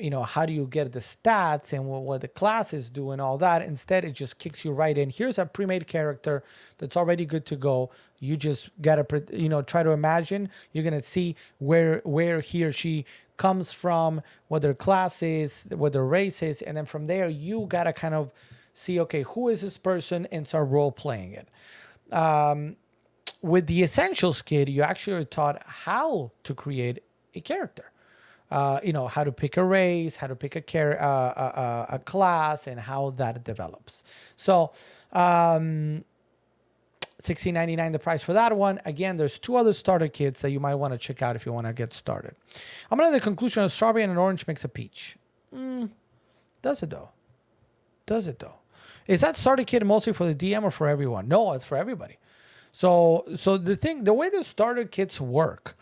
do you get the stats and what the classes do and all that. Instead, it just kicks you right in. Here's a pre-made character that's already good to go. You just got to, try to imagine. You're going to see where he or she comes from, what their class is, what their race is, and then from there you gotta kind of see, okay, who is this person, and start role playing it. With the Essentials kit, you actually are taught how to create a character. How to pick a race, how to pick a class, and how that develops. So $16.99 the price for that one. Again, there's 2 other starter kits that you might want to check out if you want to get started. I'm going to the conclusion of strawberry and an orange makes a peach. Does it though? Is that starter kit mostly for the DM or for everyone? No, it's for everybody. So the way the starter kits work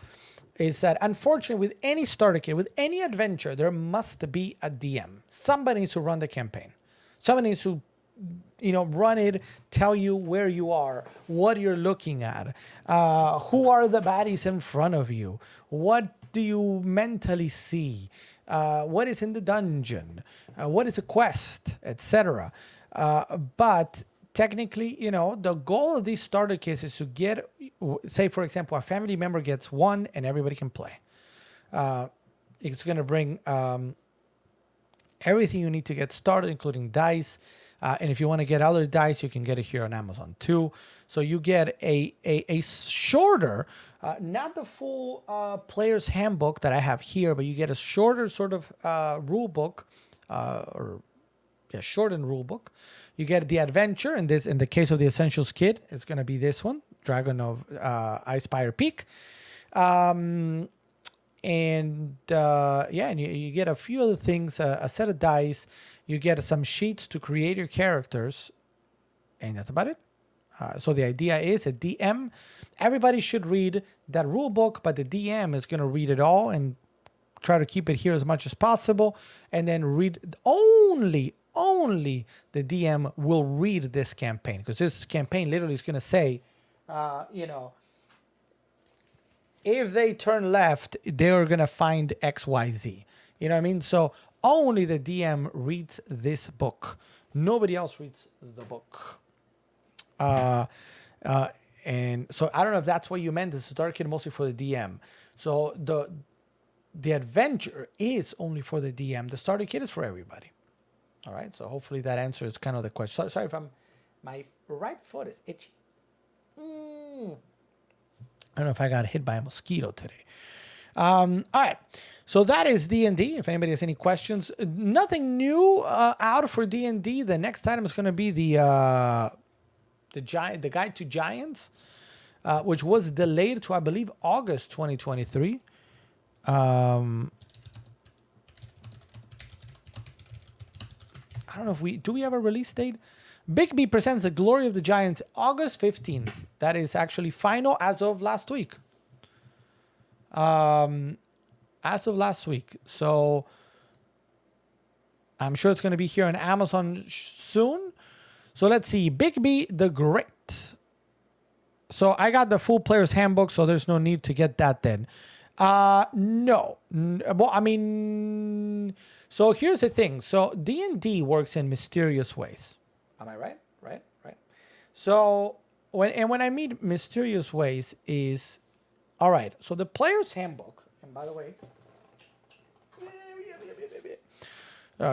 is that, unfortunately, with any starter kit, with any adventure, there must be a DM. Somebody needs to run the campaign. Somebody needs to run it, tell you where you are, what you're looking at, who are the baddies in front of you, what do you mentally see, what is in the dungeon, what is a quest, etc. But technically, the goal of these starter kits is to get, say, for example, a family member gets one and everybody can play. It's going to bring everything you need to get started, including dice. And if you want to get other dice, you can get it here on Amazon too. So you get a shorter, not the full player's handbook that I have here, but you get a shorter sort of rule book, shortened rule book. You get the adventure, and this, in the case of the Essentials kit, it's going to be this one, Dragon of Icespire Peak. And you get a few other things, a set of dice. You get some sheets to create your characters, and that's about it. So the idea is a DM. Everybody should read that rule book, but the DM is going to read it all and try to keep it here as much as possible, and then read only the DM will read this campaign, because this campaign literally is going to say, if they turn left, they're going to find XYZ. You know what I mean? So only the DM reads this book. Nobody else reads the book. And so I don't know if that's what you meant. This is starter kit mostly for the DM. So the adventure is only for the DM. The starter kit is for everybody. All right. So hopefully that answers kind of the question. Sorry if my right foot is itchy. I don't know if I got hit by a mosquito today. All right. So that is D&D. If anybody has any questions, nothing new out for D&D. The next item is going to be the Guide to Giants, which was delayed to, I believe, August 2023. I don't know if do we have a release date? Bigby presents The Glory of the Giants, August 15th. That is actually final as of last week. So I'm sure it's going to be here on Amazon soon. So let's see. Bigby the Great. So I got the full player's handbook, so there's no need to get that then. No. Well, I mean, so here's the thing. So D&D works in mysterious ways. Am I right? Right. So when I mean mysterious ways is, all right. So the player's handbook, and by the way,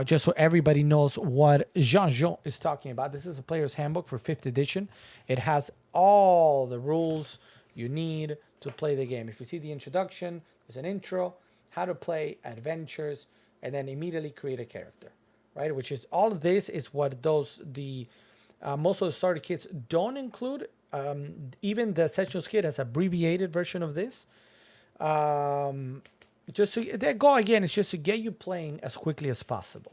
just so everybody knows what Jean is talking about, this is a player's handbook for 5th edition. It has all the rules you need to play the game. If you see the introduction, there's an intro, how to play, adventures, and then immediately create a character, right? Which is all of this is what most of the starter kits don't include. Even the Essentials kit has an abbreviated version of this. Just so the goal again is just to get you playing as quickly as possible,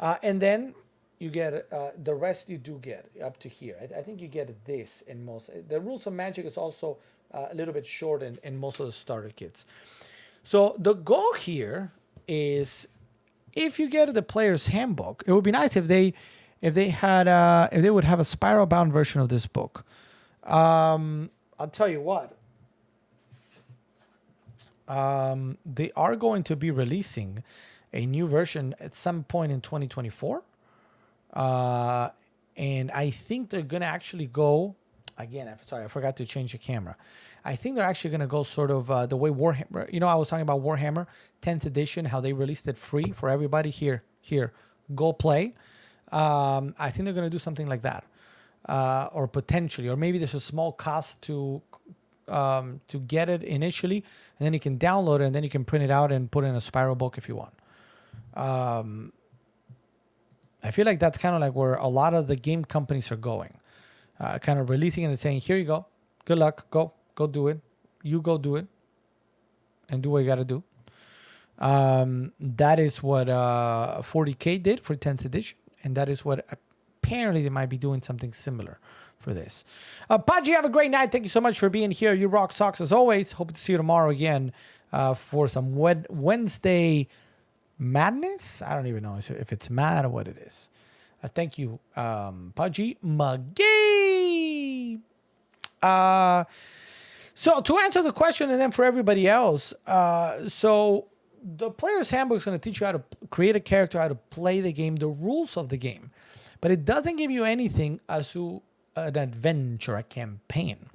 and then you get the rest. You do get up to here. I think you get this in most. The Rules of Magic is also a little bit short in most of the starter kits. So the goal here is, if you get the player's handbook, it would be nice if they would have a spiral bound version of this book. I'll tell you what. They are going to be releasing a new version at some point in 2024. And I think they're going to actually go, again, I forgot to change the camera. I think they're actually going to go sort of the way Warhammer, I was talking about Warhammer 10th edition, how they released it free for everybody. Here, go play. I think they're going to do something like that. Or potentially, or maybe there's a small cost to get it initially, and then you can download it, and then you can print it out and put it in a spiral book if you want. I feel like that's kind of like where a lot of the game companies are going, kind of releasing it and saying, here you go, good luck, go do it, you go do it, and do what you got to do. That is what 40K did for 10th edition, and that is what apparently they might be doing something similar for this. Paji, have a great night. Thank you so much for being here. You rock socks as always. Hope to see you tomorrow again for some Wednesday madness. I don't even know if it's mad or what it is. Thank you, Paji McGee. So to answer the question, and then for everybody else, so the player's handbook is going to teach you how to create a character, how to play the game, the rules of the game, but it doesn't give you anything as to an adventure, a campaign.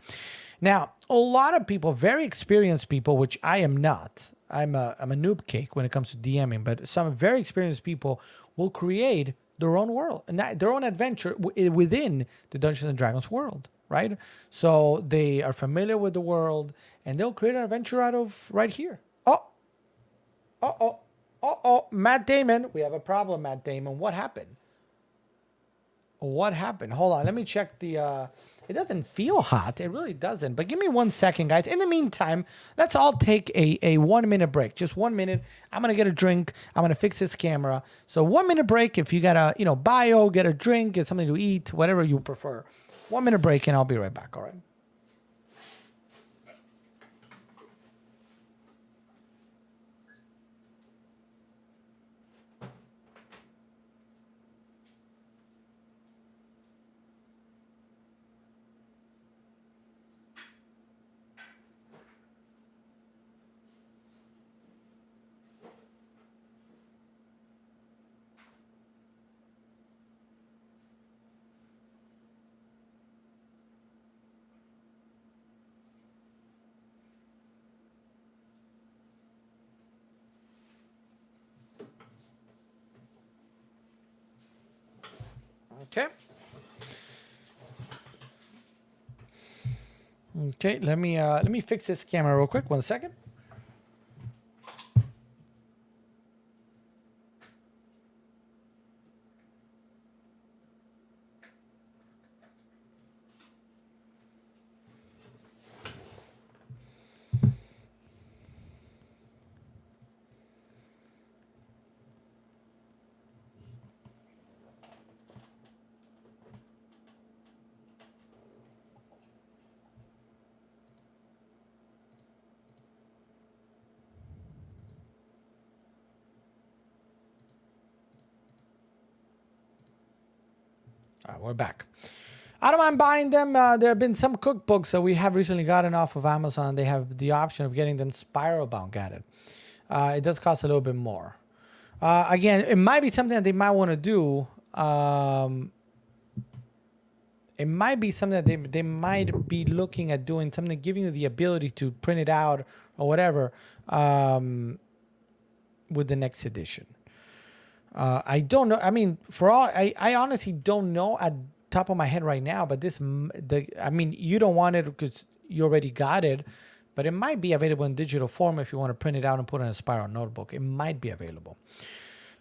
Now, a lot of people, very experienced people, which I am not. I'm a noob cake when it comes to DMing, but some very experienced people will create their own world, their own adventure within the Dungeons and Dragons world, right? So they are familiar with the world, and they'll create an adventure out of right here. Matt Damon, we have a problem, Matt Damon. What happened? What happened? Hold on, let me check the. It doesn't feel hot. It really doesn't. But give me 1 second, guys. In the meantime, let's all take a 1 minute break. Just 1 minute. I'm gonna get a drink. I'm gonna fix this camera. So 1 minute break. If you gotta, bio, get a drink, get something to eat, whatever you prefer. 1 minute break, and I'll be right back. All right. Okay. Okay, let me fix this camera real quick. 1 second. All right, we're back. I don't mind buying them. There have been some cookbooks that we have recently gotten off of Amazon. They have the option of getting them spiral bound guided. It does cost a little bit more. Again, it might be something that they might want to do. It might be something that they might be looking at doing, something giving you the ability to print it out or whatever with the next edition. I don't know. I mean, I honestly don't know at top of my head right now. But you don't want it because you already got it. But it might be available in digital form if you want to print it out and put it in a spiral notebook. It might be available.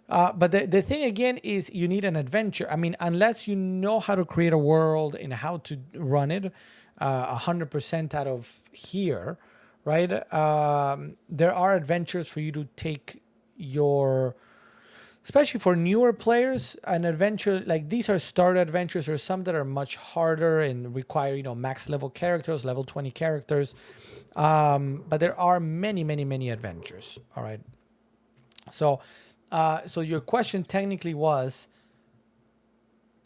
But the thing again is you need an adventure. I mean, unless you know how to create a world and how to run it 100% out of here, right? There are adventures for you to take especially for newer players, an adventure like these are starter adventures. Or some that are much harder and require, max level characters, level 20 characters. But there are many, many, many adventures. All right. So your question technically was,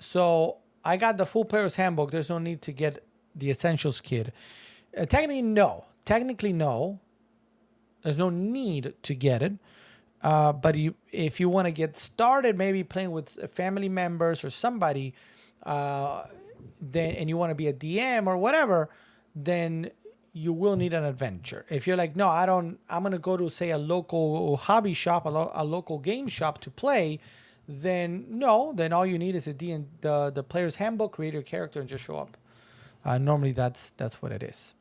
so I got the full player's handbook. There's no need to get the essentials kit. Technically, no. There's no need to get it. But if you want to get started, maybe playing with family members or somebody, and you want to be a DM or whatever, then you will need an adventure. If you're like, no, I'm going to go to, say, a local hobby shop, a local game shop to play, then all you need is the player's handbook, create your character, and just show up. Normally, that's what it is.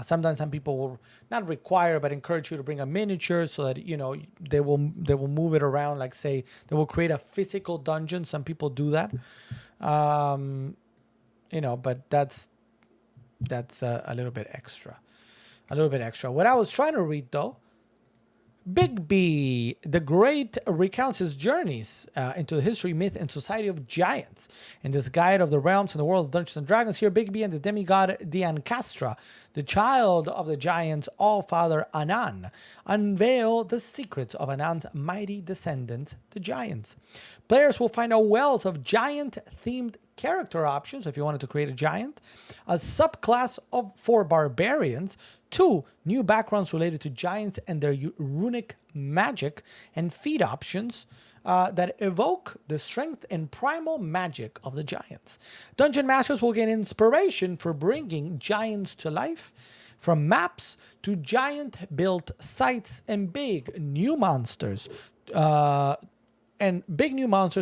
Sometimes some people will not require, but encourage you to bring a miniature so that they will move it around. Like, say, they will create a physical dungeon. Some people do that, but that's a little bit extra. What I was trying to read though, Bigby the Great recounts his journeys into the history, myth, and society of giants. In this guide of the realms and the world of Dungeons and Dragons, here Bigby and the demigod Diancastra, the child of the giants All-Father Anan, unveil the secrets of Anan's mighty descendants, the giants. Players will find a wealth of giant-themed character options if you wanted to create a giant, a subclass for barbarians 2 new backgrounds related to giants and their runic magic and feat options that evoke the strength and primal magic of the giants. Dungeon Masters will gain inspiration for bringing giants to life, from maps to giant-built sites and big new monsters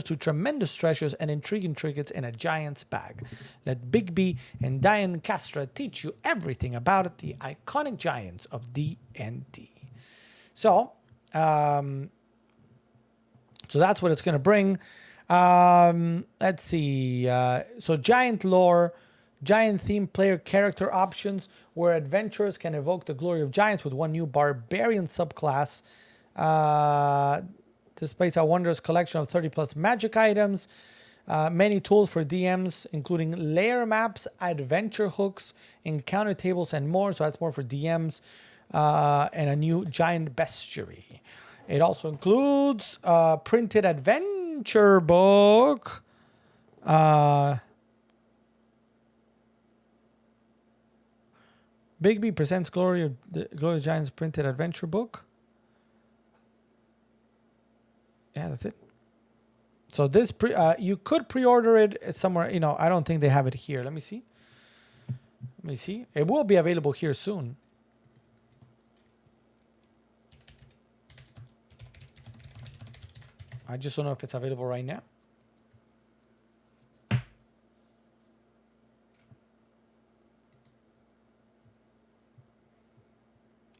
to tremendous treasures and intriguing trinkets in a giant's bag. Let Bigby and Diane Castra teach you everything about the iconic giants of D&D. So that's what it's going to bring. Let's see. So giant lore, giant theme player character options, where adventurers can evoke the glory of giants with one new barbarian subclass. Displays a wondrous collection of 30 plus magic items, many tools for DMs, including layer maps, adventure hooks, encounter tables, and more. So that's more for DMs, and a new giant bestiary. It also includes a printed adventure book. Bigby presents Glory of Giants printed adventure book. Yeah, that's it. So this you could pre-order it somewhere. I don't think they have it here. Let me see. It will be available here soon. I just don't know if it's available right now.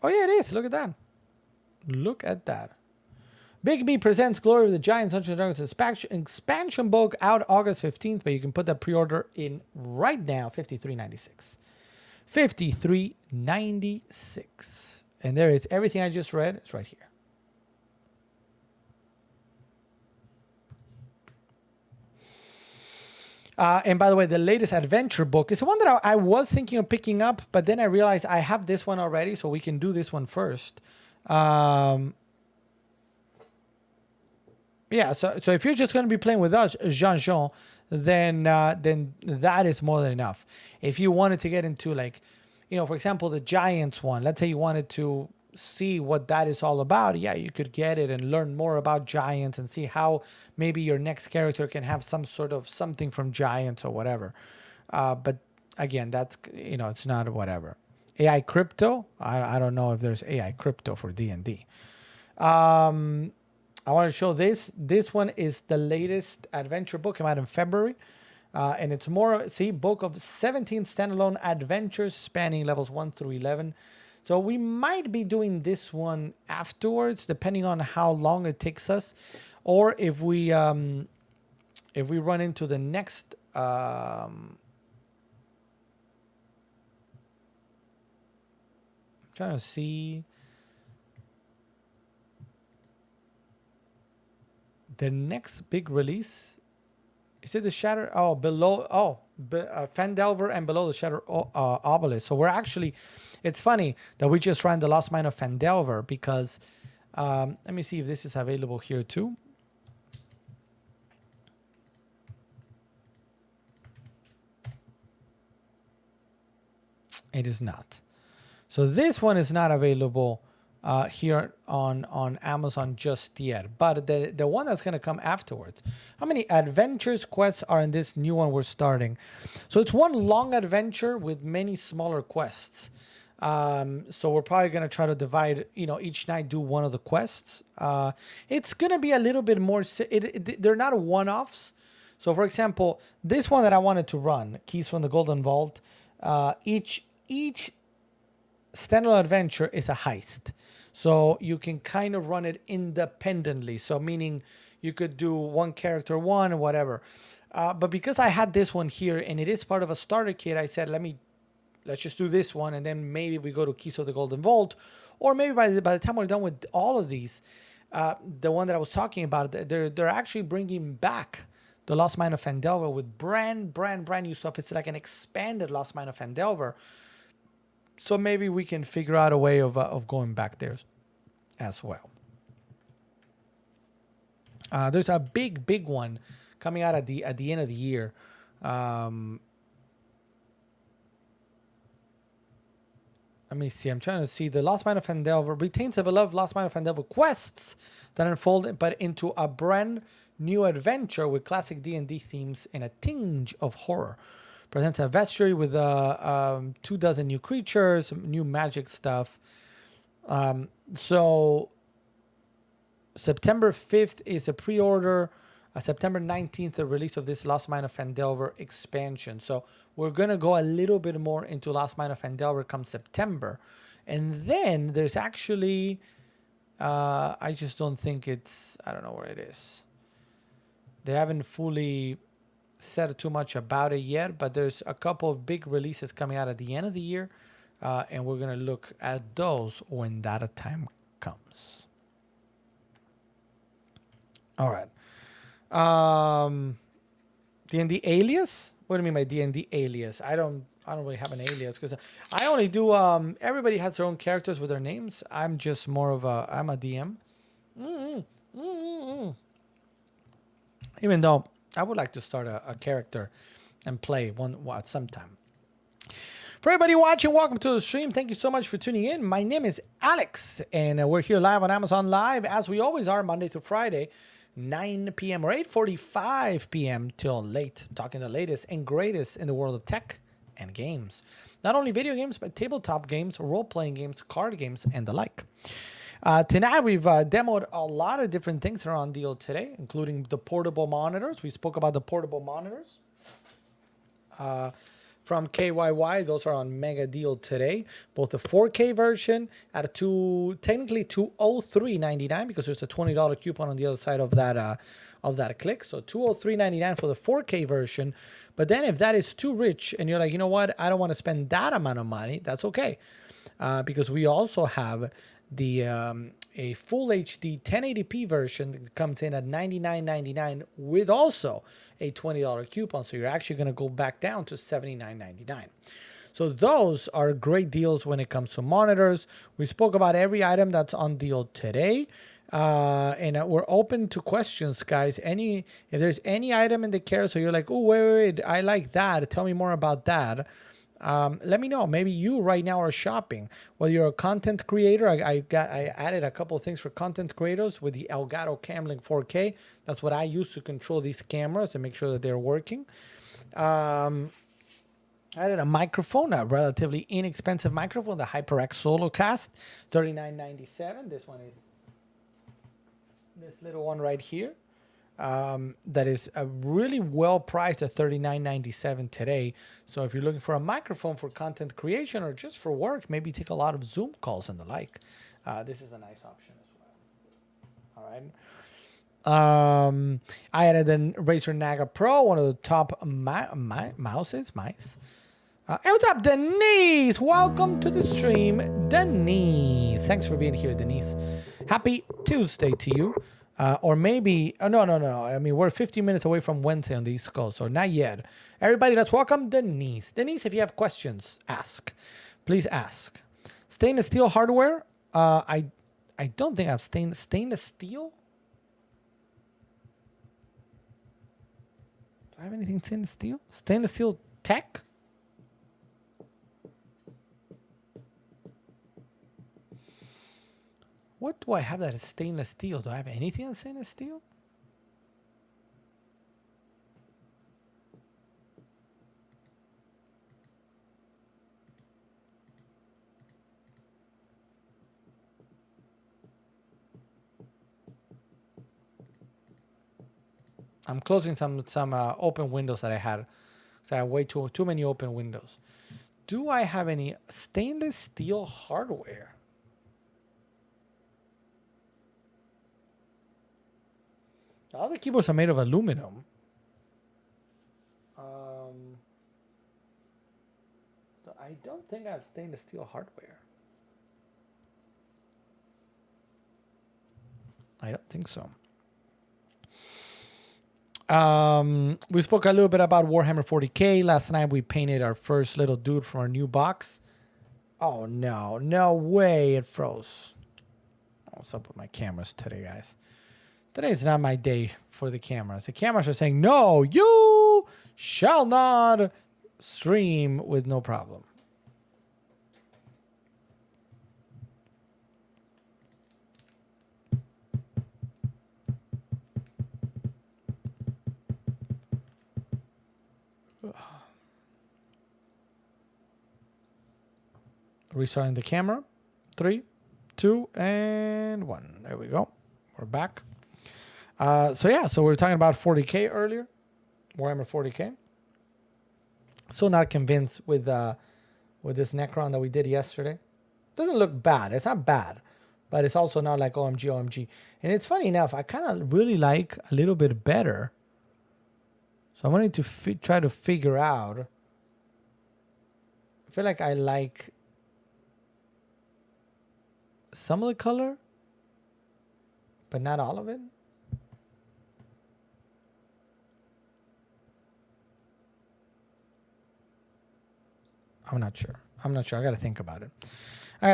Oh yeah, it is. Look at that. Bigby presents Glory of the Giants Dungeons & Dragons expansion book out August 15th, but you can put that pre-order in right now, $53.96. $53.96. And there is everything I just read. It's right here. And by the way, the latest adventure book is the one that I was thinking of picking up, but then I realized I have this one already, so we can do this one first. Yeah, so if you're just going to be playing with us, Jean, then that is more than enough. If you wanted to get into, like, for example, the Giants one, let's say you wanted to see what that is all about, yeah, you could get it and learn more about Giants and see how maybe your next character can have some sort of something from Giants or whatever. But again, that's, it's not whatever. AI crypto, I don't know if there's AI crypto for D&D. I want to show this. This one is the latest adventure book, came out in February. And it's book of 17 standalone adventures spanning levels 1 through 11. So we might be doing this one afterwards, depending on how long it takes us, or if we run into the next. I'm trying to see the next big release. Is it the Shatter? Oh, below. Oh, Phandelver and Below the Shatter Obelisk. So we're actually. It's funny that we just ran the Lost Mine of Phandelver because. Let me see if this is available here too. It is not. So this one is not available here on Amazon just yet. But the one that's going to come afterwards. How many adventures quests are in this new one we're starting? So it's one long adventure with many smaller quests. So we're probably going to try to divide, each night do one of the quests. It's going to be a little bit more, they're not one-offs. So for example, this one that I wanted to run, Keys from the Golden Vault, each standalone adventure is a heist. So you can kind of run it independently. So meaning you could do one character one or whatever. But because I had this one here and it is part of a starter kit, I said, let's just do this one, and then maybe we go to Keys of the Golden Vault, or maybe by the time we're done with all of these, the one that I was talking about, they're actually bringing back the Lost Mine of Phandelver with brand new stuff. It's like an expanded Lost Mine of Phandelver. So maybe we can figure out a way of going back there as well. There's a big one coming out at the end of the year. Let me see. I'm trying to see. The Lost Mine of Phandelver retains the beloved Lost Mine of Phandelver quests that unfold, but into a brand new adventure with classic D&D themes and a tinge of horror. Presents a bestiary with 24 new creatures, new magic stuff. So September 5th is a pre-order. September 19th, the release of this Lost Mine of Phandelver expansion. So we're going to go a little bit more into Lost Mine of Phandelver come September. And then there's actually, I just don't think it's, I don't know where it is. They haven't fully said too much about it yet, but there's a couple of big releases coming out at the end of the year. And we're going to look at those when that time comes. All right. D&D alias? What do you mean by D&D alias? I don't really have an alias because I only do everybody has their own characters with their names. I'm just more of I'm a DM. Even though I would like to start a character and play one sometime. For everybody watching, welcome to the stream. Thank you so much for tuning in. My name is Alex, and we're here live on Amazon Live, as we always are, Monday through Friday, 9 p.m. or 8:45 p.m. till late, talking the latest and greatest in the world of tech and games. Not only video games, but tabletop games, role-playing games, card games, and the like. Tonight, we've demoed a lot of different things that are on deal today, including the portable monitors. We spoke about the portable monitors from KYY. Those are on mega deal today. Both the 4K version at a technically $203.99 because there's a $20 coupon on the other side of that click. So $203.99 for the 4K version. But then if that is too rich and you're like, you know what, I don't want to spend that amount of money, that's okay. Because we also have the a full HD 1080p version that comes in at $99.99 with also a $20 coupon. So you're actually going to go back down to $79.99. So those are great deals when it comes to monitors. We spoke about every item that's on deal today. And we're open to questions, guys. If there's any item in the carousel, you're like, oh, wait, I like that. Tell me more about that. Let me know. Maybe you right now are shopping. Whether you're a content creator, I added a couple of things for content creators with the Elgato Camlink 4K. That's what I use to control these cameras and make sure that they're working. I added a microphone, a relatively inexpensive microphone, the HyperX SoloCast, $39.97. This one is this little one right here. That is a really well priced at $39.97 today. So if you're looking for a microphone for content creation or just for work, maybe take a lot of Zoom calls and the like, this is a nice option as well. All right. I added the Razer Naga Pro, one of the top mice. Hey, what's up, Denise? Welcome to the stream, Denise. Thanks for being here, Denise. Happy Tuesday to you. Or maybe, no. I mean, we're 15 minutes away from Wednesday on the East Coast, so not yet. Everybody, let's welcome Denise. Denise, if you have questions, ask. Please ask. Stainless steel hardware. I don't think I have stainless steel. Do I have anything stainless steel? Stainless steel tech? What do I have that is stainless steel? Do I have anything that's stainless steel? I'm closing some open windows that I had. So I have way too many open windows. Do I have any stainless steel hardware? All the keyboards are made of aluminum. So I don't think I have stainless steel hardware. I don't think so. We spoke a little bit about Warhammer 40K. Last night we painted our first little dude from our new box. Oh no way it froze. What's up with my cameras today, guys? Today is not my day for the cameras. The cameras are saying, no, you shall not stream with no problem. Restarting the camera. 3, 2, and 1. There we go. We're back. So we were talking about 40K earlier. Warhammer 40K. So not convinced with this Necron that we did yesterday. Doesn't look bad. It's not bad, but it's also not like OMG. And it's funny enough, I kind of really like a little bit better. So I wanted to try to figure out. I feel like I like some of the color, but not all of it. I'm not sure. I got to think about it. So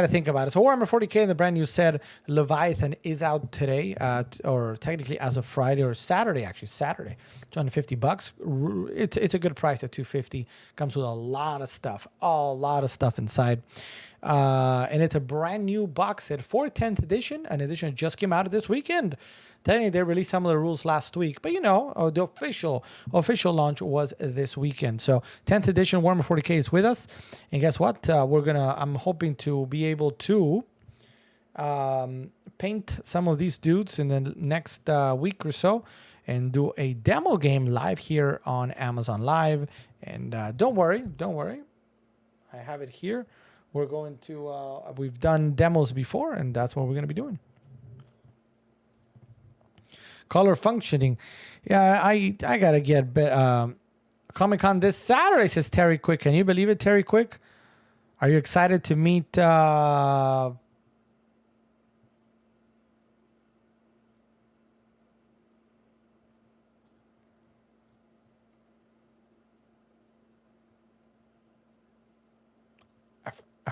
Warhammer 40K and the brand new set Leviathan is out today, or technically as of Friday or Saturday, actually Saturday, $250. It's a good price at $250. Comes with a lot of stuff inside. And it's a brand new box set for 10th edition. An edition just came out this weekend. Technically, they released some of the rules last week, but the official launch was this weekend. So 10th edition Warhammer 40K is with us, and guess what? I'm hoping to be able to paint some of these dudes in the next week or so, and do a demo game live here on Amazon Live. And don't worry, I have it here. We're going to we've done demos before, and that's what we're going to be doing. Color functioning. Yeah, I gotta get Comic-Con this Saturday, says Terry Quick. Can you believe it, Terry Quick? Are you excited to meet I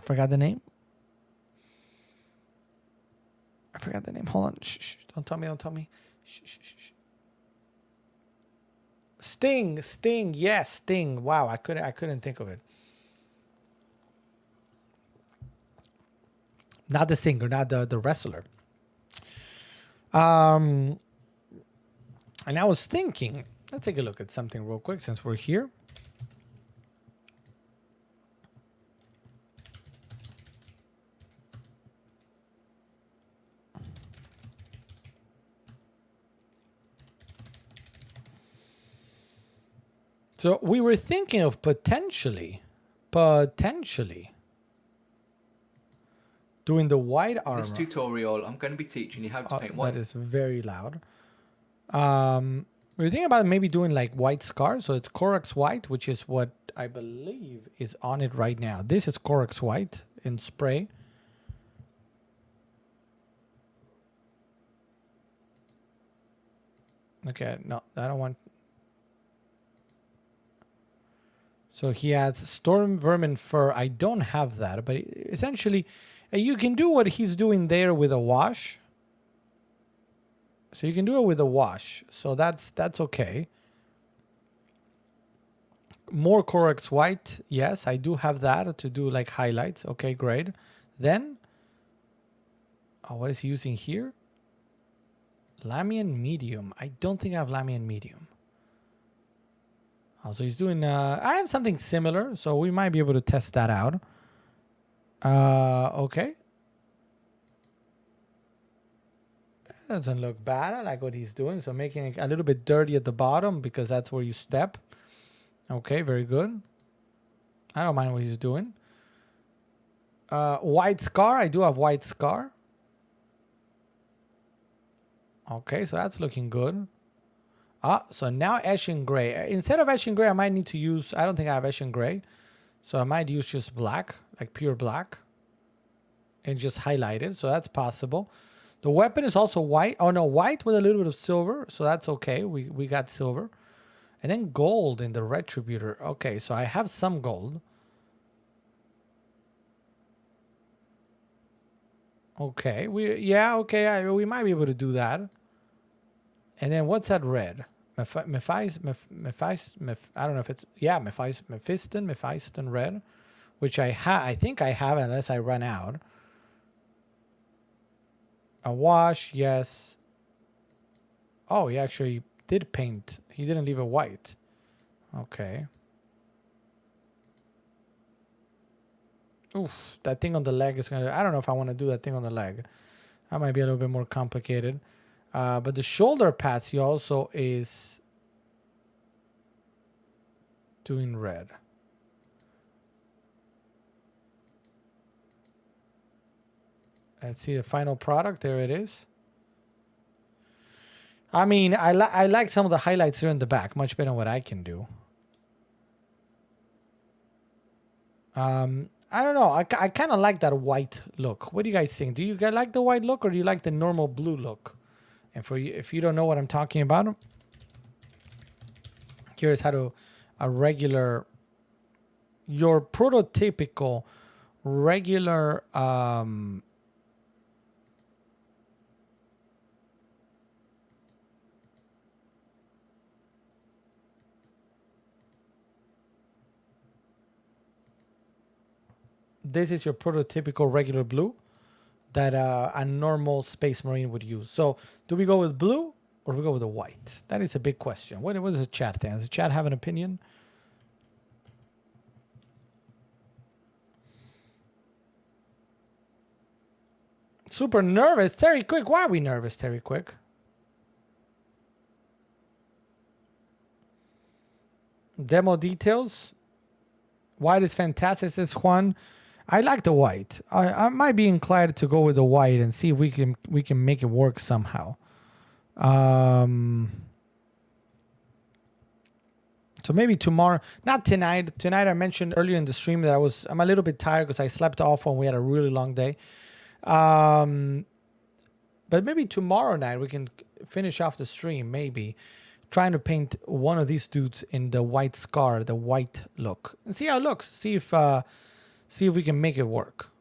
forgot the name. Hold on. Shh. Don't tell me. Shh. Sting. Yes, Sting. Wow, I couldn't think of it. Not the singer, not the wrestler. And I was thinking, let's take a look at something real quick since we're here. So we were thinking of potentially doing the white armor. This tutorial, I'm going to be teaching you how to paint white. That is very loud. We were thinking about maybe doing like white scars. So it's Corax White, which is what I believe is on it right now. This is Corax White in spray. Okay, no, I don't want... So he has Storm Vermin Fur. I don't have that, but essentially you can do what he's doing there with a wash. So you can do it with a wash. So that's okay. More Corax White. Yes, I do have that to do like highlights. Okay, great. Then, what is he using here? Lamian Medium. I don't think I have Lamian Medium. So he's doing, I have something similar, so we might be able to test that out. Okay. Doesn't look bad. I like what he's doing. So making it a little bit dirty at the bottom because that's where you step. Okay, very good. I don't mind what he's doing. White Scar. I do have White Scar. Okay, so that's looking good. So now Ash and Gray. Instead of Ash and Gray, I might need to use... I don't think I have Ash and Gray. So I might use just black, like pure black. And just highlight it. So that's possible. The weapon is also white. Oh, no, white with a little bit of silver. So that's okay. We got silver. And then gold in the Retributor. Okay, so I have some gold. Okay. We might be able to do that. And then what's that red? I don't know if it's... Yeah, Mephiston red. Which I think I have unless I run out. A wash, yes. Oh, he actually did paint. He didn't leave it white. Okay. Oof, that thing on the leg is gonna. I don't know if I want to do that thing on the leg. That might be a little bit more complicated. But the shoulder pads he also is doing red. Let's see the final product. There it is. I mean, I like some of the highlights here in the back. Much better than what I can do. I don't know. I kind of like that white look. What do you guys think? Do you guys like the white look or do you like the normal blue look? And for you, if you don't know what I'm talking about, here's how to your prototypical regular this is your prototypical regular blue that a normal Space Marine would use. So do we go with blue or do we go with the white? That is a big question. What does the chat think? Does the chat have an opinion? Super nervous. Terry Quick. Why are we nervous, Terry Quick? Demo details. White is fantastic, says Juan. I like the white. I might be inclined to go with the white and see if we can make it work somehow. So maybe tomorrow, not tonight. Tonight I mentioned earlier in the stream that I'm a little bit tired because I slept off when we had a really long day. But maybe tomorrow night we can finish off the stream. Maybe trying to paint one of these dudes in the white scar, the white look, and see how it looks. See if we can make it work.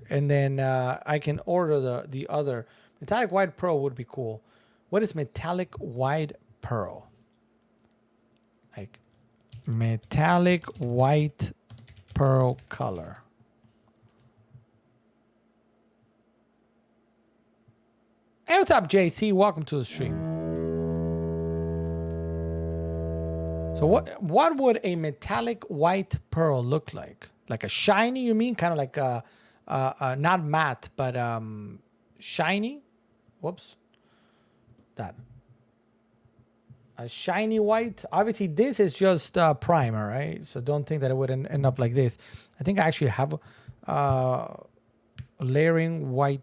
And then I can order the other. Metallic white pearl would be cool. What is metallic white pearl? Like metallic white pearl color. Hey, what's up, JC? Welcome to the stream. So what would a metallic white pearl look like? Like a shiny, you mean? Kind of like a not matte, but shiny? Whoops. That. A shiny white. Obviously, this is just primer, right? So don't think that it would end up like this. I think I actually have layering white.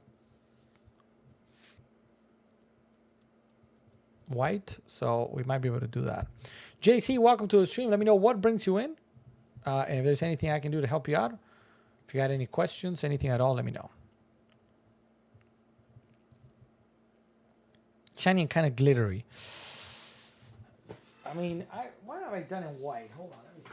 So we might be able to do that. JC, welcome to the stream. Let me know what brings you in. And if there's anything I can do to help you out. If you got any questions, anything at all, let me know. Shiny and kind of glittery. I mean, why have I done it white? Hold on, let me see.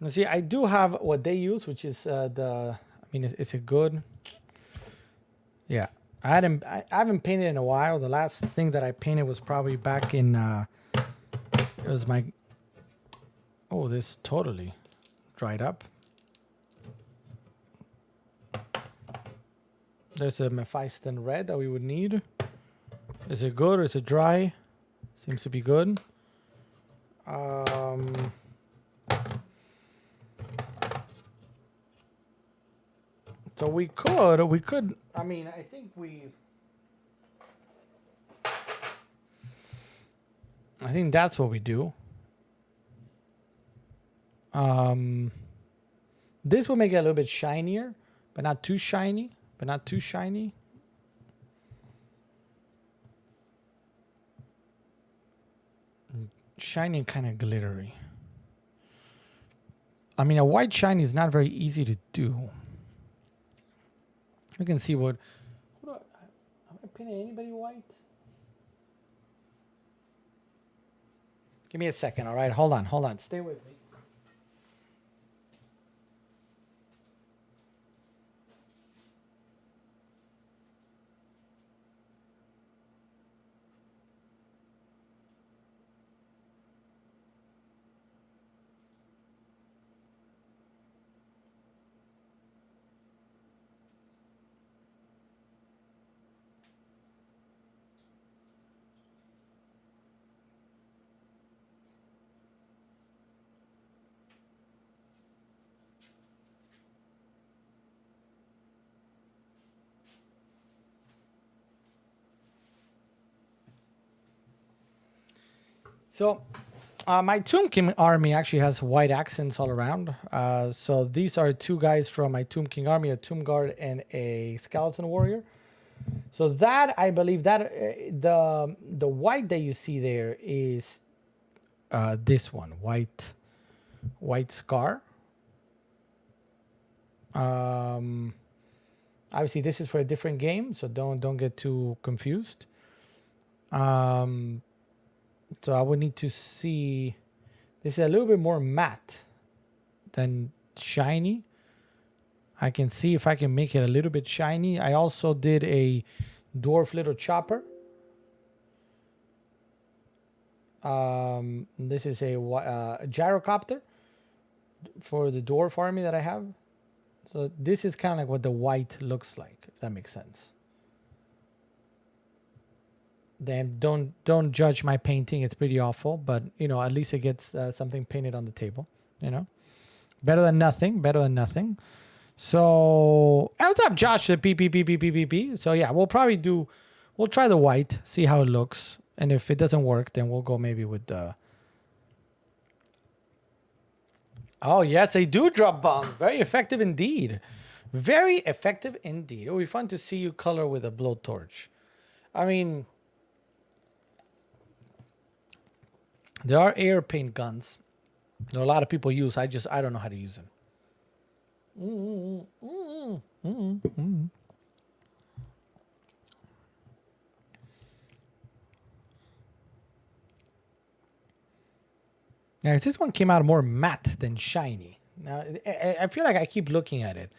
Now see, I do have what they use, which is it's a good. Yeah, I haven't painted in a while. The last thing that I painted was probably back in. It was my. Oh, this totally dried up. There's a Mephiston red that we would need. Is it good or is it dry? Seems to be good. So we could, I mean, I think that's what we do. This will make it a little bit shinier, but not too shiny, Shiny and kind of glittery. I mean, a white shiny is not very easy to do. We can see what am I painting anybody white? Give me a second, all right? Hold on. Stay with me. So my Tomb King army actually has white accents all around. So these are two guys from my Tomb King army, a Tomb Guard and a Skeleton Warrior. So that, I believe that the white that you see there is this one, white Scar. Obviously this is for a different game, so don't get too confused. So I would need to see. This is a little bit more matte than shiny. I can see if I can make it a little bit shiny. I also did a dwarf little chopper. This is a gyrocopter for the dwarf army that I have. So this is kind of like what the white looks like, if that makes sense. Then don't judge my painting. It's pretty awful, but you know, at least it gets something painted on the table. You know, better than nothing. Better than nothing. So, what's up, Josh? P. So yeah, we'll try the white, see how it looks, and if it doesn't work, then we'll go maybe with the. Oh yes, they do drop bombs. Very effective indeed. Very effective indeed. It would be fun to see you color with a blowtorch. I mean, there are air paint guns that a lot of people use. I don't know how to use them. Yeah, this one came out more matte than shiny. Now, I feel like I keep looking at it.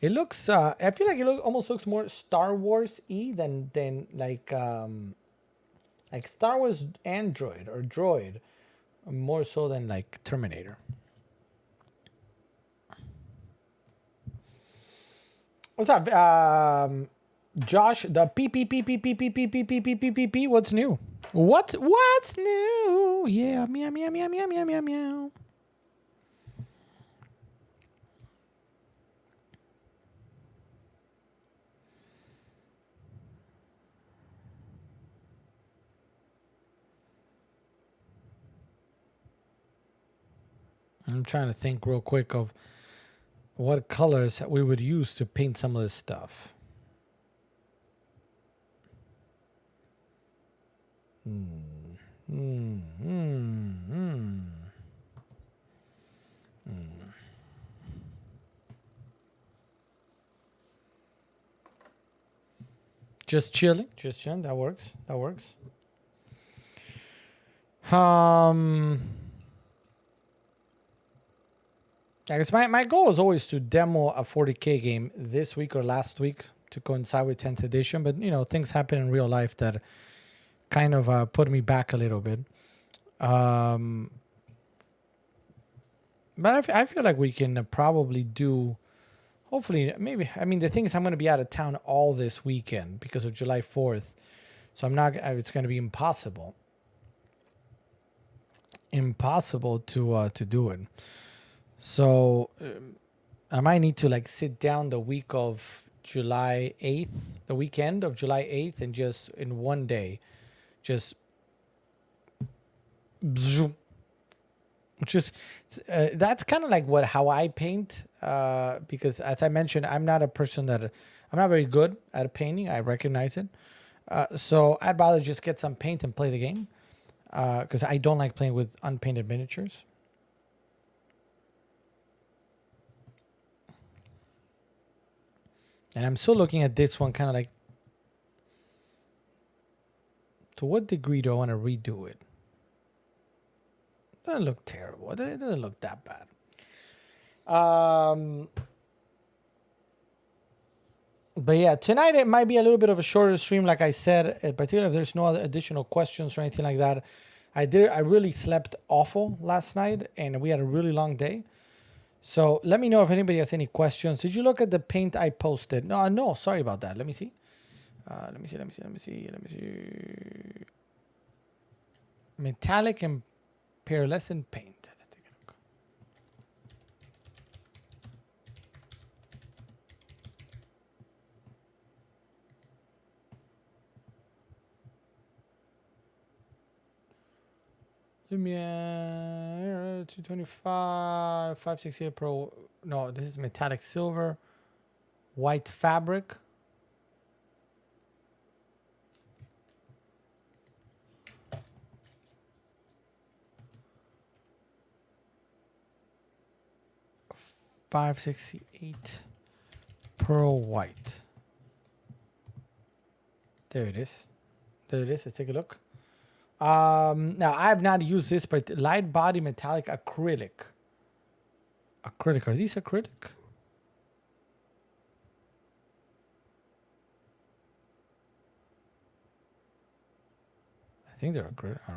It looks. I feel like it almost looks more Star Wars-y than like Star Wars Android or Droid, more so than like Terminator. What's up, Josh? The P. What's new? What's new? Yeah, meow. I'm trying to think real quick of what colors we would use to paint some of this stuff. Just chilling. That works. I guess my goal is always to demo a 40K game this week or last week to coincide with 10th edition, but you know, things happen in real life that kind of put me back a little bit. But I feel like we can probably do, hopefully, maybe, I mean, the thing is I'm going to be out of town all this weekend because of July 4th. So it's going to be impossible to do it. So I might need to like sit down the week of July 8th, the weekend of July 8th, and just in one day, just that's kind of like how I paint, because as I mentioned, I'm not very good at painting. I recognize it. So I'd rather just get some paint and play the game, because I don't like playing with unpainted miniatures. And I'm still looking at this one kind of like, to what degree do I want to redo it? Doesn't look terrible. It doesn't look that bad. But yeah, tonight it might be a little bit of a shorter stream, like I said, particularly if there's no other additional questions or anything like that. I really slept awful last night, and we had a really long day. So let me know if anybody has any questions. Did you look at the paint I posted? No, sorry about that. Let me see. Let me see. Metallic and pearlescent paint. Let's take a look. Lumiere 225 568 Pro. No, this is metallic silver, white fabric. $568 pearl white. There it is. There it is. Let's take a look. Now I have not used this, but light body metallic acrylic. Acrylic. Are these acrylic? I think they're acrylic. I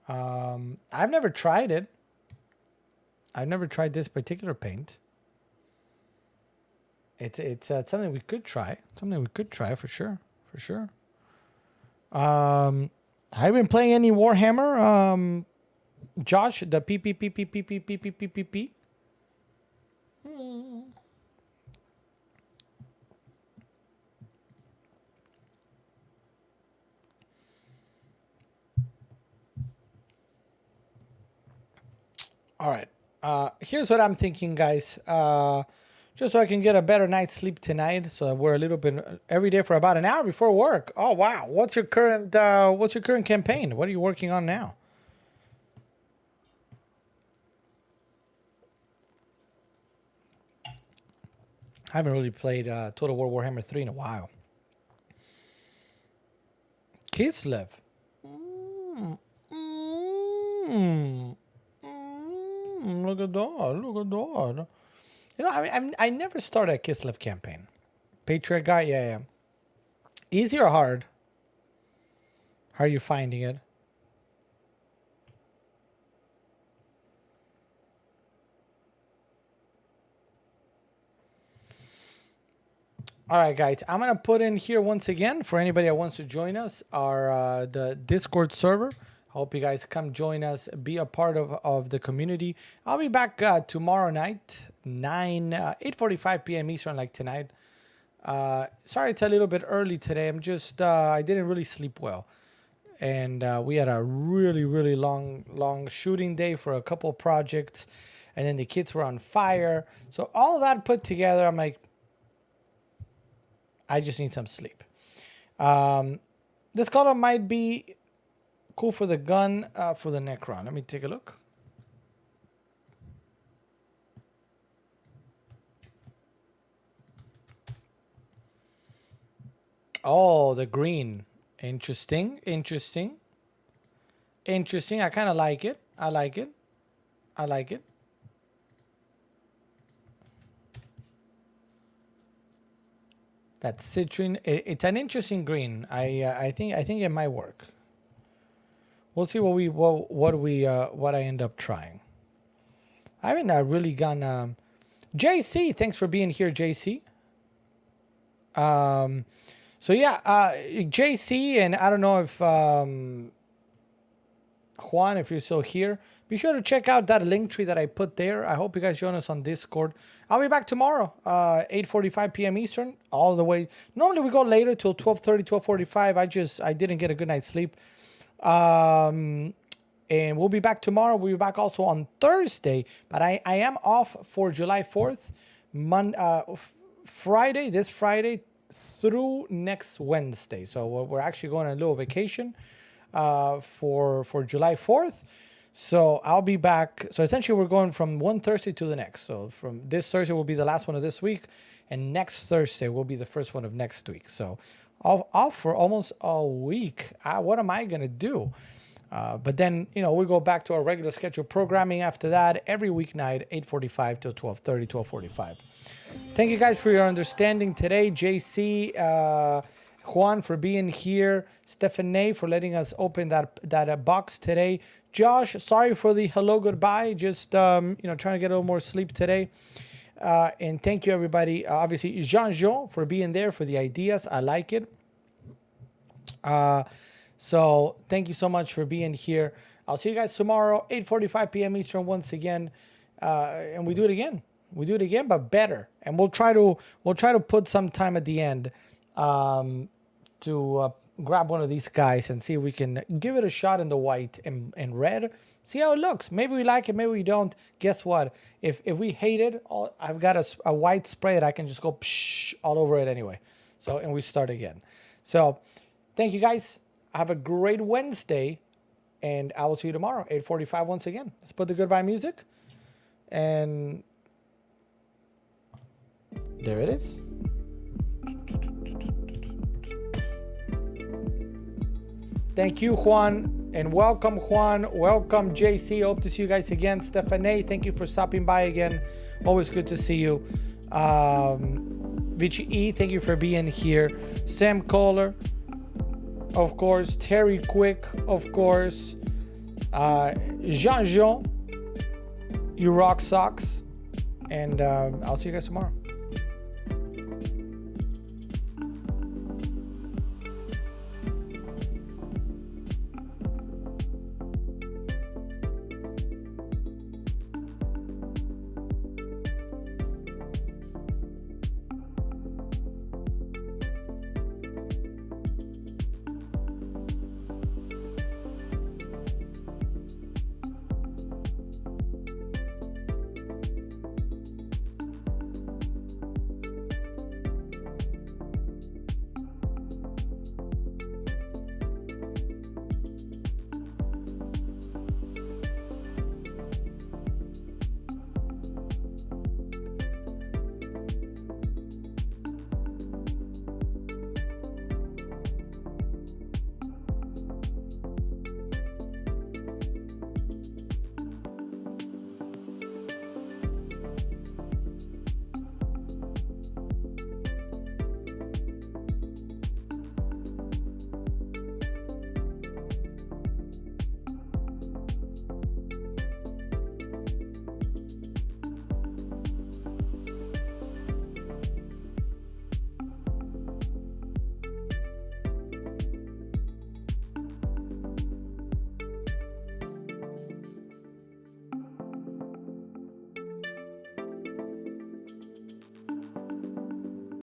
don't know. I've never tried it. I've never tried this particular paint. It's something we could try. Something we could try for sure. For sure. Have you been playing any Warhammer? Josh, the P. All right. Here's what I'm thinking, guys. Just so I can get a better night's sleep tonight. So we're a little bit every day for about an hour before work. Oh wow! What's your current campaign? What are you working on now? I haven't really played Total War Warhammer 3 in a while. Kislev. Look at that! Look at that! You know, I never started a Kislev campaign. Patriot guy, yeah. Easy or hard? How are you finding it? All right, guys. I'm gonna put in here once again for anybody that wants to join us our the Discord server. Hope you guys come join us, be a part of the community. I'll be back tomorrow night, 8:45 p.m. Eastern, like tonight. Sorry, it's a little bit early today. I'm just, I didn't really sleep well. And we had a really long shooting day for a couple projects. And then the kids were on fire. So all that put together, I'm like, I just need some sleep. This color might be cool for the gun, for the Necron. Let me take a look. Oh, the green. Interesting. I kind of like it. I like it. That citrine. It's an interesting green. I think it might work. We'll see what I end up trying. I haven't really gone. JC, thanks for being here, JC. So yeah, JC, and I don't know if Juan, if you're still here, be sure to check out that link tree that I put there. I hope you guys join us on Discord. I'll be back tomorrow, 8:45 p.m. Eastern, all the way. Normally we go later till 12:30, 12:45. I didn't get a good night's sleep. And we'll be back tomorrow. We'll be back also on Thursday, but I am off for July 4th, Friday, this Friday through next Wednesday. So we're actually going on a little vacation for July 4th. So I'll be back. So essentially we're going from one Thursday to the next. So from this Thursday will be the last one of this week, and next Thursday will be the first one of next week. So off for almost a week. What am I going to do? But then, we go back to our regular schedule programming after that every weeknight, 8:45 till 12:30, 12:45. Thank you guys for your understanding today. JC, Juan for being here. Stephanie for letting us open that box today. Josh, sorry for the hello goodbye. Just trying to get a little more sleep today. And thank you everybody. Obviously Jean for being there for the ideas. I like it. So thank you so much for being here. I'll see you guys tomorrow, 8:45 p.m. Eastern once again. And we do it again. But better. And we'll try to put some time at the end to grab one of these guys and see if we can give it a shot in the white and red. See how it looks. Maybe we like it, maybe we don't. Guess what? If we hate it, I've got a white spray that I can just go psh all over it anyway. So, and we start again. So, thank you guys. Have a great Wednesday. And I will see you tomorrow, 8:45 once again. Let's put the goodbye music. And there it is. Thank you, Juan. And welcome, Juan. Welcome, JC. Hope to see you guys again. Stephanie, thank you for stopping by again. Always good to see you. Vichy E, thank you for being here. Sam Kohler, of course. Terry Quick, of course. Jean-Jean, you rock socks. And I'll see you guys tomorrow.